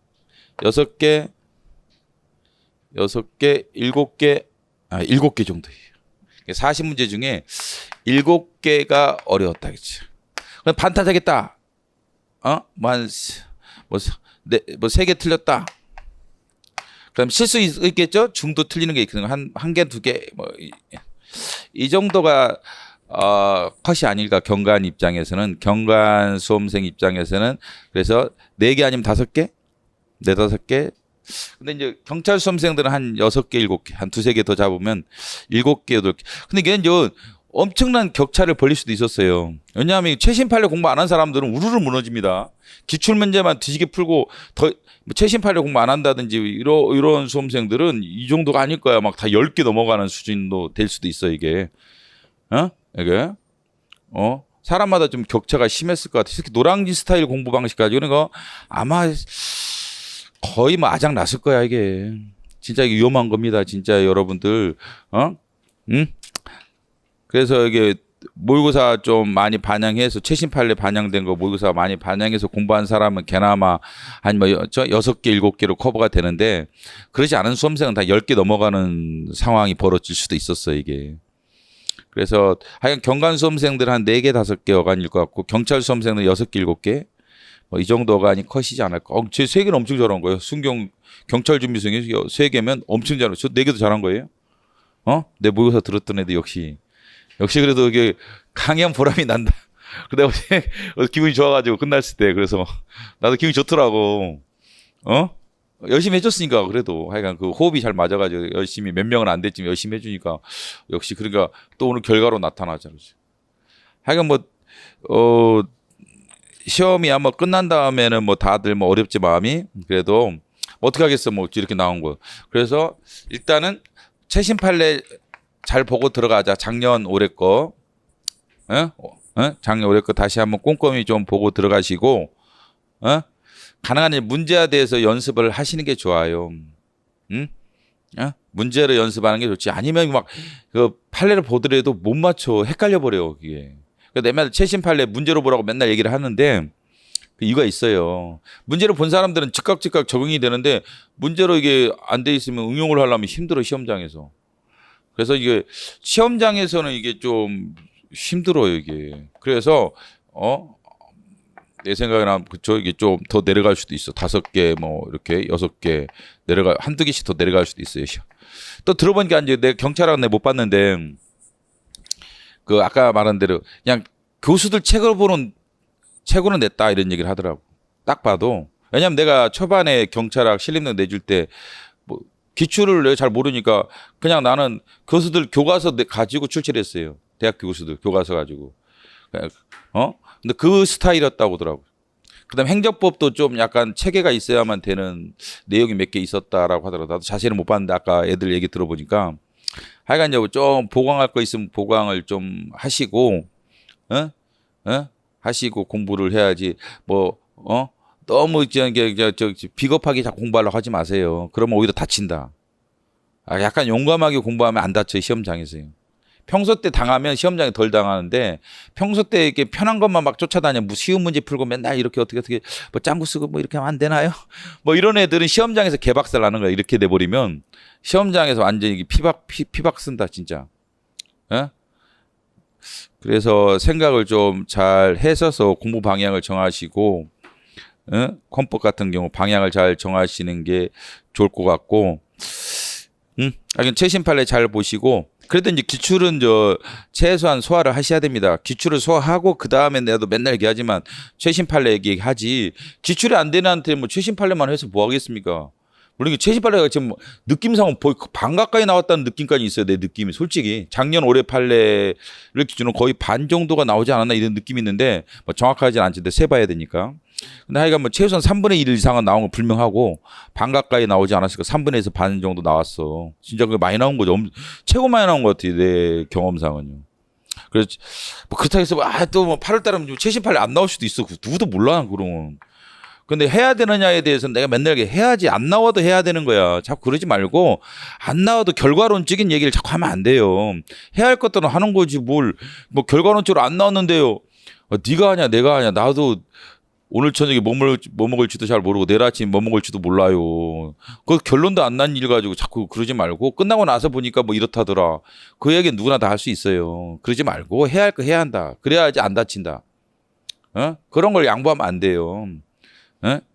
6개, 6개, 7개, 7개 정도예요. 40문제 중에 7개가 어려웠다. 그치? 그럼 반타작했다. 뭐 3개 틀렸다. 그럼 실수 있겠죠? 중도 틀리는 게 있거든요. 한 개, 2개, 뭐, 이 정도가, 컷이 아닐까. 경관 수험생 입장에서는. 그래서 4개 아니면 5개? 네다섯 개. 근데 이제 경찰 수험생들은 한 6개, 7개, 한 두세 개 더 잡으면 7개, 8개. 근데 이게 이제 엄청난 격차를 벌릴 수도 있었어요. 왜냐하면 최신 판례 공부 안 한 사람들은 우르르 무너집니다. 기출 문제만 뒤지게 풀고 더 최신 판례 공부 안 한다든지 이런 수험생들은 이 정도가 아닐 거야. 막 다 10개 넘어가는 수준도 될 수도 있어 이게. 이게 사람마다 좀 격차가 심했을 것 같아. 특히 노량진 스타일 공부 방식 가지고 그러니까 아마 거의 뭐 아작 났을 거야 이게. 진짜 이게 위험한 겁니다. 진짜 여러분들. 응? 그래서 이게 모의고사 좀 많이 반영해서 최신 판례 반영된 거 모의고사 많이 반영해서 공부한 사람은 개나마 한 뭐 6개, 7개로 커버가 되는데 그러지 않은 수험생은 다 10개 넘어가는 상황이 벌어질 수도 있었어요, 이게. 그래서 하여간 경관 수험생들 한 4개, 5개 어간일 것 같고 경찰 수험생들 6개, 7개 뭐 이 정도 어간이 컷이지 않을까. 제 3개는 엄청 잘한 거예요. 순경 경찰 준비 중에 3개면 엄청 잘한 거예요. 저 4개도 잘한 거예요. 내 모의고사 들었던 애들 역시 그래도 이게 강연 보람이 난다. 근데 어제 기분이 좋아가지고 끝났을 때 그래서 나도 기분이 좋더라고. 열심히 해줬으니까 그래도 하여간 그 호흡이 잘 맞아가지고 열심히 몇 명은 안 됐지만 열심히 해주니까 역시 그러니까 또 오늘 결과로 나타나잖아요. 하여간 시험이 아마 끝난 다음에는 뭐 다들 뭐 어렵지 마음이 그래도 뭐 어떻게 하겠어 뭐 이렇게 나온 거. 그래서 일단은 최신 판례 잘 보고 들어가자. 작년 올해 거, 작년 올해 거 다시 한번 꼼꼼히 좀 보고 들어가시고, 가능한 문제에 대해서 연습을 하시는 게 좋아요. 문제를 연습하는 게 좋지. 아니면 막 그 판례를 보더라도 못 맞춰 헷갈려 버려요. 이게. 그러니까 맨날 최신 판례 문제로 보라고 맨날 얘기를 하는데 이유가 있어요. 문제를 본 사람들은 즉각 적응이 되는데 문제로 이게 안 돼 있으면 응용을 하려면 힘들어 시험장에서. 그래서 이게 시험장에서는 이게 좀 힘들어요, 이게. 그래서 내 생각에는 그쵸 이게 좀 더 내려갈 수도 있어. 5개 뭐 이렇게 6개 한두 개씩 더 내려갈 수도 있어요. 또 들어보니까 이제 내 경찰학원 내 못 봤는데 그 아까 말한 대로 그냥 교수들 책으로는 냈다 이런 얘기를 하더라고. 딱 봐도. 왜냐면 내가 초반에 경찰학 실림등 내줄 때 뭐 기출을 내가 잘 모르니까 그냥 나는 교수들 교과서 가지고 출제를 했어요. 대학 교수들 교과서 가지고. 근데 그 스타일이었다고 하더라고. 그다음 행정법도 좀 약간 체계가 있어야만 되는 내용이 몇 개 있었다라고 하더라고. 나도 자세히는 못 봤는데 아까 애들 얘기 들어보니까 하여간 좀 보강할 거 있으면 보강을 좀 하시고, 하시고 공부를 해야지 너무 비겁하게 자꾸 공부하려고 하지 마세요. 그러면 오히려 다친다. 약간 용감하게 공부하면 안 다쳐요, 시험장에서요. 평소 때 당하면 시험장에 덜 당하는데 평소 때 이렇게 편한 것만 막 쫓아다녀. 뭐 쉬운 문제 풀고 맨날 이렇게 어떻게 뭐 짱구 쓰고 뭐 이렇게 하면 안 되나요? 뭐 이런 애들은 시험장에서 개박살 나는 거야. 이렇게 돼버리면 시험장에서 완전히 피박 쓴다 진짜. 그래서 생각을 좀 잘 해서서 공부 방향을 정하시고 헌법 같은 경우 방향을 잘 정하시는 게 좋을 것 같고, 최신 판례 잘 보시고, 그래도 이제 기출은 최소한 소화를 하셔야 됩니다. 기출을 소화하고 그 다음에 내가 맨날 얘기하지만 최신 판례 얘기하지. 기출이 안 되는 한테 뭐 최신 판례만 해서 뭐 하겠습니까? 물론 최신 판례가 지금 느낌상은 반 가까이 나왔다는 느낌까지 있어요. 내 느낌이 솔직히 작년 올해 판례를 기준으로 거의 반 정도가 나오지 않았나 이런 느낌이 있는데 뭐 정확하진 않는데 세봐야 되니까. 근데 하여간 뭐 최소한 3분의 1 이상은 나온 건 분명하고 반 가까이 나오지 않았을까. 3분의 1에서 반 정도 나왔어. 진짜 그 많이 나온 거죠. 최고 많이 나온 것 같아요. 내 경험상은요. 그래서 뭐 그렇다고 해서 또 뭐 8월 달에 최신 판례 안 나올 수도 있어. 누구도 몰라 그러면. 근데 해야 되느냐에 대해서는 내가 맨날 해야지. 안 나와도 해야 되는 거야. 자꾸 그러지 말고 안 나와도 결과론적인 얘기를 자꾸 하면 안 돼요. 해야 할 것들은 하는 거지 뭘. 뭐 결과론적으로 안 나왔는데요. 네가 하냐 내가 하냐. 나도 오늘 저녁에 뭐 먹을지도 잘 모르고 내일 아침 뭐 먹을지도 몰라요. 그 결론도 안 난 일 가지고 자꾸 그러지 말고 끝나고 나서 보니까 뭐 이렇다더라. 그 얘기는 누구나 다 할 수 있어요. 그러지 말고 해야 할 거 해야 한다. 그래야지 안 다친다. 그런 걸 양보하면 안 돼요.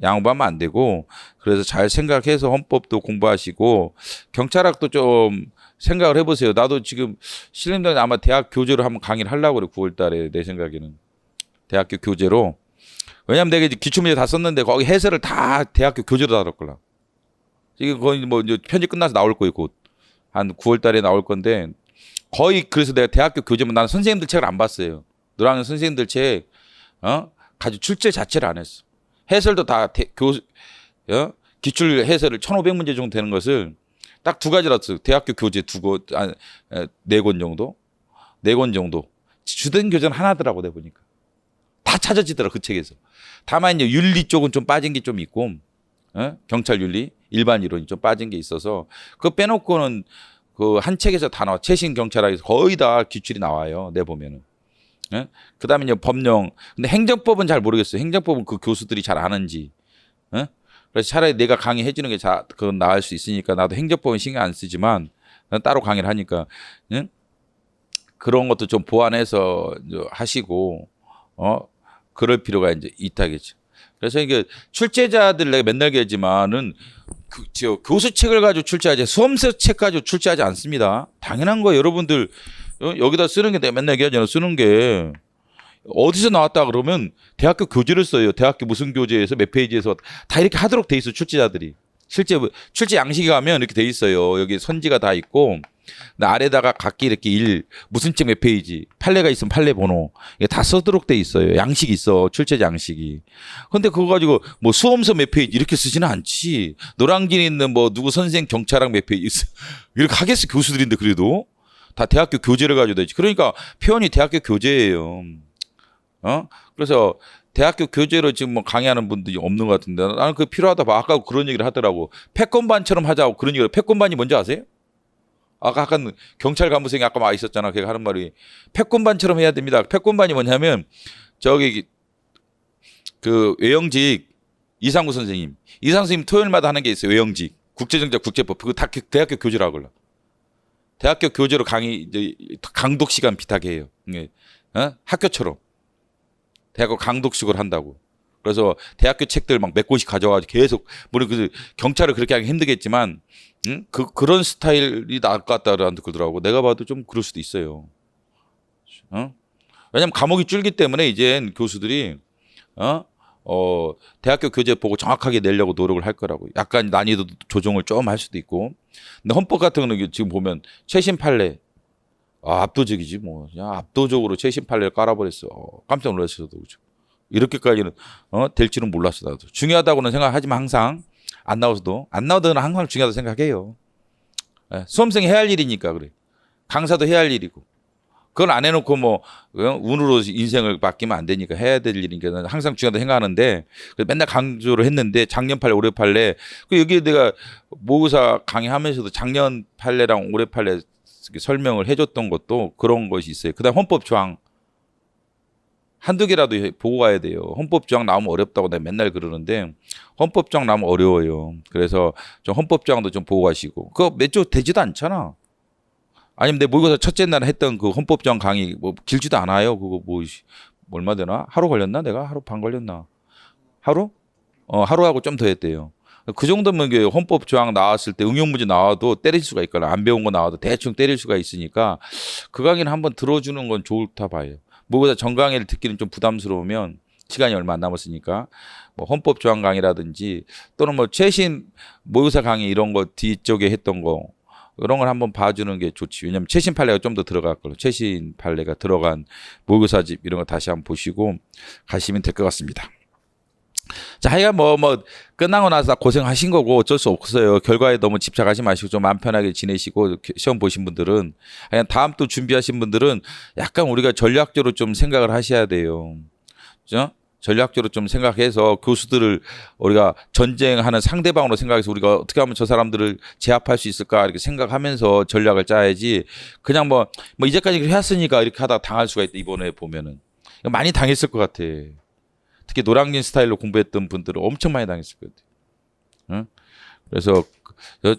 양보하면 안 되고, 그래서 잘 생각해서 헌법도 공부하시고 경찰학도 좀 생각을 해보세요. 나도 지금 신림동에 아마 대학 교재로 한번 강의를 하려고 그래. 9월 달에 내 생각에는 대학교 교재로. 왜냐면 내가 이제 기출문제 다 썼는데 거기 해설을 다 대학교 교재로 다 넣었걸라. 이게 거의 뭐 이제 편집 끝나서 나올 거예요. 곧 한 9월 달에 나올 건데 거의 그래서 내가 대학교 교재만 나는 선생님들 책을 안 봤어요. 너랑 선생님들 책 가지고 출제 자체를 안 했어. 해설도 다 기출 해설을 1,500문제 정도 되는 것을 딱 두 가지라서 대학교 교재 네 권 정도, 네 권 정도 주된 교재는 하나더라고 내가 보니까 다 찾아지더라 그 책에서. 다만 이제 윤리 쪽은 좀 빠진 게 좀 있고, 경찰 윤리, 일반 이론이 좀 빠진 게 있어서 그거 빼놓고는 그 한 책에서 다 나와. 최신 경찰학에서 거의 다 기출이 나와요. 내 보면은. 그다음에 이제 법령. 근데 행정법은 잘 모르겠어요. 행정법은 그 교수들이 잘 아는지. 그래서 차라리 내가 강의해 주는 게 그건 나을 수 있으니까 나도 행정법은 신경 안 쓰지만 난 따로 강의를 하니까 그런 것도 좀 보완해서 하시고 그럴 필요가 이제 있다겠죠. 그래서 이게 출제자들 내가 맨날 얘기하지만은 교수 책을 가지고 출제하지 수험서 책 가지고 출제하지 않습니다. 당연한 거예요. 여러분들 여기다 쓰는 게 내가 맨날 얘기하잖아요. 쓰는 게 어디서 나왔다 그러면 대학교 교재를 써요. 대학교 무슨 교재에서 몇 페이지에서 다 이렇게 하도록 돼 있어 출제자들이. 실제 출제 양식이 가면 이렇게 돼 있어요. 여기 선지가 다 있고 아래다가 각기 이렇게 무슨 책 몇 페이지 판례가 있으면 판례 번호 이게 다 써도록 돼 있어요. 양식이 있어. 출제 양식이. 근데 그거 가지고 뭐 수험서 몇 페이지 이렇게 쓰지는 않지. 노량진에 있는 뭐 누구 선생 경찰학 몇 페이지 이렇게 하겠어. 교수들인데 그래도 다 대학교 교재를 가지고 되지. 그러니까 표현이 대학교 교재예요. 그래서 대학교 교재로 지금 뭐 강의하는 분들이 없는 것 같은데 나는 그게 필요하다 봐. 아까 그런 얘기를 하더라고. 패권반처럼 하자고 그런 얘기를. 패권반이 뭔지 아세요? 아까 경찰 간부생이 아까 막 있었잖아. 걔가 하는 말이 패권반처럼 해야 됩니다. 패권반이 뭐냐면 저기 그 외영직 이상구 선생님 토요일마다 하는 게 있어요. 외영직 국제정책 국제법 그거 다 대학교 교재라고 그러. 대학교 교재로 강의 이제 강독 시간 비슷하게 해요. 학교처럼. 대학교 강독식으로 한다고. 그래서 대학교 책들 막 몇 권씩 가져와가지고 계속 물론 그 경찰을 그렇게 하기 힘들겠지만 그런 스타일이 나을 것 같다라는 그러더라고. 내가 봐도 좀 그럴 수도 있어요. 왜냐면 과목이 줄기 때문에 이제 교수들이 대학교 교재 보고 정확하게 내려고 노력을 할 거라고. 약간 난이도 조정을 좀 할 수도 있고. 근데 헌법 같은 거는 지금 보면 최신 판례 압도적이지 뭐. 그냥 압도적으로 최신 판례를 깔아버렸어. 깜짝 놀랐어요. 이렇게까지는 될지는 몰랐어 나도. 중요하다고는 생각하지만 항상 안 나오더라도 항상 중요하다고 생각해요. 수험생이 해야 할 일이니까 그래. 강사도 해야 할 일이고. 그걸 안 해놓고 뭐 운으로 인생을 바뀌면 안 되니까 해야 될 일이니까 항상 중요하다고 생각하는데 맨날 강조를 했는데 작년 판례 올해 판례 여기 내가 모의고사 강의하면서도 작년 판례랑 올해 판례 설명을 해줬던 것도 그런 것이 있어요. 그다음 헌법 조항 한두 개라도 보고 가야 돼요. 헌법 조항 나오면 어렵다고 내가 맨날 그러는데 헌법 조항 나오면 어려워요. 그래서 좀 헌법 조항도 좀 보고 가시고 그거 몇 주 되지도 않잖아. 아니면 내 모의고사 첫째 날 했던 그 헌법 조항 강의 뭐 길지도 않아요. 그거 뭐 얼마 되나? 하루 걸렸나? 내가 하루 반 걸렸나? 하루? 하루하고 좀 더 했대요. 그 정도면 이게 헌법 조항 나왔을 때 응용 문제 나와도 때릴 수가 있거나 안 배운 거 나와도 대충 때릴 수가 있으니까 그 강의는 한번 들어주는 건 좋다 봐요. 모의고사 전 강의를 듣기는 좀 부담스러우면 시간이 얼마 안 남았으니까 뭐 헌법 조항 강의라든지 또는 뭐 최신 모의고사 강의 이런 거 뒤쪽에 했던 거 이런 걸 한번 봐주는 게 좋지. 왜냐하면 최신 판례가 좀 더 들어갈 거로 최신 판례가 들어간 모의고사집 이런 거 다시 한번 보시고 가시면 될 것 같습니다. 자, 하여간 뭐 끝나고 나서 고생하신 거고 어쩔 수 없어요. 결과에 너무 집착하지 마시고 좀 마음 편하게 지내시고 시험 보신 분들은 그냥 다음 또 준비하신 분들은 약간 우리가 전략적으로 좀 생각을 하셔야 돼요. 그죠? 전략적으로 좀 생각해서 교수들을 우리가 전쟁하는 상대방으로 생각해서 우리가 어떻게 하면 저 사람들을 제압할 수 있을까 이렇게 생각하면서 전략을 짜야지 그냥 뭐 이제까지 이렇게 했으니까 이렇게 하다가 당할 수가 있다. 이번에 보면은 많이 당했을 것 같아. 특히 노량진 스타일로 공부했던 분들은 엄청 많이 당했을 것 같아요. 그래서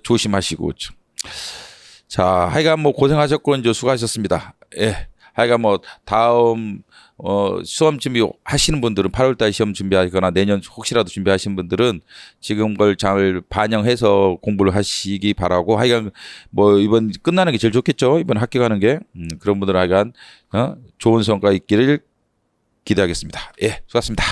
조심하시고. 자, 하여간 뭐 고생하셨고 이제 수고하셨습니다. 예. 하여간 뭐 다음 시험 준비 하시는 분들은 8월달 시험 준비하거나 내년 혹시라도 준비하시는 분들은 지금 걸 잘 반영해서 공부를 하시기 바라고 하여간 뭐 이번 끝나는 게 제일 좋겠죠. 이번 합격하는 게 그런 분들은 하여간 좋은 성과 있기를 기대하겠습니다. 예, 수고하셨습니다.